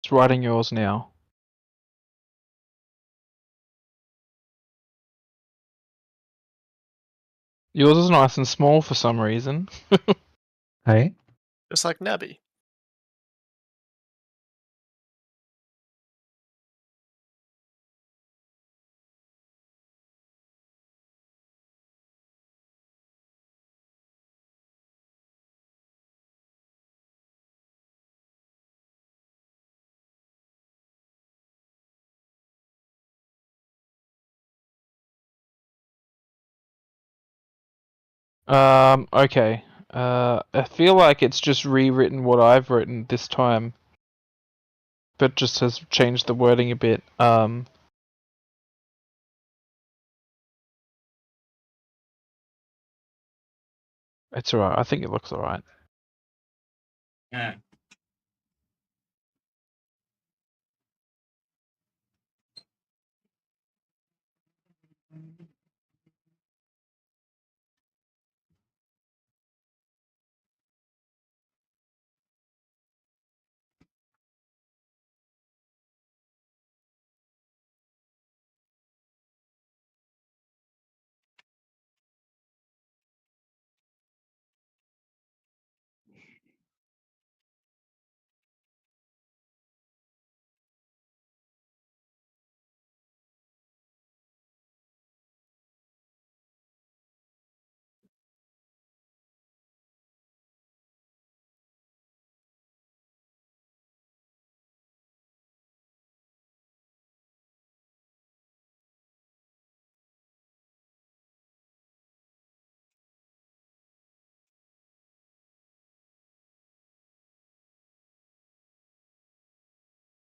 it's writing yours now. Yours is nice and small for some reason. Hey? Just like Nabby. Okay. I feel like it's just rewritten what I've written this time, but just has changed the wording a bit. It's alright. I think it looks alright. Yeah.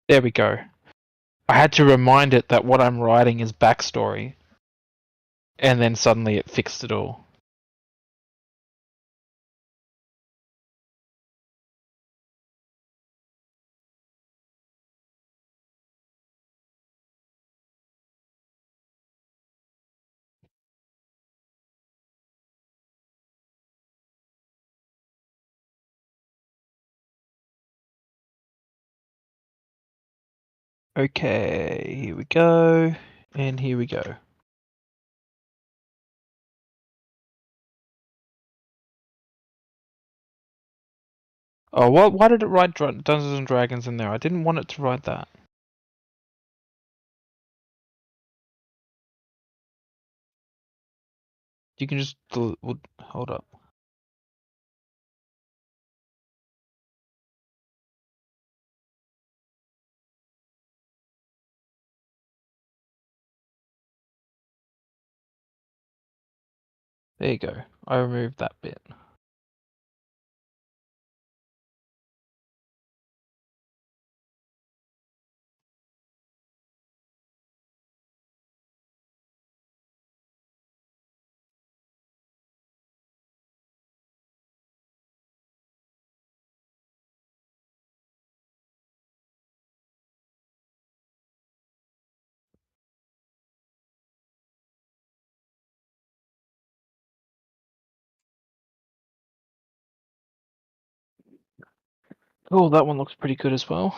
There we go. I had to remind it that what I'm writing is backstory. And then suddenly it fixed it all. Okay, here we go. And here we go. Oh, what? Why did it write Dungeons and Dragons in there? I didn't want it to write that. You can just hold up. There you go. I removed that bit. Oh, that one looks pretty good as well.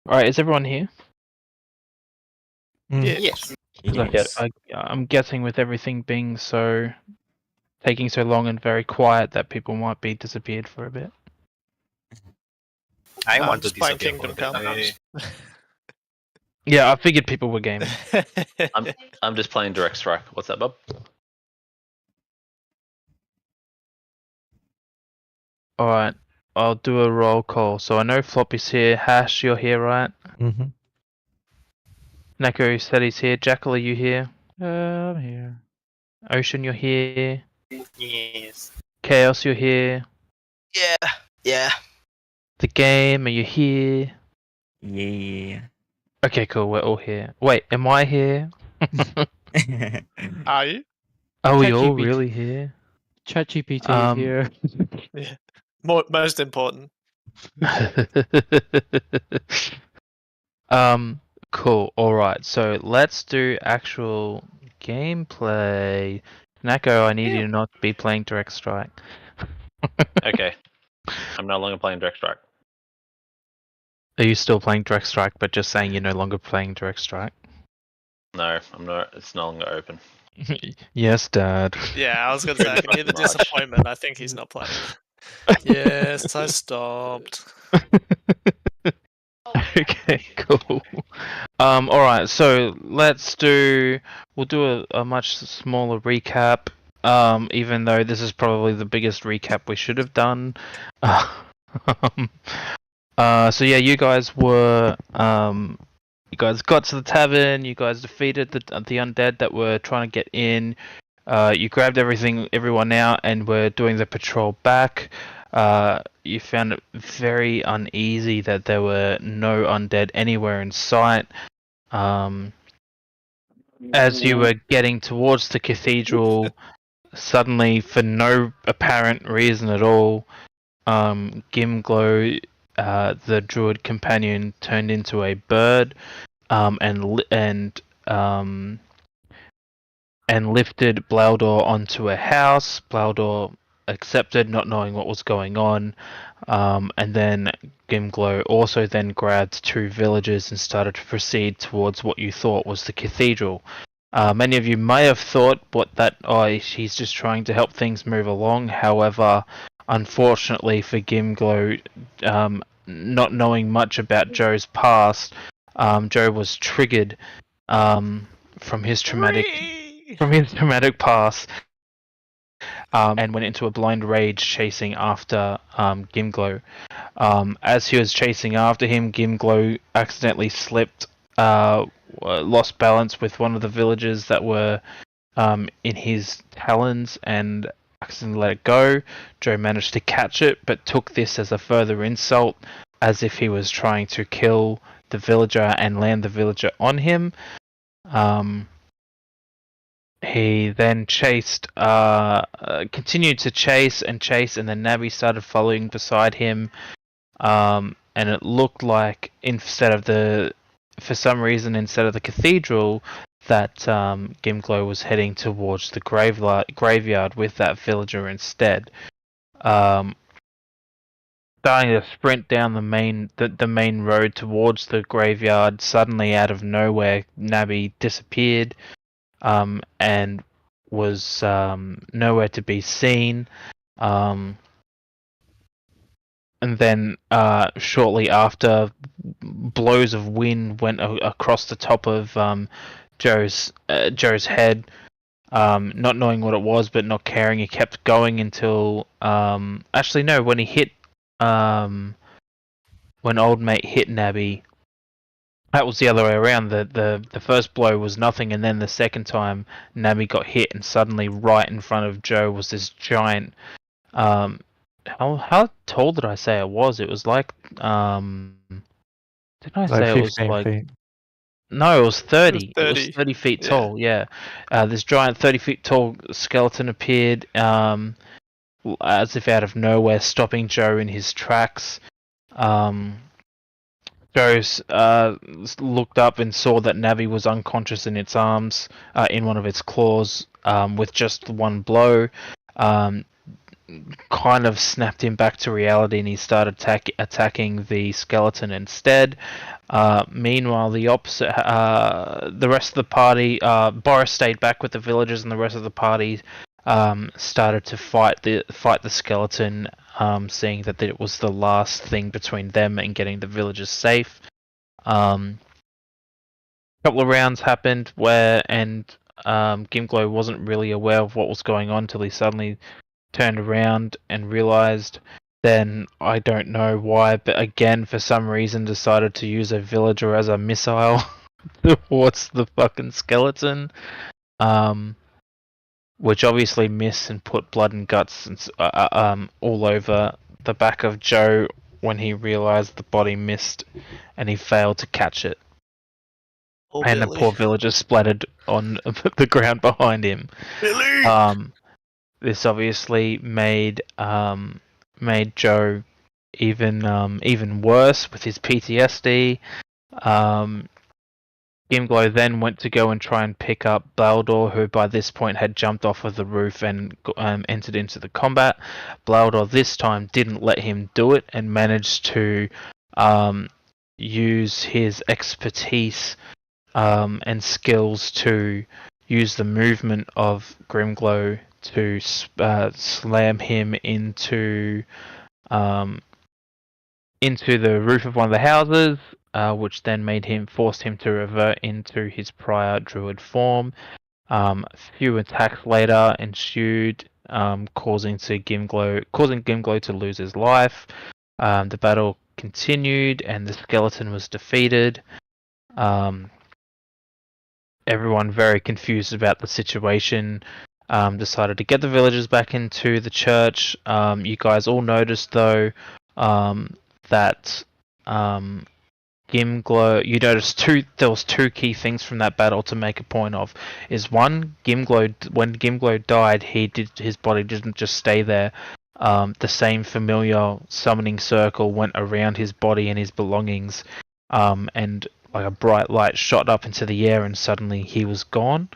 Alright, is everyone here? Yes. Yes. I'm guessing with everything being taking so long and very quiet that people might be disappeared for a bit. I want to just playing disappear for a Kingdom bit. Come. Yeah, I figured people were gaming. I'm just playing Direct Strike. What's that, bub? Alright, I'll do a roll call. So I know Floppy's here. Hash, you're here, right? Mm-hmm. Neko said he's here. Jackal, are you here? I'm here. Ocean, you're here. Yes. Chaos, you're here. Yeah. The game, are you here? Yeah. Okay, cool. We're all here. Wait, am I here? Are you? Are we all ChatGPT. really here? ChatGPT is here. Yeah. Most important. Cool. Alright, so let's do actual gameplay. Nako, I need you to not be playing Direct Strike. Okay. I'm no longer playing Direct Strike. Are you still playing Direct Strike, but just saying you're no longer playing Direct Strike? No, I'm not. It's no longer open. Yes, Dad. Yeah, I was gonna say I can hear the Much. disappointment. I think he's not playing. Yes, I stopped. Okay, cool. Alright, so we'll do a much smaller recap. Even though this is probably the biggest recap we should have done. So yeah, you guys got to the tavern, you guys defeated the undead that were trying to get in. You grabbed everyone out, and were doing the patrol back. You found it very uneasy that there were no undead anywhere in sight. As you were getting towards the cathedral, suddenly, for no apparent reason at all, Gimglow, the druid companion, turned into a bird, and lifted Blaudor onto a house. Blaudor accepted, not knowing what was going on, and then Gimglow also then grabbed two villagers and started to proceed towards what you thought was the cathedral. Many of you may have thought he's just trying to help things move along. However, unfortunately for Gimglow, not knowing much about Joe's past, Joe was triggered from his traumatic past, and went into a blind rage chasing after Gimglow. As he was chasing after him, Gimglow accidentally slipped, lost balance with one of the villagers that were in his talons, and accidentally let it go. Joe managed to catch it, but took this as a further insult, as if he was trying to kill the villager and land the villager on him. He then continued to chase, and then Navi started following beside him. And it looked like for some reason, instead of the cathedral, that Gimglow was heading towards the graveyard with that villager instead. Starting to sprint down the main road towards the graveyard, suddenly out of nowhere, Navi disappeared, and was nowhere to be seen. And then shortly after, blows of wind went across the top of Joe's head. Not knowing what it was, but not caring, he kept going until actually no, when he hit when old mate hit Nabby, that was the other way around. The first blow was nothing, and then the second time Nabby got hit, and suddenly right in front of Joe was this giant. How tall did I say it was? It was like didn't I say it was 15 like feet. no, it was 30. It was 30. 30 feet Yeah. tall, yeah. This giant 30 feet tall skeleton appeared, as if out of nowhere, stopping Joe in his tracks. Joe looked up and saw that Navi was unconscious in its arms, in one of its claws, with just one blow. Kind of snapped him back to reality, and he started attacking the skeleton instead. Meanwhile, the opposite, the rest of the party, Boris stayed back with the villagers, and the rest of the party started to fight the skeleton, seeing that it was the last thing between them and getting the villagers safe. A couple of rounds happened and Gimglow wasn't really aware of what was going on until he suddenly turned around and realized, then I don't know why, but again for some reason decided to use a villager as a missile towards the fucking skeleton, which obviously missed and put blood and guts all over the back of Joe when he realized the body missed and he failed to catch it. And Billy. the poor villager splattered on the ground behind him. Billy! This obviously made Joe even worse with his PTSD. Gimglow then went to go and try and pick up Baldor, who by this point had jumped off of the roof and entered into the combat. Baldor this time didn't let him do it and managed to use his expertise and skills to use the movement of Grimglow to slam him into the roof of one of the houses, which then forced him to revert into his prior druid form. A few attacks later ensued, causing Gimglow to lose his life. The battle continued, and the skeleton was defeated. Everyone, very confused about the situation, decided to get the villagers back into the church. You guys all noticed, though, that Gimglow. You noticed there was two key things from that battle to make a point of. Is one, when Gimglow died, his body didn't just stay there. The same familiar summoning circle went around his body and his belongings, and like a bright light shot up into the air, and suddenly he was gone.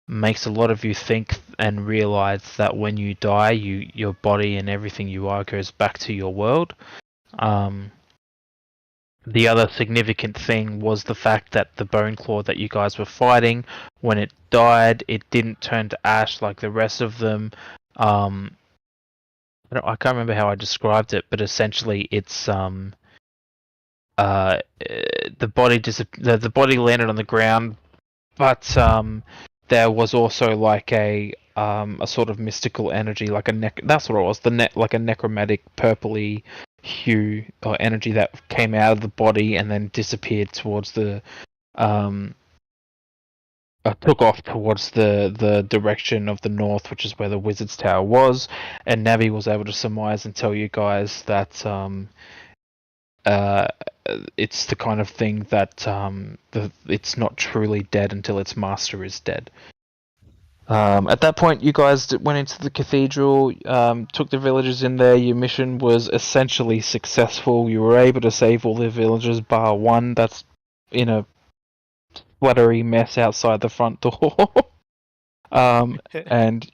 Makes a lot of you think and realize that when you die, your body and everything you are goes back to your world. The other significant thing was the fact that the bone claw that you guys were fighting, when it died, it didn't turn to ash like the rest of them. I can't remember how I described it, but essentially it's the body landed on the ground, but there was also like a sort of mystical energy, like that's what it was, like a necromantic purpley hue or energy that came out of the body and then disappeared towards the took off towards the direction of the north, which is where the Wizard's Tower was. And Navi was able to surmise and tell you guys that it's the kind of thing that it's not truly dead until its master is dead. At that point, you guys went into the cathedral, took the villagers in there. Your mission was essentially successful. You were able to save all the villagers bar one that's in a fluttery mess outside the front door. And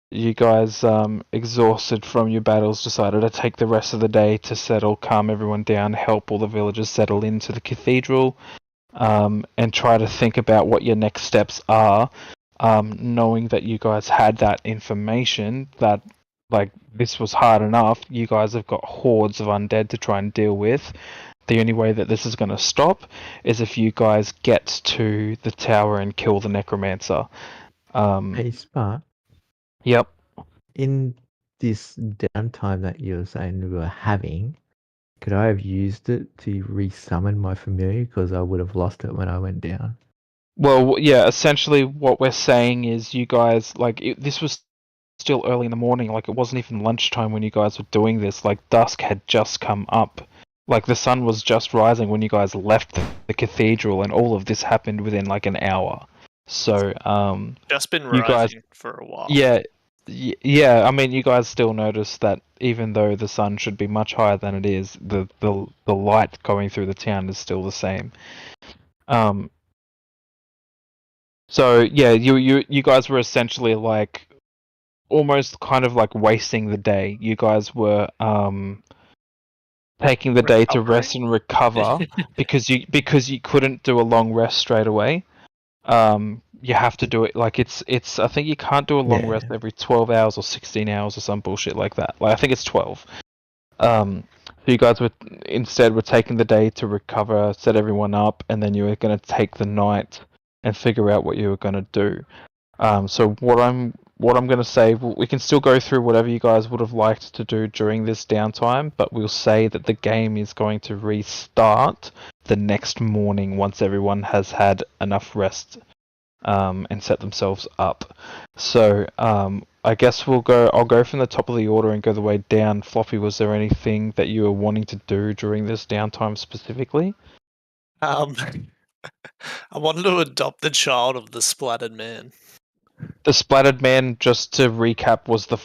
you guys, exhausted from your battles, decided to take the rest of the day to settle, calm everyone down, help all the villagers settle into the cathedral, and try to think about what your next steps are. Knowing that you guys had that information, that like this was hard enough, you guys have got hordes of undead to try and deal with. The only way that this is going to stop is if you guys get to the tower and kill the necromancer. Hey, Spark. Yep. In this downtime that you were saying we were having, could I have used it to resummon my familiar? Because I would have lost it when I went down. Well, yeah, essentially what we're saying is you guys, this was still early in the morning, like it wasn't even lunchtime when you guys were doing this, like dusk had just come up. Like the sun was just rising when you guys left the cathedral, and all of this happened within like an hour. So, just been you guys, rising for a while. yeah, I mean, you guys still notice that even though the sun should be much higher than it is, the light going through the town is still the same. So yeah, you guys were essentially like almost kind of like wasting the day. You guys were taking the day to rest and recover because you couldn't do a long rest straight away. You have to do it like it's I think you can't do a long rest every 12 hours or 16 hours or some bullshit like that. Like I think it's 12. So you guys were taking the day to recover, set everyone up, and then you were going to take the night and figure out what you were going to do. So what I'm going to say, we can still go through whatever you guys would have liked to do during this downtime, but we'll say that the game is going to restart the next morning once everyone has had enough rest and set themselves up. So I guess I'll go from the top of the order and go the way down. Floppy, was there anything that you were wanting to do during this downtime specifically? I wanted to adopt the child of the splattered man. The splattered man, just to recap, was the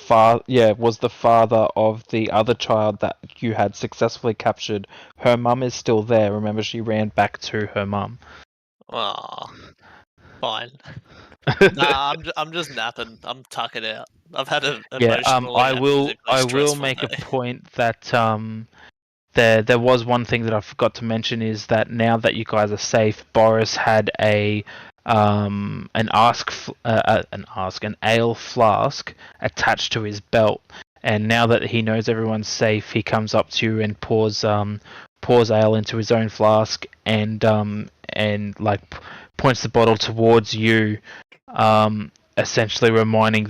father of the other child that you had successfully captured. Her mum is still there. Remember, she ran back to her mum. Ah, fine. Nah, I'm just napping. I'm tucking out. I've had a emotionally I and will physically make day. a point that there was one thing that I forgot to mention, is that now that you guys are safe, Boris had an ale flask attached to his belt, and now that he knows everyone's safe, he comes up to you and pours ale into his own flask and like points the bottle towards you, essentially remembering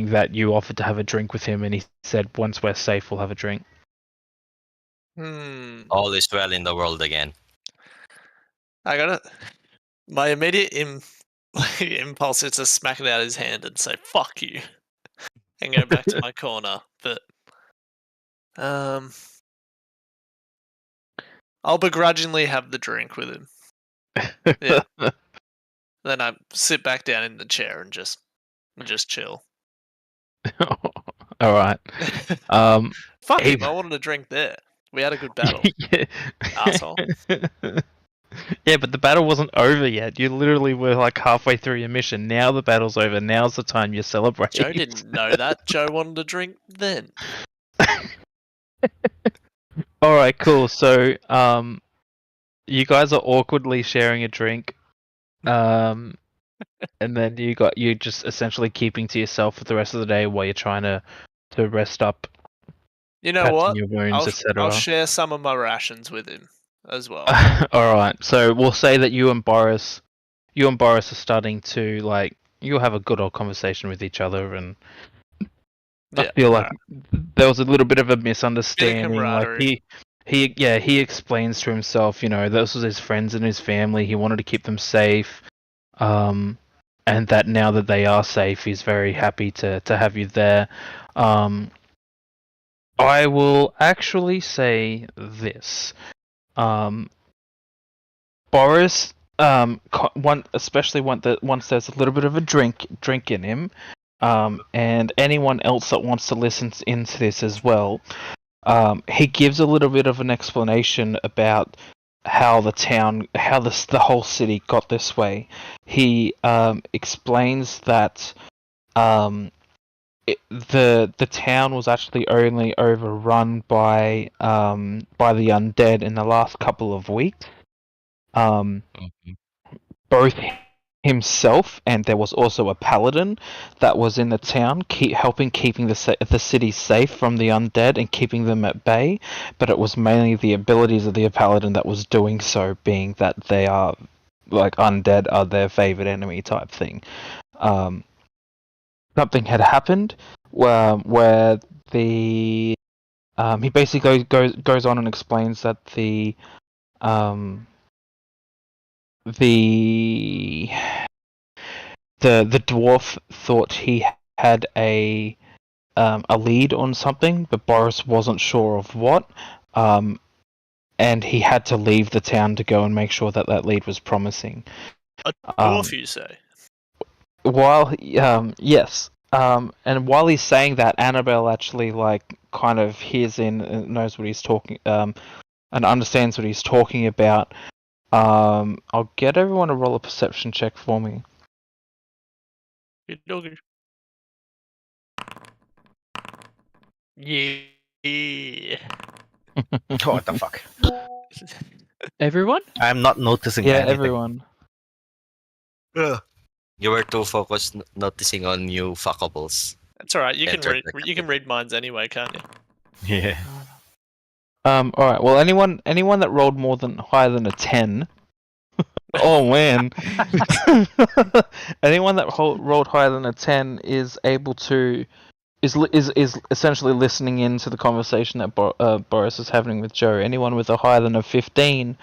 that you offered to have a drink with him, and he said, once we're safe, we'll have a drink. All is well in the world again. I got it. My immediate impulse is to smack it out of his hand and say "fuck you" and go back to my corner. But I'll begrudgingly have the drink with him. Yeah. Then I sit back down in the chair and just chill. All right. Fuck him! I wanted a drink there. We had a good battle. Asshole. Yeah, but the battle wasn't over yet. You literally were like halfway through your mission. Now the battle's over. Now's the time you celebrate. Joe didn't know that. Joe wanted a drink then. All right, cool. So, you guys are awkwardly sharing a drink, and then you just essentially keeping to yourself for the rest of the day while you're trying to rest up. You know what? Your wounds, I'll share some of my rations with him as well. All right. So we'll say that you and Boris are starting to you'll have a good old conversation with each other, and I feel like there was a little bit of a misunderstanding. Like he explains to himself, this was his friends and his family. He wanted to keep them safe, and that now that they are safe, he's very happy to have you there. I will actually say this. Boris, especially once there's a little bit of a drink in him, and anyone else that wants to listen into this as well, he gives a little bit of an explanation about how the whole city got this way. He explains that the town was actually only overrun by the undead in the last couple of weeks. Both himself and there was also a paladin that was in the town, keeping the city safe from the undead and keeping them at bay. But it was mainly the abilities of the paladin that was doing so, being that they are like undead are their favorite enemy type thing. Something had happened where the he basically goes on and explains that the dwarf thought he had a lead on something, but Boris wasn't sure of what, and he had to leave the town to go and make sure that lead was promising. A dwarf, you say? Yes. And while he's saying that, Annabelle actually kind of hears in and knows what he's talking, and understands what he's talking about. I'll get everyone to roll a perception check for me. Yeah. What the fuck? Everyone? I'm not noticing Yeah, anything. everyone. You were too focused noticing on new fuckables. That's alright, you can read minds anyway, can't you? Yeah. Alright, well anyone that rolled higher than a 10. Oh man. Anyone that rolled higher than a 10 is able to is essentially listening into the conversation that Boris is having with Joe. Anyone with a higher than a 15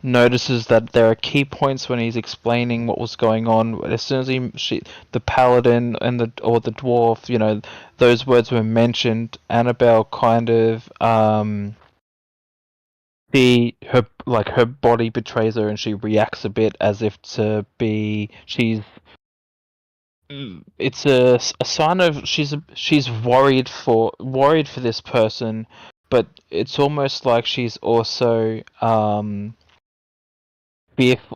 notices that there are key points when he's explaining what was going on. As soon as the paladin and the dwarf, those words were mentioned, Annabelle kind of her body betrays her and she reacts a bit as if to be it's a sign of she's worried for this person, but it's almost like she's also a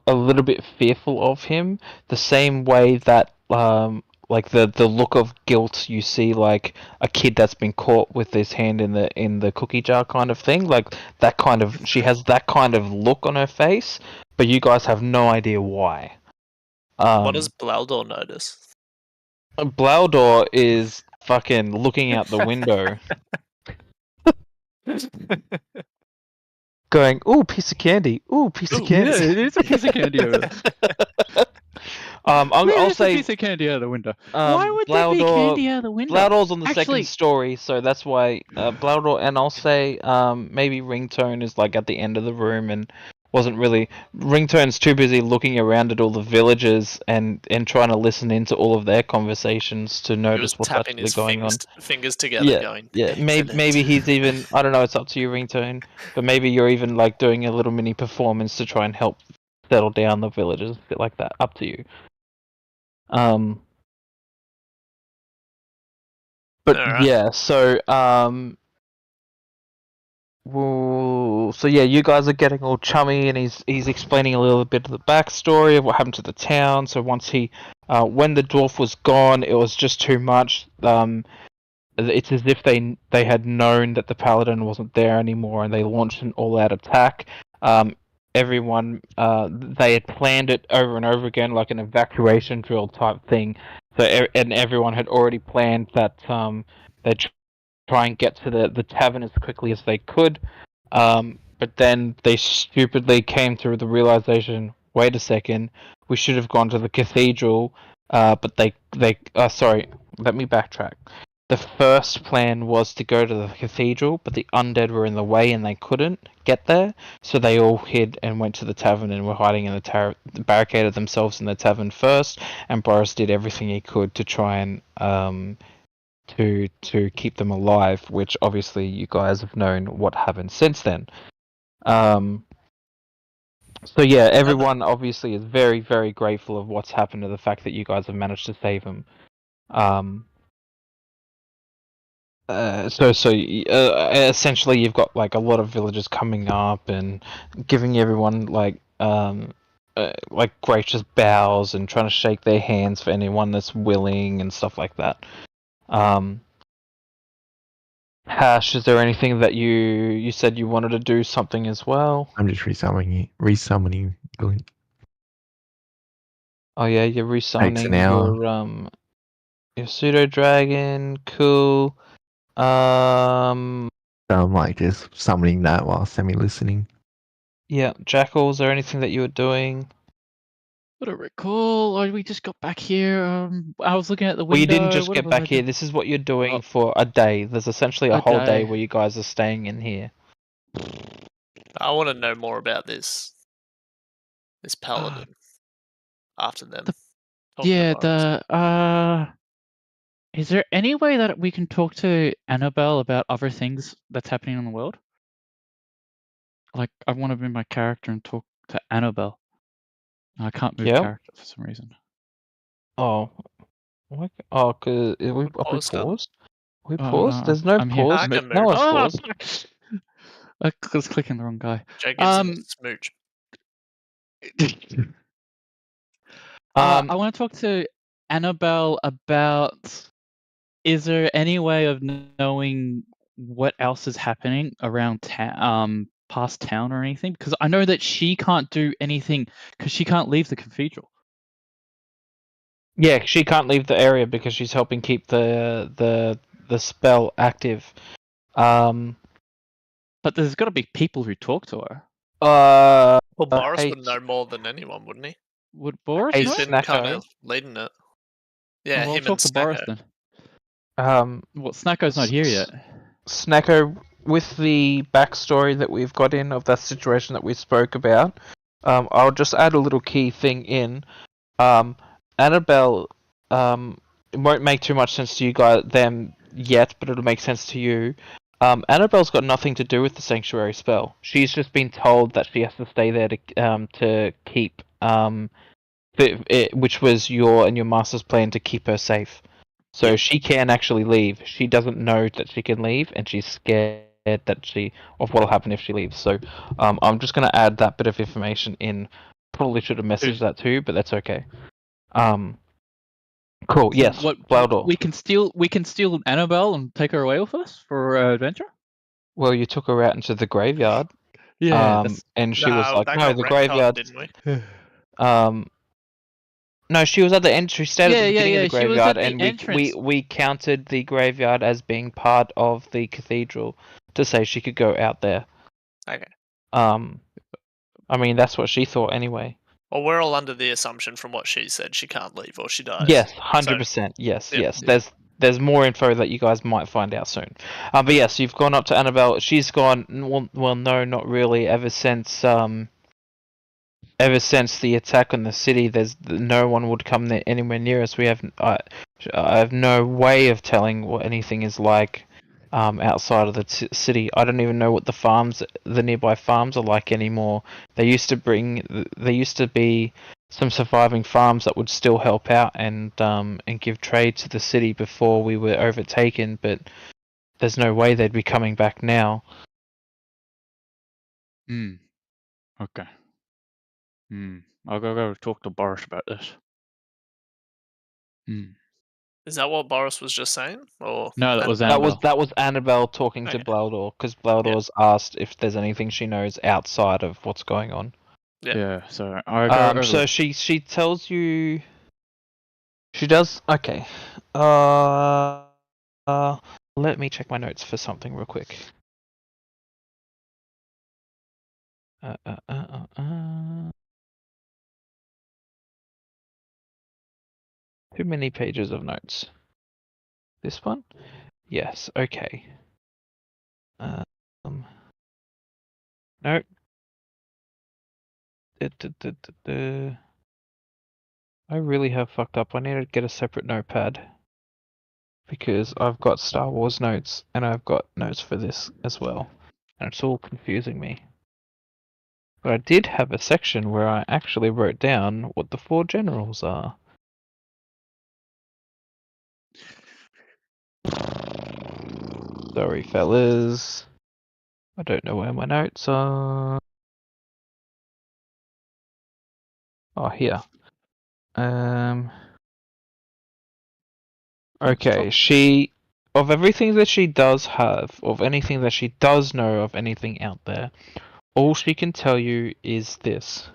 little bit fearful of him, the same way that like the look of guilt you see like a kid that's been caught with his hand in the cookie jar kind of thing, like that kind of she has that kind of look on her face, but you guys have no idea why. What does Blaudor notice? Blaudor is fucking looking out the window. Going, ooh, piece of candy. Ooh, piece of candy. Yeah, it is a piece of candy over there. I'll say a piece of candy out of the window. Why would there be Blaudor- candy out of the window? Blaudor's on the Actually- second story, so that's why Blaudor, and I'll say maybe Ringtone is like at the end of the room and wasn't really. Ringtone's too busy looking around at all the villagers and trying to listen into all of their conversations to He was notice what's tapping actually his going on. fingers together, going. Yeah, "Excellent." maybe he's even. I don't know. It's up to you, Ringtone. But maybe you're even like doing a little mini performance to try and help settle down the villagers, bit like that. Up to you. But Alright. yeah, so so yeah, you guys are getting all chummy, and he's explaining a little bit of the backstory of what happened to the town. So once when the dwarf was gone, it was just too much. It's as if they had known that the paladin wasn't there anymore, and they launched an all-out attack. Everyone they had planned it over and over again, like an evacuation drill type thing. So and everyone had already planned that they'd try and get to the tavern as quickly as they could. But then they stupidly came to the realization: wait a second, we should have gone to the cathedral. But they sorry, let me backtrack. The first plan was to go to the cathedral, but the undead were in the way and they couldn't get there, so they all hid and went to the tavern and were hiding in the barricaded themselves in the tavern first, and Boris did everything he could to try and to keep them alive, which obviously you guys have known what happened since then. So yeah, everyone obviously is very, very grateful of what's happened to the fact that you guys have managed to save him. Essentially, you've got like a lot of villagers coming up and giving everyone like gracious bows and trying to shake their hands for anyone that's willing and stuff like that. Hash, is there anything that you said you wanted to do something as well? I'm just resummoning Glint. Oh yeah, you're Takes an resummoning your pseudo dragon. Cool. So I'm like just summoning that while semi-listening. Yeah, Jackal, is there anything that you were doing? I don't recall. Oh, we just got back here. I was looking at the Well, you window. didn't just What get was I back here. doing? This is what you're doing Oh. for a day. There's essentially a A whole day day. where you guys are staying in here. I want to know more about this paladin after them. Talking to Yeah, Boris. is there any way that we can talk to Annabelle about other things that's happening in the world? Like, I want to be my character and talk to Annabelle. I can't move Yep. character for some reason. Oh, what? Oh, cause we pause button? paused. We Oh, paused. no, There's no I'm here. pause. I can No move. one's Oh, paused. I was clicking the wrong guy. Joe gives him a smooch. I want to talk to Annabelle about. Is there any way of knowing what else is happening around town, past town or anything? Because I know that she can't do anything because she can't leave the cathedral. Yeah, she can't leave the area because she's helping keep the spell active. But there's got to be people who talk to her. Well, Boris hey, would know more than anyone, wouldn't he? Would Boris Hey, know? He's been Snacko. kind of leading it. Yeah, Well, I'll him and talk to Boris Snacko. then. Well, Snacko's not here yet. Snacko, with the backstory that we've got in of that situation that we spoke about, I'll just add a little key thing in. Annabelle, it won't make too much sense to you guys them yet, but it'll make sense to you. Annabelle's got nothing to do with the sanctuary spell. She's just been told that she has to stay there to keep which was your and your master's plan to keep her safe. So she can actually leave. She doesn't know that she can leave, and she's scared of what'll happen if she leaves. So I'm just gonna add that bit of information in. Probably should have messaged that too, but that's okay. Cool. So Yes. Blaudor. we can steal Annabelle and take her away with us for adventure. Well, you took her out into the graveyard. Yeah. And she was like, that "No, got the retconned, graveyard." didn't we? No, she was at the end. She stayed at the beginning of the She was at graveyard, the and entrance. we counted the graveyard as being part of the cathedral to say she could go out there. Okay. I mean that's what she thought anyway. Well, we're all under the assumption from what she said she can't leave or she dies. Yes, 100%. Yes, yeah. yes. There's more info that you guys might find out soon. But yes, you've gone up to Annabelle. She's gone. Well, no, not really. Ever since the attack on the city, there's no one would come there anywhere near us. I have no way of telling what anything is like outside of the city. I don't even know what the nearby farms are like anymore. There used to be some surviving farms that would still help out and give trade to the city before we were overtaken, but there's no way they'd be coming back now. Okay. I'll go talk to Boris about this. Is that what Boris was just saying? Or no, that was Annabelle. That was Annabelle talking to Blaudor, because Blaudor's asked if there's anything she knows outside of what's going on. Yeah. So I go over. So she tells you. She does. Okay. Let me check my notes for something real quick. Too many pages of notes. This one? Yes. Okay. Nope. I really have fucked up. I need to get a separate notepad. because I've got Star Wars notes and I've got notes for this as well, and it's all confusing me. But I did have a section where I actually wrote down what the 4 generals are. Sorry, fellas. I don't know where my notes are. Oh, here. Okay, of everything that she does have, of anything that she does know of anything out there, all she can tell you is this.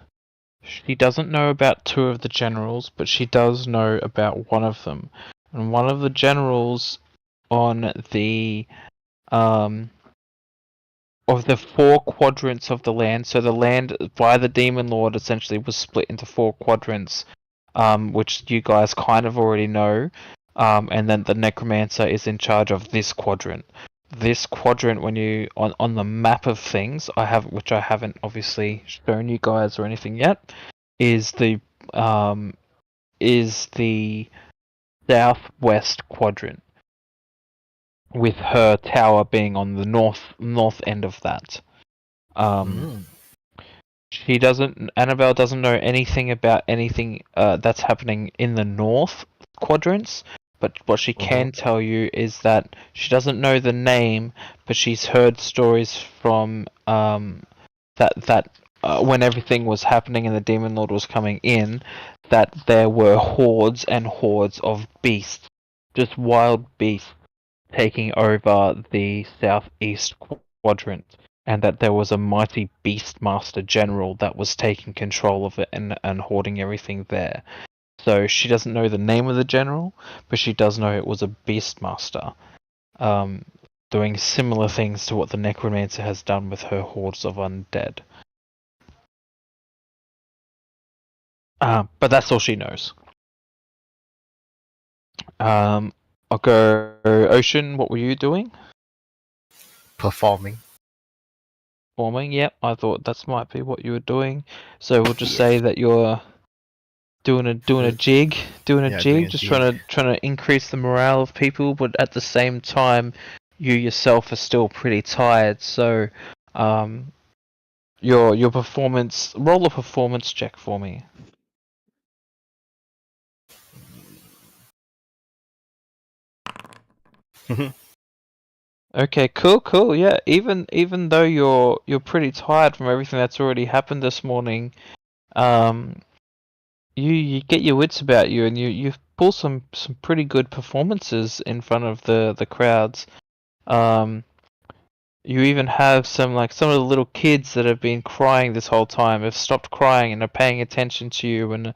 She doesn't know about 2 of the generals, but she does know about one of them. And one of the generals on the of the 4 quadrants of the land, so the land by the Demon Lord essentially was split into 4 quadrants, which you guys kind of already know, and then the Necromancer is in charge of this quadrant. This quadrant, when you on the map of things, which I haven't obviously shown you guys or anything yet, is the southwest quadrant, with her tower being on the north end of that. Annabelle doesn't know anything about anything that's happening in the north quadrants, but what she can tell you is that she doesn't know the name, but she's heard stories from that when everything was happening and the Demon Lord was coming in, that there were hordes and hordes of beasts, just wild beasts, taking over the southeast quadrant, and that there was a mighty Beastmaster General that was taking control of it and hoarding everything there. So she doesn't know the name of the general, but she does know it was a Beastmaster, doing similar things to what the Necromancer has done with her hordes of undead. But that's all she knows. I'll go Ocean. What were you doing? Performing. Yep, I thought that might be what you were doing. So we'll just say that you're doing a jig, doing a just jig. trying to increase the morale of people, but at the same time, you yourself are still pretty tired. So, your performance, roll a performance check for me. Okay, cool. Yeah, even though you're pretty tired from everything that's already happened this morning, you get your wits about you, and you pull some pretty good performances in front of the crowds. You even have some of the little kids that have been crying this whole time have stopped crying and are paying attention to you, and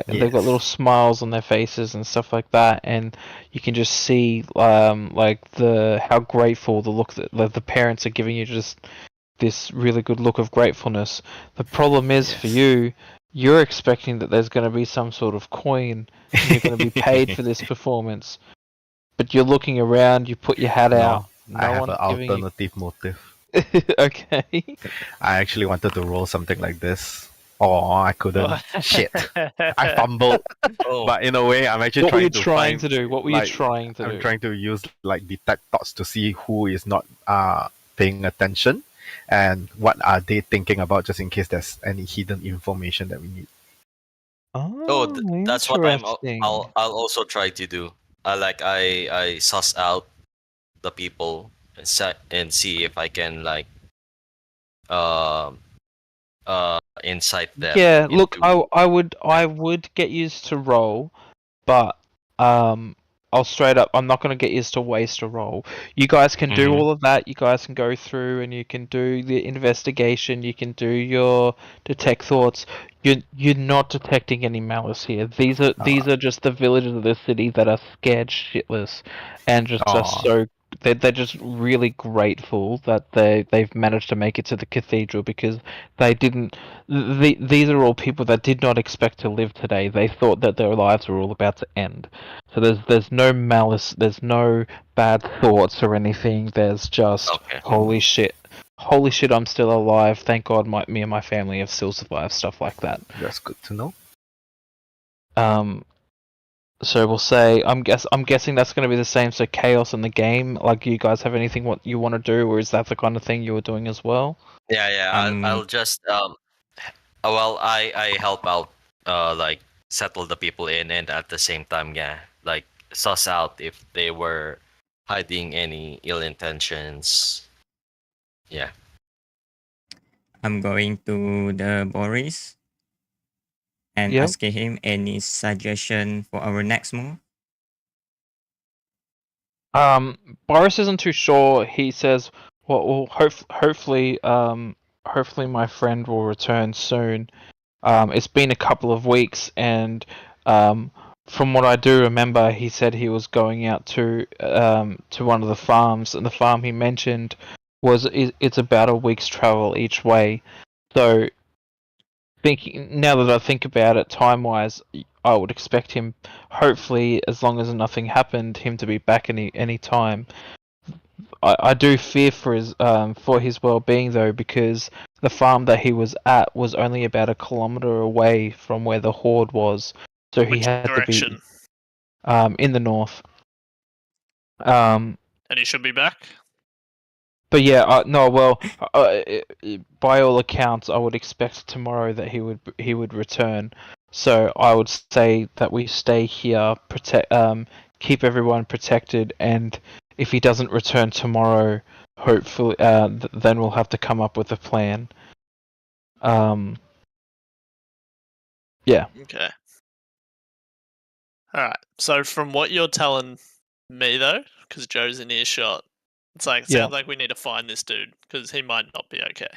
they've got little smiles on their faces and stuff like that, and you can just see how grateful the parents are giving you, just this really good look of gratefulness. The problem is for you, you're expecting that there's going to be some sort of coin and you're going to be paid for this performance, but you're looking around, you put your hat out. I have an alternative motive. Okay. I actually wanted to roll something like this. Oh, I couldn't. Shit. I fumbled. But in a way, I'm actually What were you trying to do? What were you trying to do? I'm trying to use detect thoughts to see who is not paying attention and what are they thinking about, just in case there's any hidden information that we need. That's what I'll also try to do. I suss out the people and see if I can insight them. Yeah, look, I would get used to roll, but I'll straight up, I'm not going to get used to waste a roll. You guys can do all of that. You guys can go through and you can do the investigation. You can do your detect thoughts. You're not detecting any malice here. These are just the villagers of the city that are scared shitless, and just are so they're just really grateful that they've managed to make it to the cathedral, because they didn't. These are all people that did not expect to live today. They thought that their lives were all about to end. So there's no malice, there's no bad thoughts or anything. There's just holy shit, I'm still alive. Thank God, me and my family have still survived. Stuff like that. That's good to know. So we'll say I'm guessing that's going to be the same. So chaos in the game. Like, you guys have anything what you want to do, or is that the kind of thing you were doing as well? Yeah. I'll just well, I help out, like settle the people in, and at the same time, yeah, like suss out if they were hiding any ill intentions. Yeah. I'm going to the Boris and Yep. asking him any suggestion for our next move. Boris isn't too sure. He says, "Well, hopefully, hopefully my friend will return soon." It's been a couple of weeks, and from what I do remember, he said he was going out to one of the farms, and the farm he mentioned it's about a week's travel each way. So, thinking now that I think about it, time-wise, I would expect him, hopefully, as long as nothing happened, him to be back any time. I do fear for his well-being though, because the farm that he was at was only about 1 kilometer away from where the horde was, so he Which had direction? to be in the north. And he should be back. But yeah, no, well, by all accounts, I would expect tomorrow that he would return. So I would say that we stay here, keep everyone protected, and if he doesn't return tomorrow, hopefully, then we'll have to come up with a plan. Yeah. Okay. All right. So from what you're telling me though, because Joe's in earshot, it's like Yeah. sounds like we need to find this dude because he might not be okay.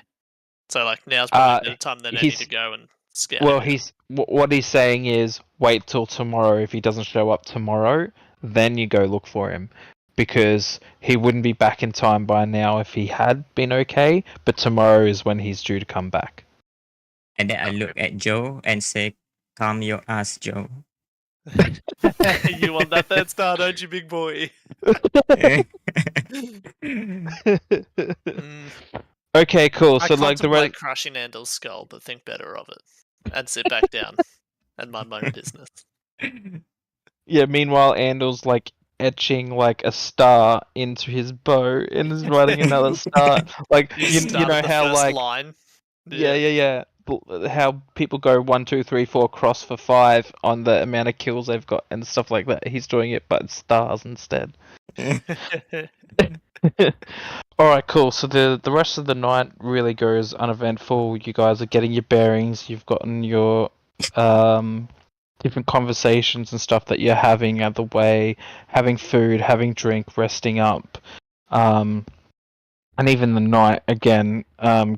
So like now's probably a better time than any to go and scout. Well, him. what he's saying is wait till tomorrow. If he doesn't show up tomorrow, then you go look for him, because he wouldn't be back in time by now if he had been okay. But tomorrow is when he's due to come back. And then I look at Joe and say, "Calm your ass, Joe." You want that third star, don't you, big boy? Okay, cool. I So like contemplate crushing Andel's skull, but think better of it, and sit back down and mind my own business. Yeah. Meanwhile, Andel's like etching like a star into his bow and is writing another star. Like you know how like line. Yeah. How people go 1, 2, 3, 4 cross for 5 on the amount of kills they've got and stuff like that. He's doing it, but stars instead. All right, cool. So the rest of the night really goes uneventful. You guys are getting your bearings. You've gotten your different conversations and stuff that you're having out the way, having food, having drink, resting up. And even the night again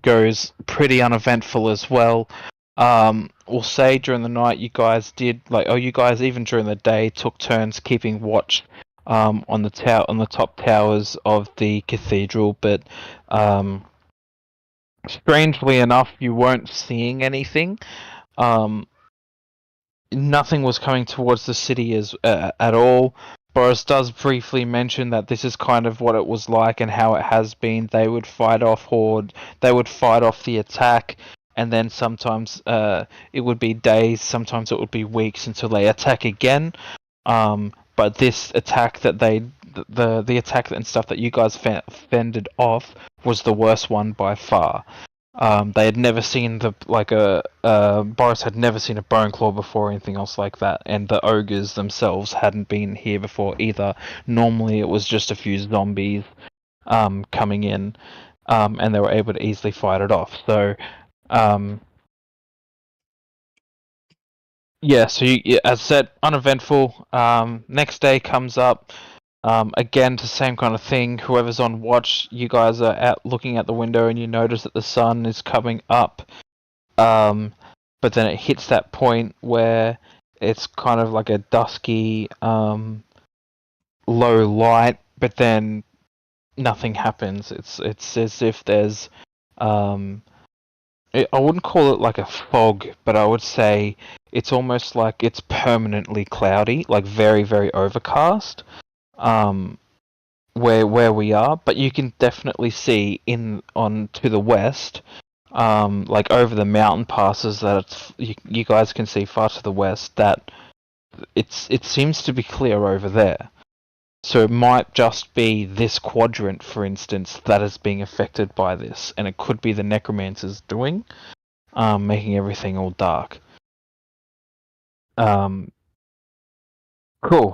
goes pretty uneventful as well. We'll say during the night you guys you guys even during the day took turns keeping watch on the top towers of the cathedral, but strangely enough you weren't seeing anything. Nothing was coming towards the city at all. Boris does briefly mention that this is kind of what it was like and how it has been. They would fight off horde, they would fight off the attack, and then sometimes it would be days, sometimes it would be weeks until they attack again. But this attack that the attack and stuff that you guys fended off was the worst one by far. They had never seen Boris had never seen a bone claw before or anything else like that, and the ogres themselves hadn't been here before either. Normally it was just a few zombies coming in, and they were able to easily fight it off. So yeah, so as said, uneventful. Next day comes up. Again, the same kind of thing. Whoever's on watch, you guys are out looking at the window and you notice that the sun is coming up. But then it hits that point where it's kind of like a dusky, low light, but then nothing happens. It's as if there's, I wouldn't call it like a fog, but I would say it's almost like it's permanently cloudy, like very, very overcast. Where we are, but you can definitely see on to the west, like over the mountain passes that you guys can see far to the west that it seems to be clear over there. So it might just be this quadrant, for instance, that is being affected by this, and it could be the necromancer's doing, making everything all dark. Cool.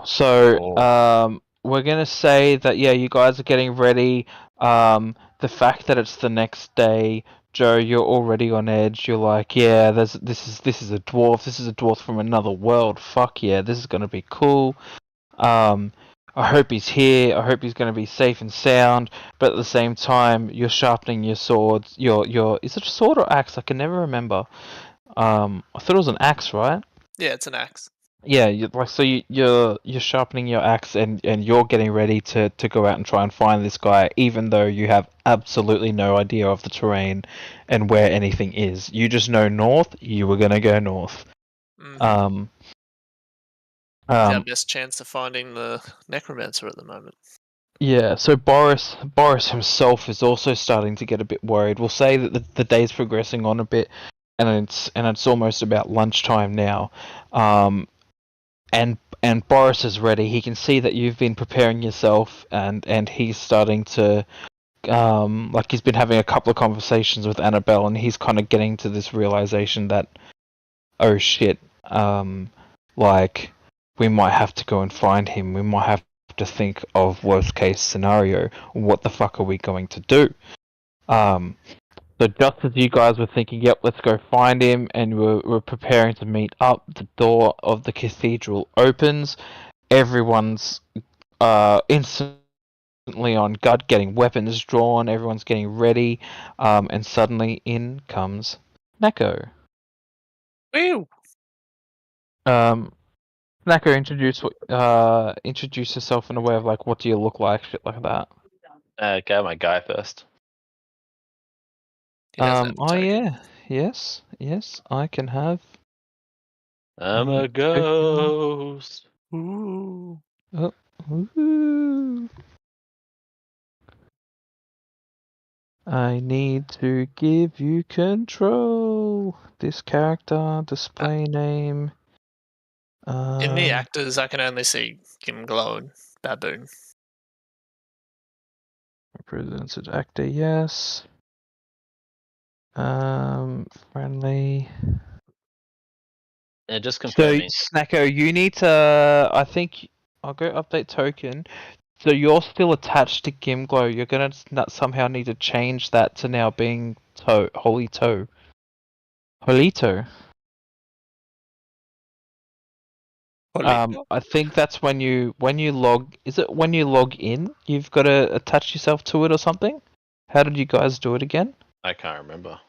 So we're gonna say that you guys are getting ready. The fact that it's the next day, Joe, you're already on edge. You're like, yeah, this is a dwarf. This is a dwarf from another world. Fuck yeah, this is gonna be cool. I hope he's here. I hope he's gonna be safe and sound. But at the same time, you're sharpening your swords. Your is it a sword or axe? I can never remember. I thought it was an axe, right? Yeah, it's an axe. Yeah, you're sharpening your axe and you're getting ready to go out and try and find this guy, even though you have absolutely no idea of the terrain and where anything is. You just know north. You were gonna go north. Mhm. It's our best chance of finding the necromancer at the moment. Yeah, so Boris himself is also starting to get a bit worried. We'll say that the day's progressing on a bit, and it's almost about lunchtime now. And Boris is ready. He can see that you've been preparing yourself, and he's starting to like he's been having a couple of conversations with Annabelle, and he's kind of getting to this realization that, oh shit, like we might have to go and find him. We might have to think of worst case scenario. What the fuck are we going to do? So just as you guys were thinking, yep, let's go find him, and we're preparing to meet up, the door of the cathedral opens. Everyone's instantly on guard, getting weapons drawn. Everyone's getting ready, and suddenly in comes Neko. Woo! Neko, introduce yourself in a way of like, what do you look like, shit like that. Okay, my guy first. He doesn't have a token. Yeah, yes, I can have. I'm a ghost. Ooh. Oh, ooh. I need to give you control. This character, display name. In the actors, I can only see Gimglow and Baboon. Represented actor, yes. Friendly. Yeah, just So, confirming. Snacko, you need to. I think I'll go update token. So you're still attached to Gimglow. You're gonna somehow need to change that to now being Holito. Holito. I think that's when you log. Is it when you log in? You've got to attach yourself to it or something. How did you guys do it again? I can't remember.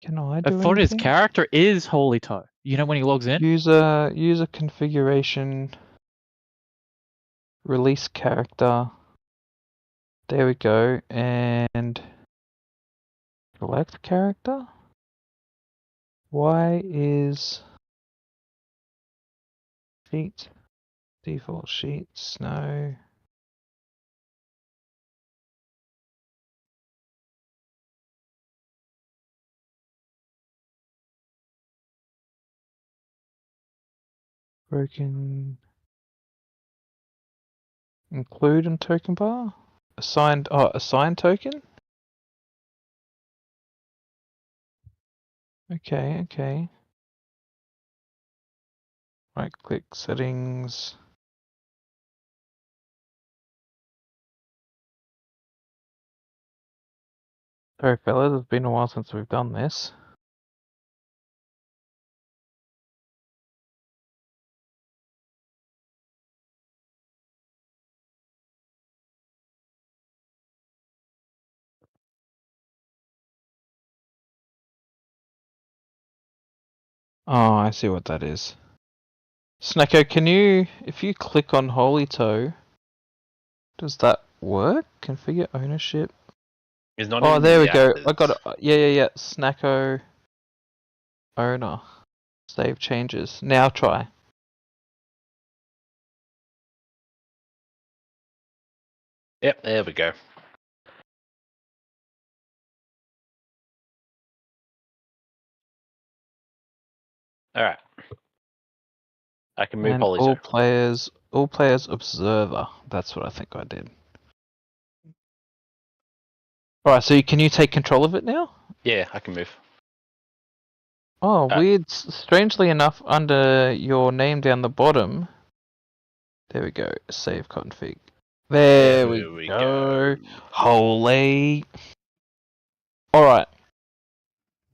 Can I I do thought his anything? character is Holy Toe. You know when he logs in? User configuration. Release character. There we go. And select character. Why is sheet default sheets? No. Broken. Include in token bar. Assigned token. Okay. Right click settings. Sorry fellas, it's been a while since we've done this. Oh, I see what that is. Snacko, can you, if you click on Holy Toe, does that work? Configure ownership. He's not Oh, in there the we go. actors. I got it. Yeah. Snacko owner. Save changes. Now try. Yep, there we go. All right. I can move And Holy all Zone. players observer. That's what I think I did. Alright, so can you take control of it now? Yeah, I can move. Oh, weird. Strangely enough, under your name down the bottom. There we go. Save config. There we go. Holy. Alright.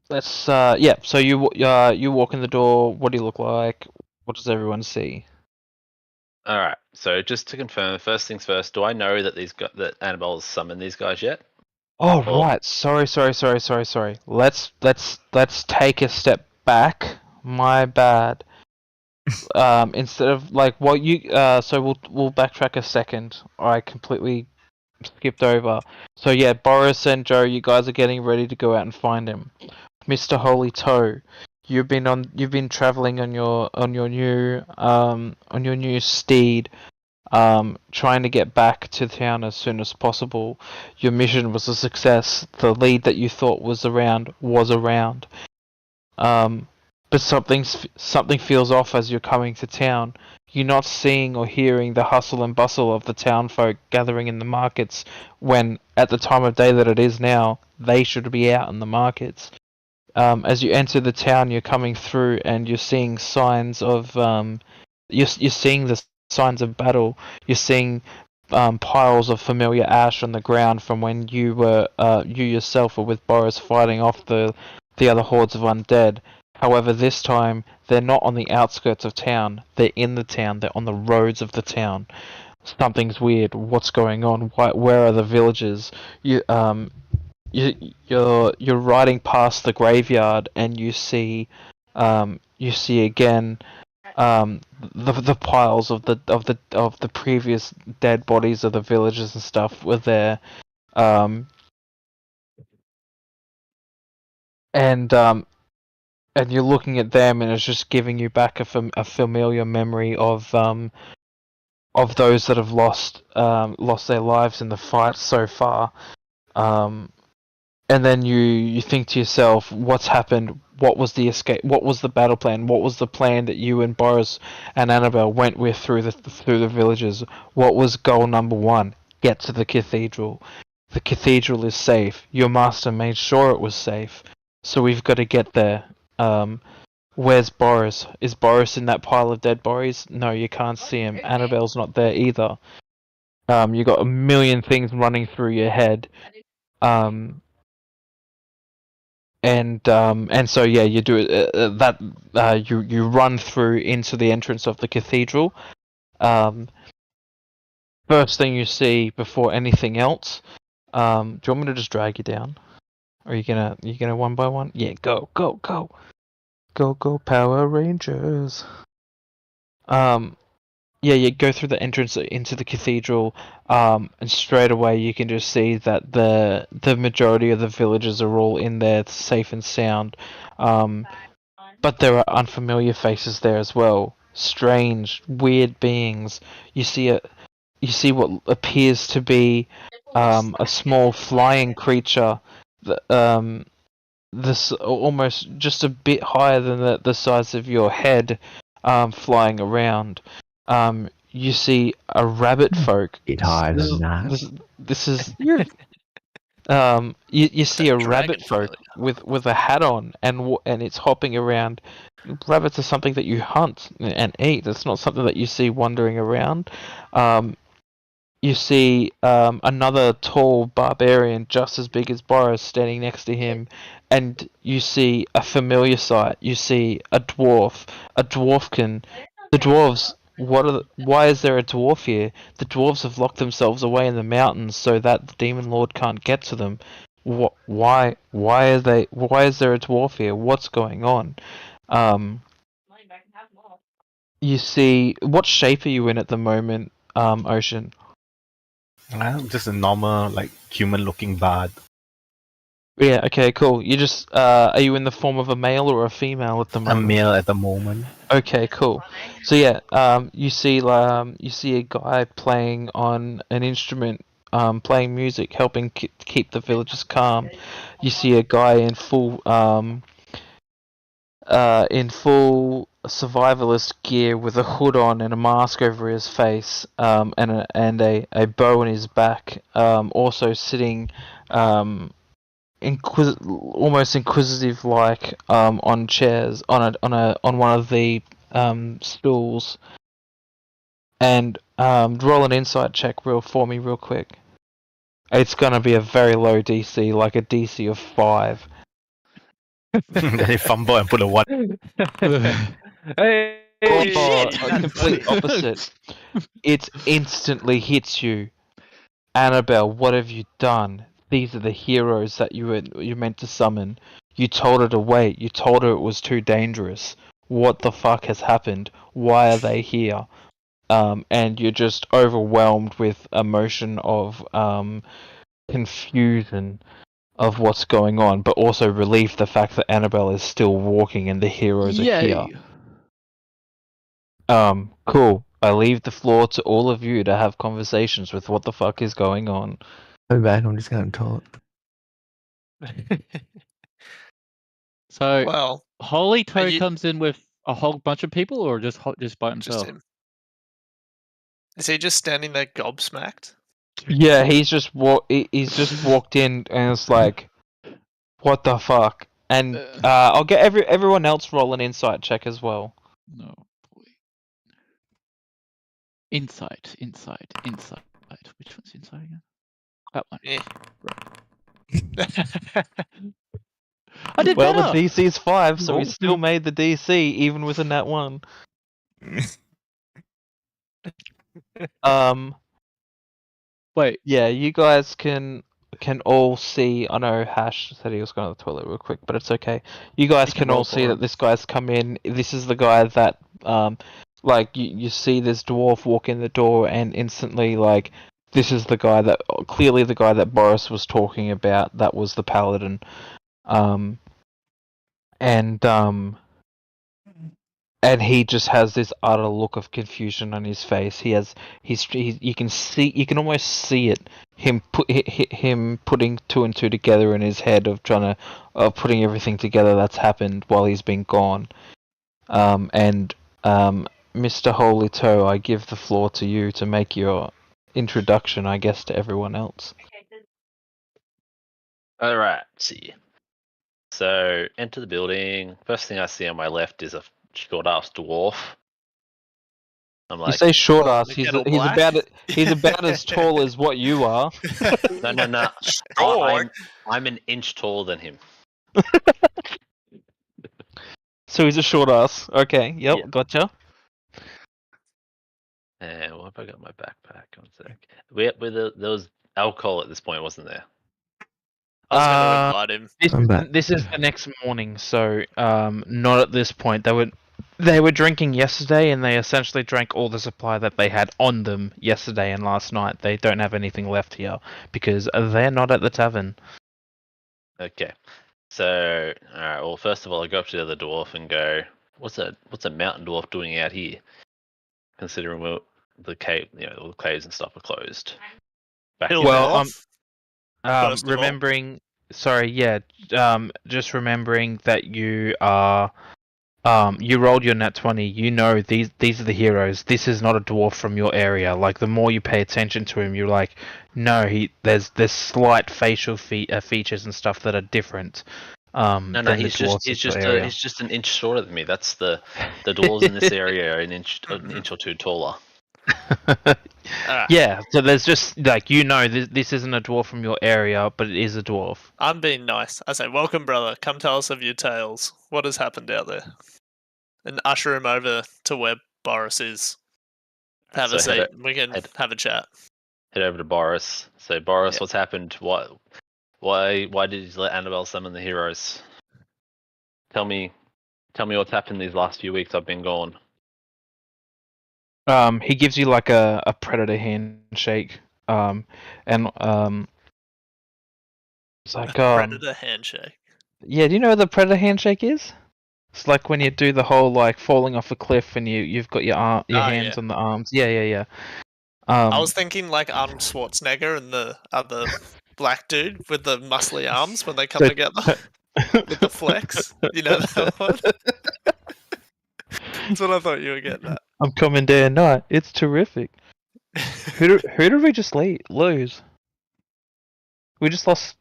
Let's, yeah, so you walk in the door. What do you look like? What does everyone see? All right. So just to confirm, first things first. Do I know that that Annabelle's summoned these guys yet? Oh, Or- right. Sorry. Let's take a step back. My bad. Instead of like what you so we'll backtrack a second. I completely skipped over. So yeah, Boris and Joe, you guys are getting ready to go out and find him. Mr. Holy Toe, you've been traveling on your new steed, trying to get back to town as soon as possible. Your mission was a success. The lead that you thought was around was around. But something feels off as you're coming to town. You're not seeing or hearing the hustle and bustle of the town folk gathering in the markets when, at the time of day that it is now, they should be out in the markets. As you enter the town, you're coming through and you're seeing signs of you're seeing the signs of battle. You're seeing piles of familiar ash on the ground from when you yourself were with Boris fighting off the other hordes of undead. However, this time they're not on the outskirts of town. They're in the town. They're on the roads of the town. Something's weird. What's going on? Where are the villagers? You're riding past the graveyard and you see again the piles of the previous dead bodies of the villagers and stuff were there. And you're looking at them, and it's just giving you back a familiar memory of those that have lost their lives in the fight so far. And then you think to yourself, what's happened? What was the escape? What was the battle plan? What was the plan that you and Boris and Annabelle went with through the villages? What was goal number one? Get to the cathedral. The cathedral is safe. Your master made sure it was safe. So we've got to get there. Where's Boris? Is Boris in that pile of dead bodies? No, you can't see him. Annabelle's not there either. You got a million things running through your head. And so yeah, you do you run through into the entrance of the cathedral. First thing you see before anything else. Do you want me to just drag you down? Or are you gonna one by one? Yeah, go Power Rangers. Yeah, you go through the entrance into the cathedral, and straight away you can just see that the majority of the villagers are all in there safe and sound. But there are unfamiliar faces there as well. Strange, weird beings. You see what appears to be a small flying creature that this almost just a bit higher than the size of your head, flying around. You see a rabbit folk. Bit higher than that. This is you see a rabbit folk with a hat on and it's hopping around. Rabbits are something that you hunt and eat. It's not something that you see wandering around. You see another tall barbarian just as big as Boris standing next to him, and you see a familiar sight. You see a dwarf, a dwarfkin. The dwarves. Why is there a dwarf here? The dwarves have locked themselves away in the mountains so that the demon lord can't get to them. Why? Why are they? Why is there a dwarf here? What's going on? You see, what shape are you in at the moment, Ocean? Just a normal, like, human-looking bard. Yeah, okay, cool. You just, are you in the form of a male or a female at the A moment? male at the moment. Okay, cool. So yeah, you see a guy playing on an instrument, playing music, helping keep the villagers calm. You see a guy in full, in full survivalist gear with a hood on and a mask over his face, and a bow in his back, also sitting, almost inquisitive like, on chairs on one of the stools, and roll an insight check for me real quick. It's gonna be a very low DC, like a DC of 5. Then you fumble and put a 1. Hey, Holy shit! Complete opposite. It instantly hits you. Annabelle, what have you done? These are the heroes that you meant to summon. You told her to wait. You told her it was too dangerous. What the fuck has happened? Why are they here? And you're just overwhelmed with emotion of confusion of what's going on, but also relief the fact that Annabelle is still walking and the heroes are here. Cool. I leave the floor to all of you to have conversations with what the fuck is going on. I'm back. I'm just going to talk. So, Well, Holy Toe you- comes in with a whole bunch of people, or just by just himself? him. Is he just standing there gobsmacked? Yeah, he's just walked in and it's like, what the fuck? And I'll get everyone else roll an insight check as well. No, boy. Insight. Which one's insight again? That one. Eh. I did Well, better. the DC's 5, so he Oh. still made the DC even with a nat 1. Wait. Yeah, you guys can all see. I know Hash said he was going to the toilet real quick, but it's okay. You guys can all see that this guy's come in. This is the guy that, like, you see this dwarf walk in the door, and instantly, like, this is the guy that, clearly the guy that Boris was talking about. That was the paladin. And he just has this utter look of confusion on his face. You can almost see it. Him putting 2 and 2 together in his head of putting everything together that's happened while he's been gone. Mr. Holy Toe, I give the floor to you to make your introduction, I guess, to everyone else. Alright, see. So, enter the building. First thing I see on my left is a short ass dwarf. I'm like, You say short Oh, ass. the He's kettle he's black? about as tall as what you are. no. Short? I'm an inch taller than him. So he's a short ass. Okay, yep, Yeah. gotcha. And what have I got in my backpack? One sec. There was alcohol at this point, wasn't there? I was going to invite him. I'm back. This is the next morning, so not at this point. They were drinking yesterday, and they essentially drank all the supply that they had on them yesterday and last night. They don't have anything left here because they're not at the tavern. Okay. So, alright, well, first of all, I go up to the other dwarf and go, what's a mountain dwarf doing out here? Considering the cave, all the caves and stuff are closed. Back Hill in Well, North, first of all. remembering. Sorry, yeah. Just remembering that you are. You rolled your nat 20. You know these are the heroes. This is not a dwarf from your area. Like, the more you pay attention to him, you're like, no, there's slight facial features and stuff that are different. No, he's just an inch shorter than me. That's the dwarves in this area are an inch or two taller. Yeah, so there's just like, this isn't a dwarf from your area, but it is a dwarf. I'm being nice. I say, welcome, brother. Come tell us of your tales. What has happened out there? And usher him over to where Boris is. Have a seat. We can have a chat. Head over to Boris. Say, Boris, Yeah. what's happened? Why did you let Annabelle summon the heroes? Tell me what's happened these last few weeks I've been gone. He gives you like a predator handshake. And it's like Predator handshake. Yeah, do you know what the predator handshake is? It's like when you do the whole like falling off a cliff and you've got your hands on the arms. Yeah. I was thinking like Arnold Schwarzenegger and the other black dude with the muscly arms when they come together. with the flex. You know that one? That's what I thought you were getting at. I'm coming day and night. It's terrific. Who did we just lose? We just lost.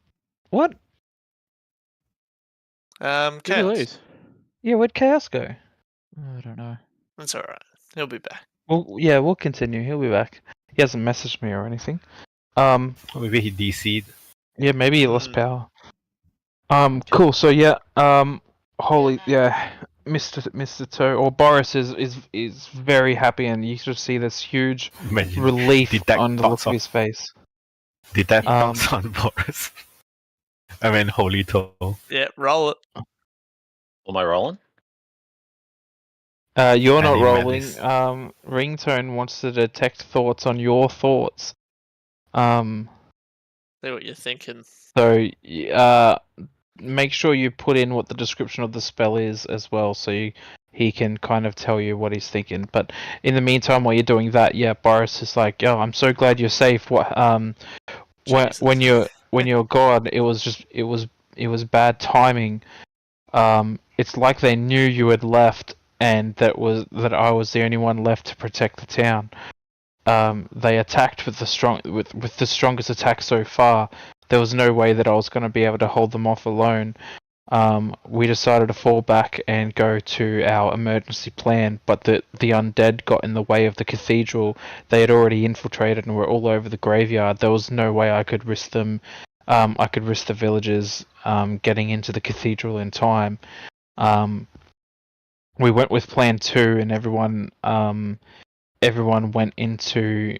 What? Who did we Chaos. lose? Yeah, where'd Chaos go? I don't know. That's alright. He'll be back. Well, yeah, we'll continue. He'll be back. He hasn't messaged me or anything. Maybe he DC'd. Yeah, maybe he lost power. Cool. So yeah, holy yeah, Mr. Toe or Boris is very happy, and you sort of see this huge Imagine relief detect on the look thoughts of his face. Did that bounce on Boris? I mean, holy toe. Yeah, roll it. Am I rolling? You're not Any rolling. malice? Ringtone wants to detect thoughts on your thoughts. See what you're thinking. So make sure you put in what the description of the spell is as well, so he can kind of tell you what he's thinking. But in the meantime, while you're doing that, yeah, Boris is like, "Oh, I'm so glad you're safe." What when you're gone, it was bad timing. It's like they knew you had left, and that I was the only one left to protect the town. They attacked with the strongest attack so far. There was no way that I was going to be able to hold them off alone. We decided to fall back and go to our emergency plan, but the undead got in the way of the cathedral. They had already infiltrated and were all over the graveyard. There was no way I could risk them. I could risk the villagers getting into the cathedral in time. We went with Plan 2, and everyone went into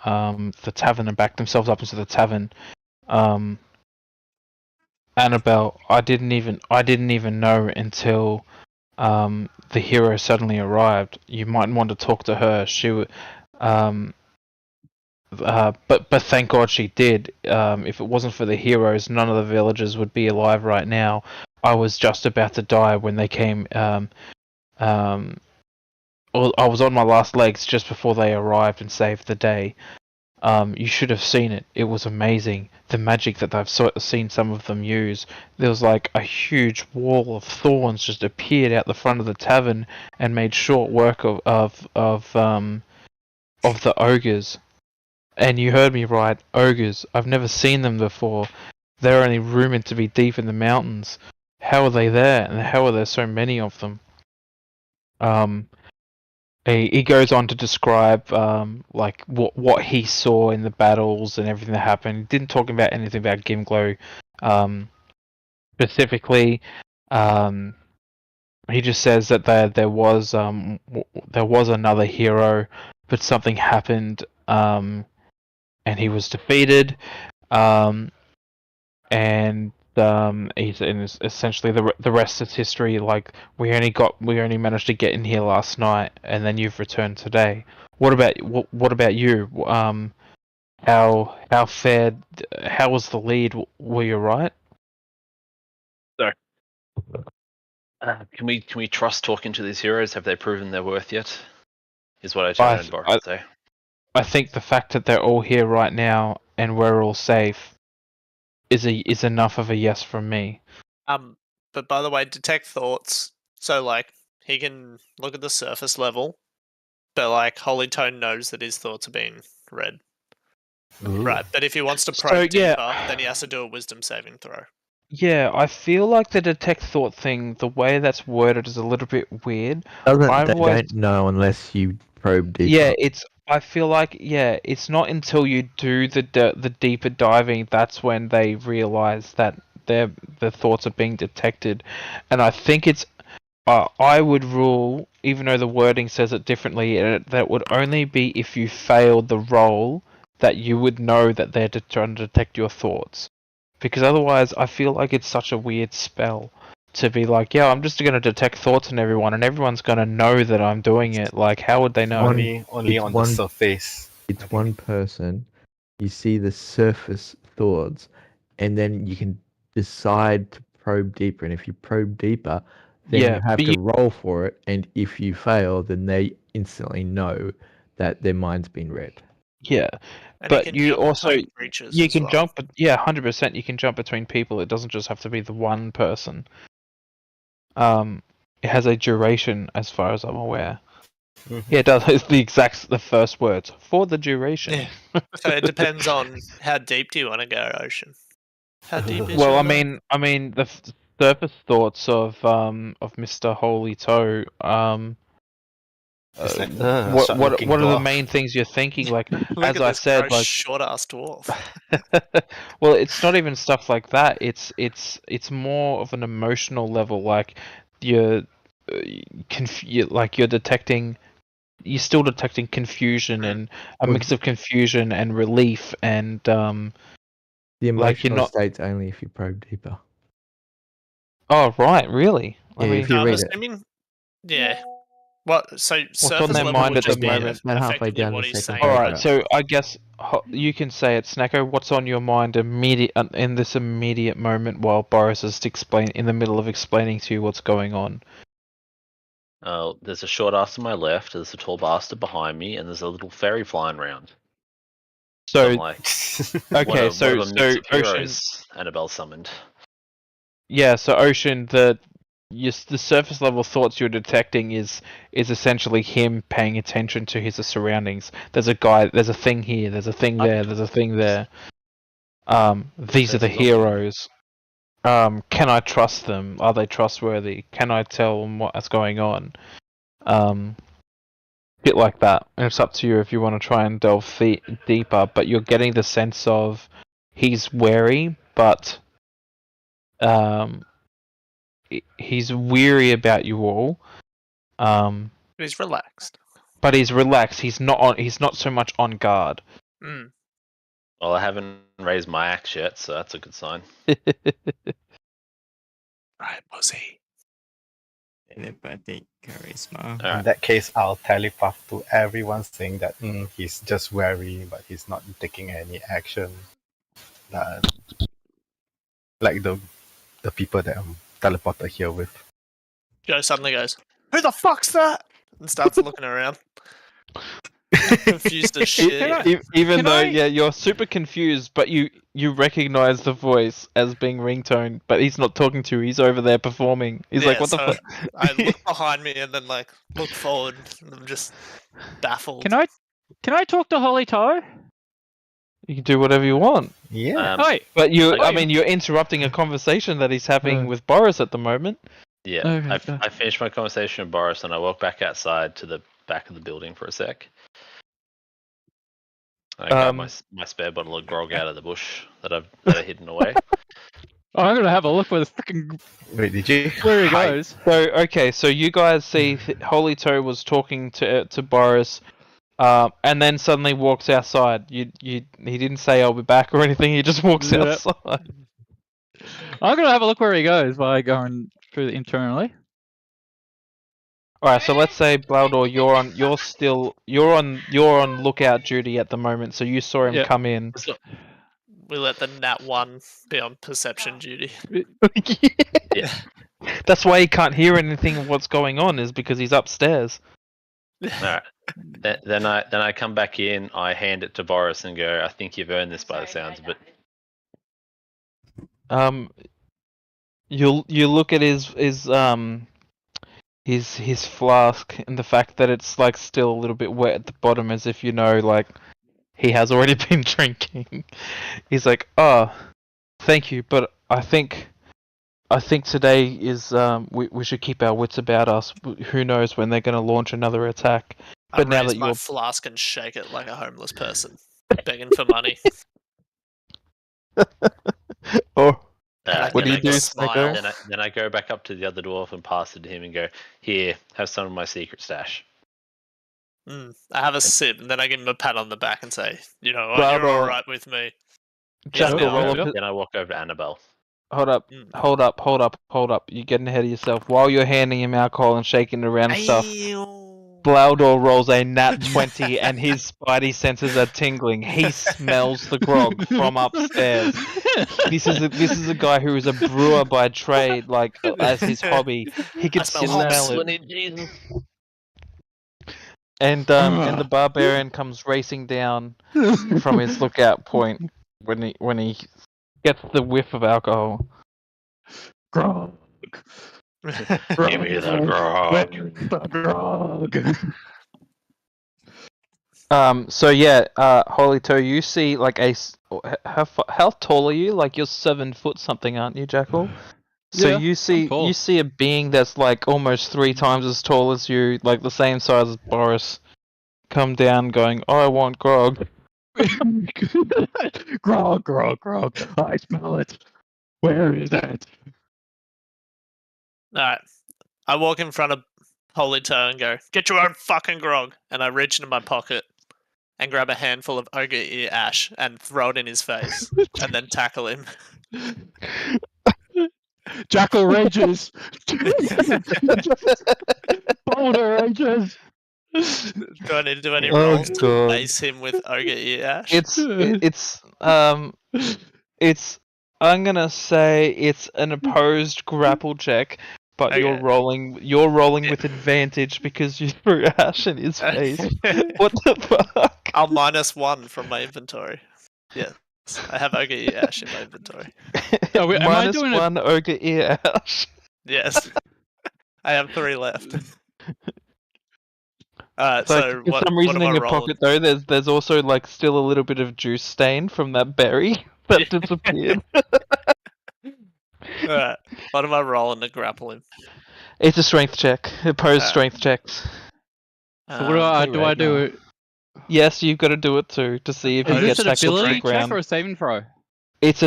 the tavern and backed themselves up into the tavern. Annabelle, I didn't even know until the hero suddenly arrived. You might want to talk to her. But thank God she did. If it wasn't for the heroes, none of the villagers would be alive right now. I was just about to die when they came. I was on my last legs just before they arrived and saved the day. You should have seen it. It was amazing. The magic that I've seen some of them use. There was like a huge wall of thorns just appeared out the front of the tavern and made short work of the ogres. And you heard me right, ogres. I've never seen them before. They're only rumored to be deep in the mountains. How are they there? And how are there so many of them? He goes on to describe like what he saw in the battles and everything that happened. He didn't talk about anything about Gimglow specifically. He just says that there was another hero, but something happened, and he was defeated. And essentially the rest is history. Like we only managed to get in here last night, and then you've returned today. What about you? How fared? How was the lead? Were you right? So, can we trust talking to these heroes? Have they proven their worth yet? Is what I turned to Boris to say. I think the fact that they're all here right now and we're all safe is enough of a yes from me. But by the way, detect thoughts. So like he can look at the surface level, but like Holy Tone knows that his thoughts are being read. Ooh. Right, but if he wants to probe deeper, then he has to do a wisdom saving throw. Yeah, I feel like the detect thought thing, the way that's worded is a little bit weird. They don't know unless you probe deeper. Yeah, I feel like it's not until you do the deeper diving that's when they realize that their thoughts are being detected, and I think it's I would rule, even though the wording says it differently, that would only be if you failed the roll that you would know that they're trying to detect your thoughts. Because otherwise, I feel like it's such a weird spell to be like, yeah, I'm just going to detect thoughts in everyone, and everyone's going to know that I'm doing it. Like, how would they know? Only on the surface. It's one person. You see the surface thoughts, and then you can decide to probe deeper. And if you probe deeper, then you have to roll for it. And if you fail, then they instantly know that their mind's been read. Yeah, And but can you jump also between creatures you as can well. jump. Yeah, 100%. You can jump between people. It doesn't just have to be the one person. It has a duration, as far as I'm aware. Yeah, it does. It's the first words for the duration. Yeah. So it depends on how deep do you want to go, Ocean. How deep is Well, your I love? mean, the surface thoughts of Mr. Holy Toe. It's like, What are the main things you're thinking? Like, Look as at I this said, gross like, short ass dwarf. well, it's not even stuff like that. It's more of an emotional level. Like, you're you're detecting. You're still detecting confusion and a mix of confusion and relief and The like you're emotional not. state's only if you probe deeper. Oh right, really? Yeah, if you I'm read it. assuming. Yeah. What? So What's on surface their level mind would at the just be moment? About halfway effectively down what the he's second saying, All right? right, so I guess you can say it, Snacko. What's on your mind in this immediate moment while Boris is in the middle of explaining to you what's going on? There's a short ass to my left, there's a tall bastard behind me, and there's a little fairy flying around. So I'm So like, okay, what so a mix of Ocean, heroes Annabelle summoned. yeah, so Ocean, the surface level thoughts you're detecting is essentially him paying attention to his surroundings. There's a guy, there's a thing here, there's a thing there, there's a thing there. These are the There's a zombie. heroes. Can I trust them? Are they trustworthy? Can I tell them what's going on? Bit like that. And it's up to you if you want to try and delve deeper. But you're getting the sense of he's wary, but he's weary about you all. He's relaxed. But he's relaxed. He's not on. He's not so much on guard. Mm. Well, I haven't raised my axe yet, so that's a good sign. Right, pussy. Telepathic charisma. In that case, I'll telepath to everyone saying that he's just wary, but he's not taking any action. Like the people that I'm teleported here with. Joe suddenly goes, "Who the fuck's that?" and starts looking around. Confused as shit. Even though, you're super confused, but you recognize the voice as being ringtone, but he's not talking to you. He's over there performing. He's like, "What the fuck?" I look behind me and then like look forward. And I'm just baffled. Can I talk to Holy Toe? You can do whatever you want. Yeah. But you're interrupting a conversation that he's having with Boris at the moment. Yeah, Okay, I finished my conversation with Boris and I walked back outside to the back of the building for a sec. I got my spare bottle of grog out of the bush that I hidden away. Oh, I'm gonna have a look where the freaking Wait, did you? where he goes. So you guys see Holy Toe was talking to Boris, and then suddenly walks outside. He didn't say I'll be back or anything. He just walks outside. I'm gonna have a look where he goes by going through internally. All right, so let's say Baldor, you're on lookout duty at the moment. So you saw him come in. We let the Nat 1 be on perception duty. Yeah. That's why he can't hear anything of what's going on, is because he's upstairs. Alright. Then I come back in, I hand it to Boris and go, I think you've earned this by the sounds of it. You look at his flask and the fact that it's like still a little bit wet at the bottom, as if like he has already been drinking. He's like, "Oh, thank you, but I think today is we should keep our wits about us. Who knows when they're going to launch another attack." But I raise my flask and shake it like a homeless person, begging for money. Oh. What do you do, Snacko? Then I go back up to the other dwarf and pass it to him and go, "Here, have some of my secret stash." I have a sip, and then I give him a pat on the back and say, "You're all right with me." Jasper, Then I walk over to Annabelle. Hold up. You're getting ahead of yourself. While you're handing him alcohol and shaking it around and stuff, Blaudor rolls a nat 20 and his spidey senses are tingling. He smells the grog from upstairs. This is a guy who is a brewer by trade, like as his hobby. He can smell it. And the barbarian comes racing down from his lookout point when he gets the whiff of alcohol. Grog. Give me the grog. Grog. So yeah, Holy Toe, you see like how tall are you? Like you're 7 foot something, aren't you, Jackal? So Yeah, you I'm tall. see a being that's like almost 3 times as tall as you, like the same size as Boris, come down going, I want grog. Grog, grog, grog. I smell it. Where is it? Alright. I walk in front of Holy Toe and go, get your own fucking grog. And I reach into my pocket and grab a handful of ogre ear ash and throw it in his face. And then tackle him. Jackal rages. Boulder rages. Do I need to do any Oh, rolls to God. base him with ogre ear ash? It's I'm gonna say it's an opposed grapple check, but Okay. you're rolling with advantage because you threw ash in his face. What the fuck? I'll -1 from my inventory. Yes. I have ogre ear ash in my inventory. Oh, wait, am I doing it- -1 ogre ear ash. Yes. I have 3 left. It's so for some reason what am in I your rolling? pocket though, there's also like still a little bit of juice stain from that berry that disappeared. Alright. What am I rolling to grapple him? It's a strength check. Opposed strength checks. So what do I do? Yes, you've got to do it too to see if Is you this get an tackled to the ability check ground. or a saving throw? It's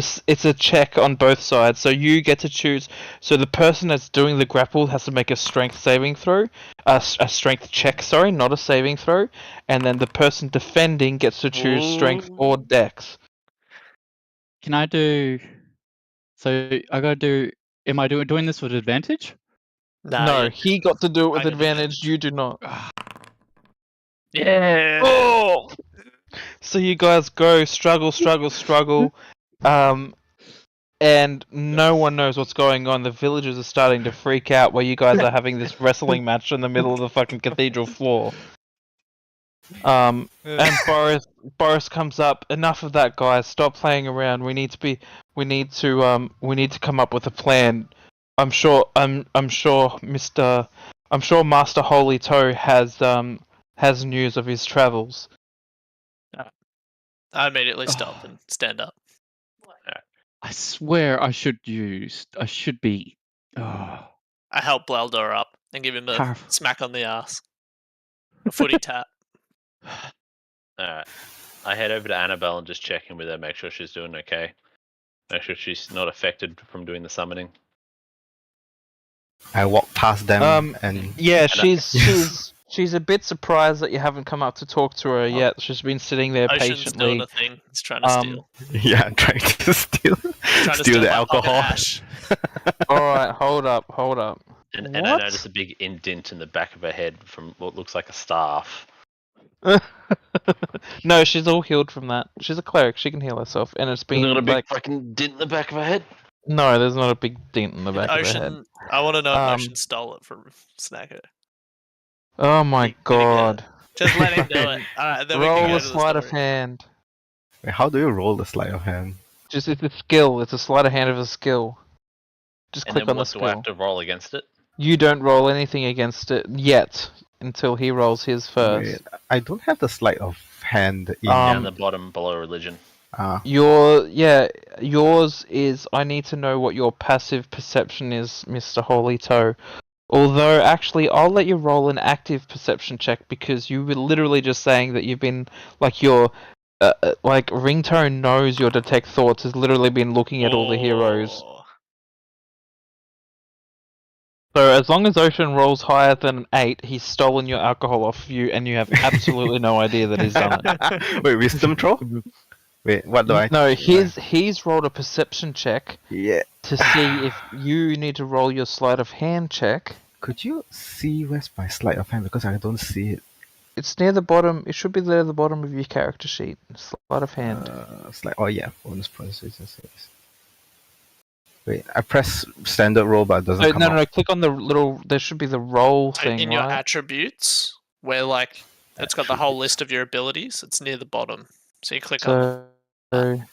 a check on both sides, so you get to choose. So the person that's doing the grapple has to make a strength saving throw, a strength check, sorry, not a saving throw, and then the person defending gets to choose strength or dex. Can I do? So I gotta do. Am I doing this with advantage? No, he got to do it with I got advantage. You do not. Yeah. Oh! So you guys go struggle, and no one knows what's going on. The villagers are starting to freak out where you guys are having this wrestling match in the middle of the fucking cathedral floor. And Boris comes up. Enough of that, guys. Stop playing around. We need to come up with a plan. I'm sure Master Holy Toe has news of his travels. I immediately stop and stand up. I swear I should be. I help Bleldor up and give him a Powerful. smack on the ass. A footy tap. Alright. I head over to Annabelle and just check in with her, make sure she's doing okay. Make sure she's not affected from doing the summoning. I walk past them and yeah, she's a bit surprised that you haven't come up to talk to her yet. She's been sitting there Ocean's patiently. doing a thing. He's trying to steal. yeah, I'm trying to steal Trying the alcohol. Ash. Alright, hold up. And I notice a big indent in the back of her head from what looks like a staff. No, she's all healed from that. She's a cleric, she can heal herself, and it's been There's not a big like fucking dent in the back of her head. no, there's not a big dent in the back of her head. Ocean. I want to know if Ocean stole it from Snacker. Oh my god! Just let him do it. Alright, then we can Roll go a to the sleight of story. hand. Wait, how do you roll the sleight of hand? Just it's a skill. It's a sleight of hand of a skill. Just And click then on the what do I have skill. to roll against it? You don't roll anything against it yet until he rolls his first. Wait, I don't have the sleight of hand in Down the bottom below religion. Yours is. I need to know what your passive perception is, Mr. Holy Toe. Although, actually, I'll let you roll an active perception check because you were literally just saying that you've been like your Ringtone knows your detect thoughts has literally been looking at all the heroes. So as long as Ocean rolls higher than an 8, he's stolen your alcohol off you, and you have absolutely no idea that he's done it. Wait, wisdom throw? Wait, what do I? No, he's rolled a perception check. Yeah. To see if you need to roll your sleight of hand check. Could you see where's my sleight of hand because I don't see it? It's near the bottom. It should be near the bottom of your character sheet. Sleight of hand. Oh yeah, bonus points. Wait, I press standard roll, but it doesn't come up. No. Click on the little. There should be the roll thing, in right? your attributes, where like It's got the whole list of your abilities. It's near the bottom. So you click So, on.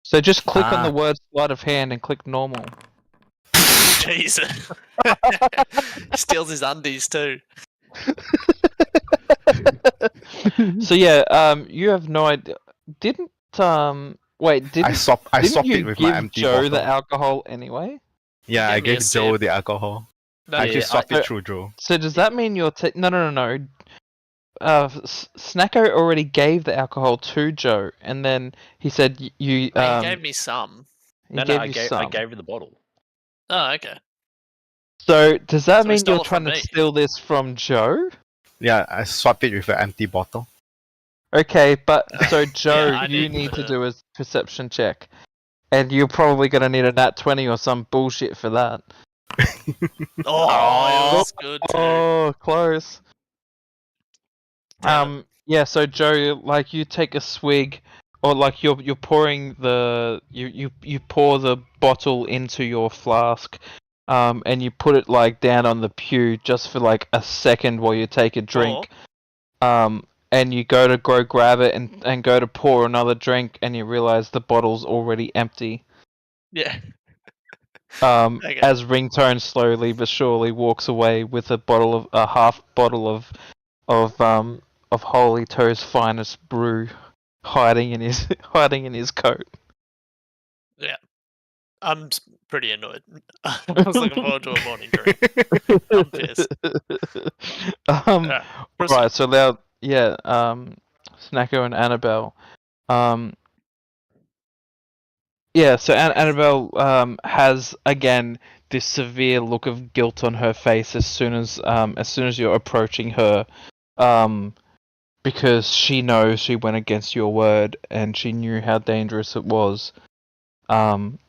so just click on the word sleight of hand and click normal. Jesus. Steals his undies too. So yeah, you have no idea. Didn't wait? Didn't I swapped it with my give empty Joe bottle. the alcohol anyway? Yeah, I Give me a gave Joe sip. the alcohol. No, I actually yeah, swapped it through Joe. So does that mean you're no? Snacko already gave the alcohol to Joe, and then he said you. He gave me some. He gave I you gave some. I gave her the bottle. Oh, okay. So does that So he mean stole you're it from trying to me. steal this from Joe? Yeah, I swapped it with an empty bottle. Okay, but so Joe, I you need need to to- do a perception check, and you're probably gonna need a nat 20 or some bullshit for that. Oh, it was good too. Oh, close. Damn it. Yeah. So Joe, like you take a swig, or like you're pouring you pour the bottle into your flask, and you put it like down on the pew just for like a second while you take a drink. And you go to go grab it and go to pour another drink, and you realize the bottle's already empty. Yeah. Okay. As Ringtone slowly but surely walks away with a half bottle of Holy Toe's finest brew hiding in his coat. Yeah. I'm pretty annoyed. I was looking forward to a morning drink. I'm pissed. Right, so now, yeah, Snacko and Annabelle. Yeah, so Annabelle has again this severe look of guilt on her face as soon as you're approaching her, because she knows she went against your word and she knew how dangerous it was, and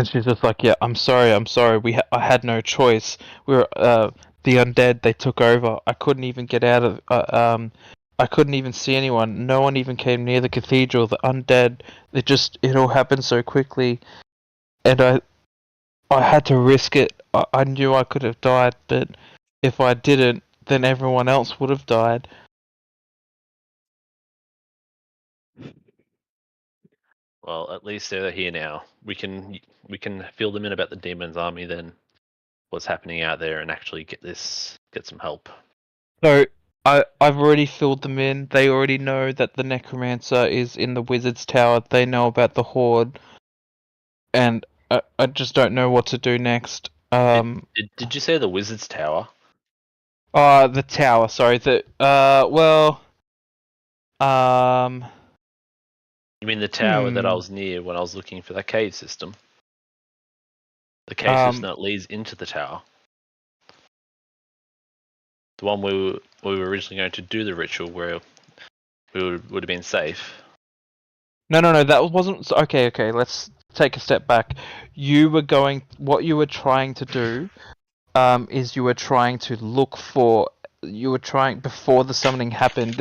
she's just like, yeah, I'm sorry, I had no choice. We were the undead, they took over. I couldn't even get out of I couldn't even see anyone. No one even came near the cathedral. The undead, it all happened so quickly, and I had to risk it. I knew I could have died, but if I didn't, then everyone else would have died. Well, at least they're here now. We can fill them in about the demon's army, then what's happening out there, and actually get some help. So I've already filled them in. They already know that the necromancer is in the wizard's tower. They know about the horde, and I just don't know what to do next. Did you say the wizard's tower? The tower. Sorry. You mean the tower that I was near when I was looking for that cave system? The cave system that leads into the tower. The one we were originally going to do the ritual where we would have been safe. No, that wasn't okay. Okay, let's take a step back. What you were trying to do, is you were trying to look for. You were trying before the summoning happened.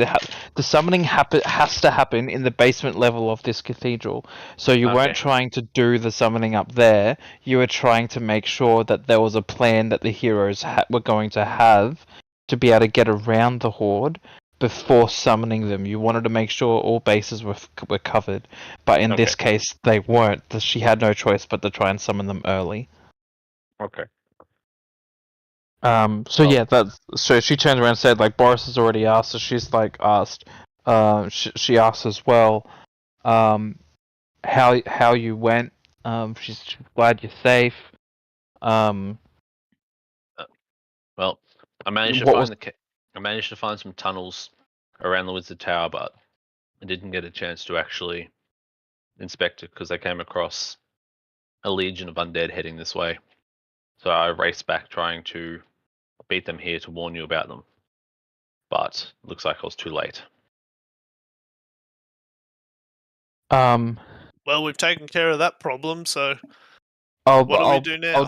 The summoning has to happen in the basement level of this cathedral. So you weren't trying to do the summoning up there. You were trying to make sure that there was a plan that the heroes were going to have to be able to get around the horde before summoning them. You wanted to make sure all bases were covered, but in this case they weren't. She had no choice but to try and summon them early. Okay. So she turned around and said, like, Boris has already asked, so she's like asked. She asked as well, how you went. She's glad you're safe. Well, I managed to find some tunnels around the wizard tower, but I didn't get a chance to actually inspect it because I came across a legion of undead heading this way. So I raced back trying to beat them here to warn you about them. But looks like I was too late. Well, we've taken care of that problem, so what do we do now?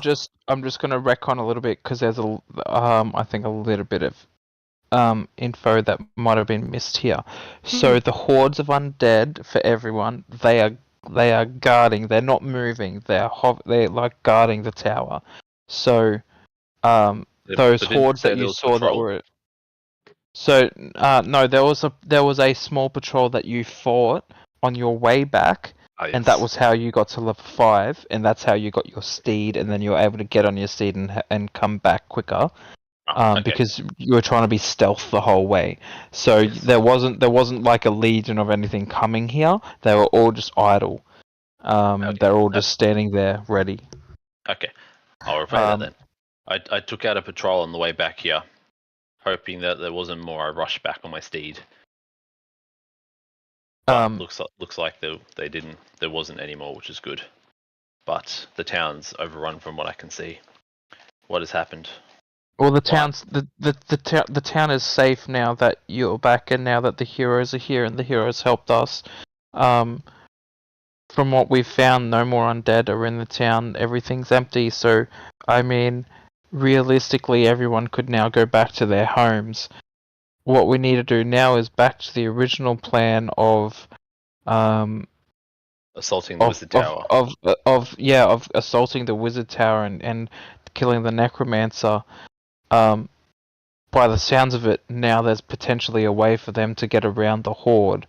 I'm just gonna retcon a little bit because there's I think a little bit of info that might have been missed here. So the hordes of undead, for everyone, they are guarding. They're not moving. They're like guarding the tower. So those But didn't hordes say that there you was saw that patrol? were. So no, there was a small patrol that you fought on your way back, Ah, and that yes. was how you got to level 5, and that's how you got your steed, and then you were able to get on your steed and come back quicker. Okay. Because you were trying to be stealth the whole way. So Yes. there wasn't like a legion of anything coming here. They were all just idle. Okay. They're all just standing there ready. Okay, I'll repay that Um, then. I took out a patrol on the way back here, hoping that there wasn't more. I rushed back on my steed, but looks like they didn't. There wasn't any more, which is good. But the town's overrun from what I can see. What has happened? Well, the town is safe now that you're back, and now that the heroes are here, and the heroes helped us. From what we've found, no more undead are in the town. Everything's empty. So, I mean, realistically, everyone could now go back to their homes. What we need to do now is back to the original plan of Assaulting the wizard tower. of assaulting the wizard tower and killing the necromancer. By the sounds of it, now there's potentially a way for them to get around the horde.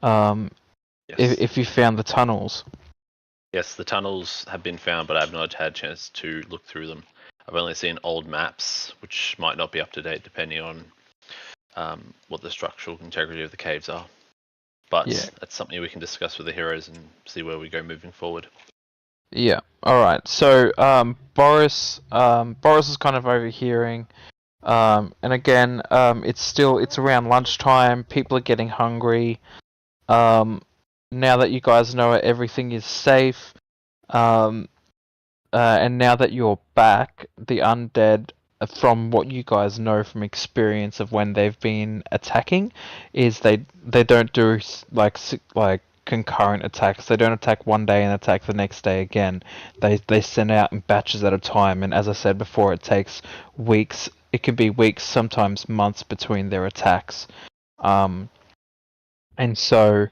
Yes. If you found the tunnels. Yes, the tunnels have been found, but I have not had a chance to look through them. I've only seen old maps, which might not be up to date depending on what the structural integrity of the caves are. But that's something we can discuss with the heroes and see where we go moving forward. Yeah. All right. So Boris is kind of overhearing, and again, it's around lunchtime. People are getting hungry. Now that you guys know it, everything is safe. And now that you're back, the undead, from what you guys know from experience of when they've been attacking, is they don't do like concurrent attacks. They don't attack one day and attack the next day again. They send out in batches at a time, and as I said before, it takes weeks. It can be weeks, sometimes months between their attacks. And so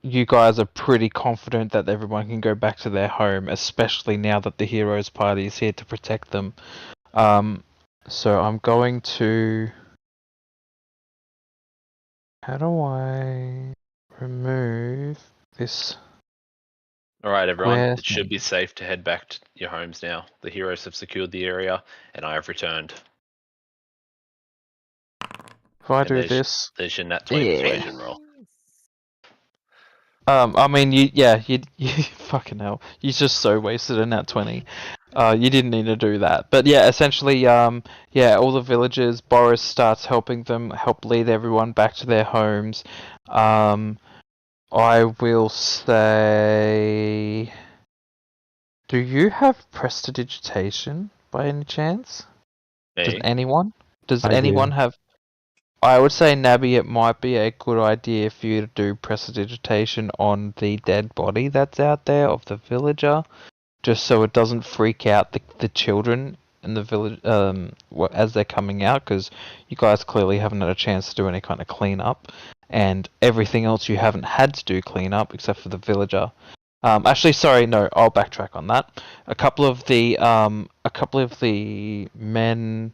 you guys are pretty confident that everyone can go back to their home, especially now that the heroes party is here to protect them. So I'm going to... How do I remove this? Alright everyone, it should be safe to head back to your homes now. The heroes have secured the area, and I have returned. If I do this... There's your nat 20 persuasion roll. I mean, you fucking hell. You just so wasted a nat 20. You didn't need to do that. But yeah, essentially, all the villagers, Boris starts helping them, help lead everyone back to their homes. I will say... Do you have prestidigitation, by any chance? Me? Does anyone? Does I anyone do. have... I would say, Nabby, it might be a good idea for you to do prestidigitation on the dead body that's out there of the villager, just so it doesn't freak out the children in the village as they're coming out, because you guys clearly haven't had a chance to do any kind of cleanup, and everything else you haven't had to do cleanup except for the villager. Actually, sorry, no, I'll backtrack on that. A couple of the men.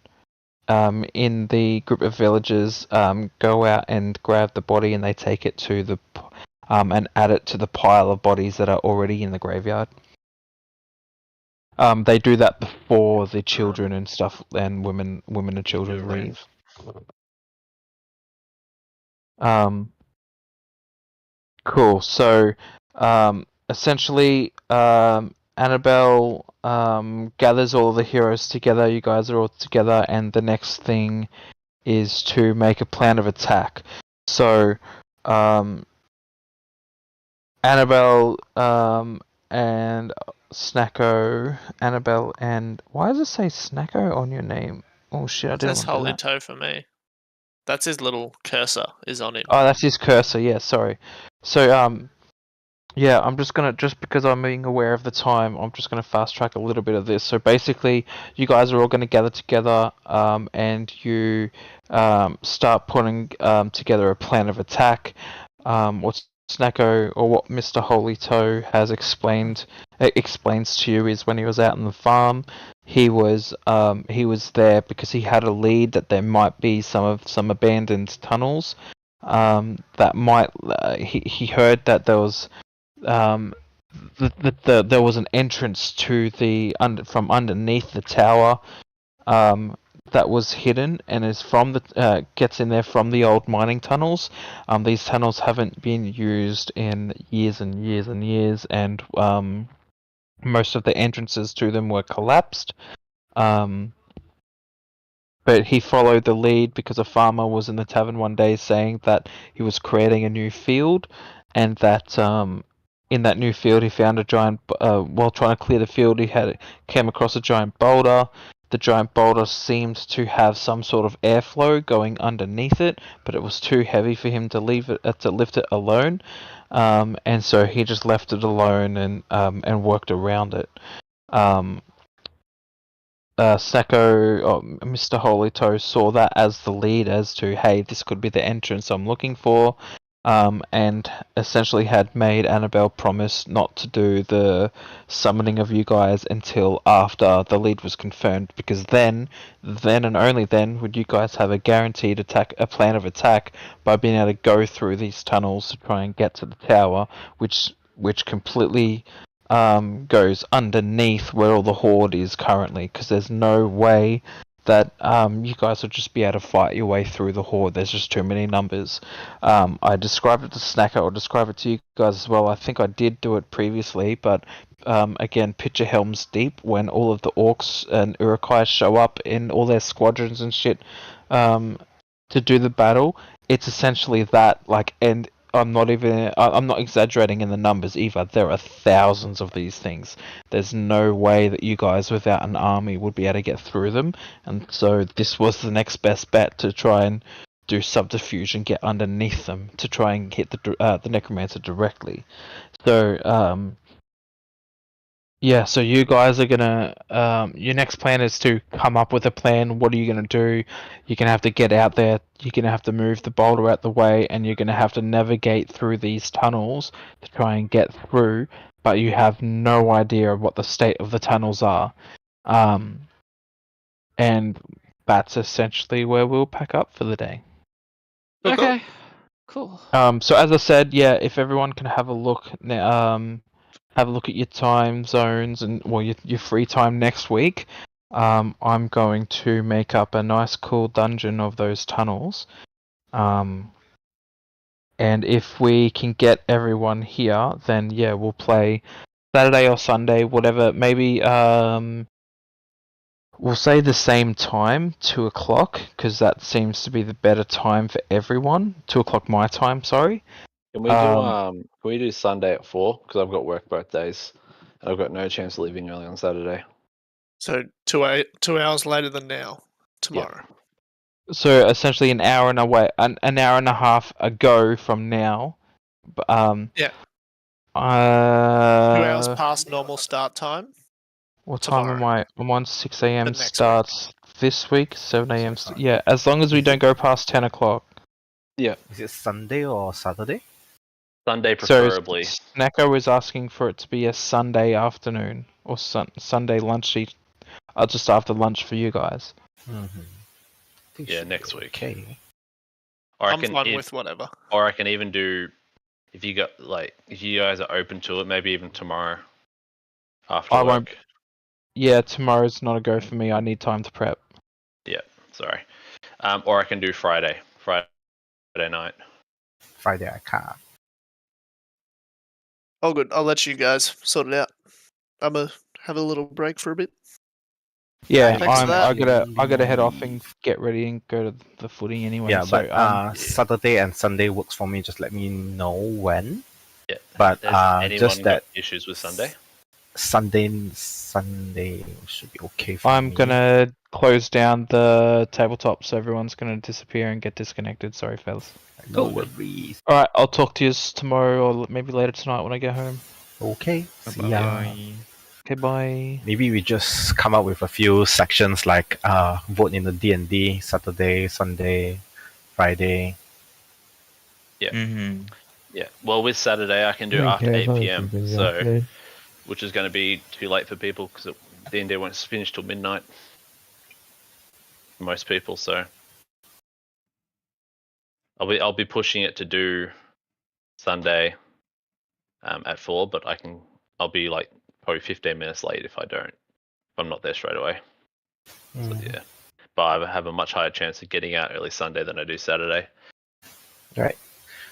In the group of villagers, go out and grab the body, and they take it to the and add it to the pile of bodies that are already in the graveyard. They do that before the children and stuff, and women and children leave. Cool. So, essentially, Annabelle gathers all the heroes together. You guys are all together, and the next thing is to make a plan of attack. So, Annabelle and Snacko, Annabelle and... Why does it say Snacko on your name? Oh shit, I didn't It says want to do Holy that. Toe for me. That's his little cursor is on him. Oh, that's his cursor, yeah, sorry. So, yeah, I'm just because I'm being aware of the time, I'm just gonna fast track a little bit of this. So basically, you guys are all gonna gather together, and you start putting together a plan of attack. What's Snacko, or what Mr. Holy Toe has explains to you, is when he was out on the farm, he was there because he had a lead that there might be some abandoned tunnels. That might he heard that there was there was an entrance to from underneath the tower. That was hidden and is from the gets in there from the old mining tunnels. These tunnels haven't been used in years and years and years, and most of the entrances to them were collapsed. But he followed the lead because a farmer was in the tavern one day saying that he was creating a new field, and that in that new field he found a giant. While trying to clear the field, came across a giant boulder. The giant boulder seemed to have some sort of airflow going underneath it, but it was too heavy for him to lift it alone, and so he just left it alone and worked around it. Mr. Holy Toe saw that as the lead as to, hey, this could be the entrance I'm looking for, and essentially had made Annabelle promise not to do the summoning of you guys until after the lead was confirmed, because then and only then would you guys have a guaranteed a plan of attack by being able to go through these tunnels to try and get to the tower, which completely goes underneath where all the horde is currently, because there's no way that you guys would just be able to fight your way through the horde. There's just too many numbers. I described it to Snacker. I'll describe it to you guys as well. I think I did do it previously, but again, picture Helm's Deep when all of the orcs and Urukai show up in all their squadrons and shit to do the battle. It's essentially that, and I'm not exaggerating in the numbers either. There are thousands of these things. There's no way that you guys without an army would be able to get through them, and so this was the next best bet to try and do subterfuge and get underneath them to try and hit the necromancer directly. So yeah, so you guys are gonna your next plan is to come up with a plan. What are you gonna do? You're gonna have to get out there, you're gonna have to move the boulder out the way, and you're gonna have to navigate through these tunnels to try and get through, but you have no idea of what the state of the tunnels are. And that's essentially where we'll pack up for the day. Okay. Cool. So as I said, yeah, if everyone can have a look at your time zones and your free time next week. I'm going to make up a nice cool dungeon of those tunnels. And if we can get everyone here, then yeah, we'll play Saturday or Sunday, whatever. Maybe we'll say the same time, 2:00, because that seems to be the better time for everyone. 2:00 my time, sorry. Can we do Sunday at 4? Because I've got work both days. And I've got no chance of leaving early on Saturday. So 2 hours later than now, tomorrow. So essentially an hour and a half ago from now. Yeah. 2 hours past normal start time. What time am I? I'm on 6 a.m. next starts this week. 7 a.m. Yeah, as long as we don't go past 10 o'clock. Yeah. Is it Sunday or Saturday? Sunday preferably. So Snacko is asking for it to be a Sunday afternoon or Sunday lunch, just after lunch for you guys. Mm-hmm. Yeah, next week. Okay. Or I'm fine with whatever. Or I can even do, if you guys are open to it, maybe even tomorrow after I work. won't. Yeah, tomorrow's not a go for me. I need time to prep. Yeah, sorry. Or I can do Friday night. Friday I can't. Oh, good. I'll let you guys sort it out. I'm gonna have a little break for a bit. Yeah, Thanks for that. I gotta head off and get ready and go to the footing anyway. Yeah, so, but Saturday and Sunday works for me. Just let me know when. Yeah. But anyone just that got issues with Sunday? Sunday should be okay for I'm me. gonna close down the tabletop, so everyone's gonna disappear and get disconnected. Sorry, fellas. No worries. All right, I'll talk to you tomorrow or maybe later tonight when I get home. Okay. See ya. Okay, bye. Maybe we just come up with a few sections like vote in the DnD Saturday, Sunday, Friday. Yeah. Mm-hmm. Yeah. Well, with Saturday, I can do don't after care, as 8 long as p.m. it's in the So, afternoon. which is going to be too late for people because D&D won't finish till midnight for most people. So, I'll be pushing it to do Sunday at 4, but I'll be like probably 15 minutes late if I'm not there straight away. So yeah, but I have a much higher chance of getting out early Sunday than I do Saturday. Right.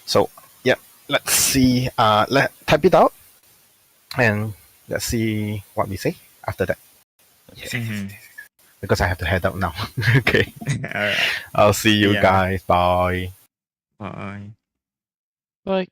So yeah, let's see. Let type it out, and let's see what we say after that. Mhm. Because I have to head out now. Okay. All right. I'll see you Yeah. guys. Bye. Bye. Like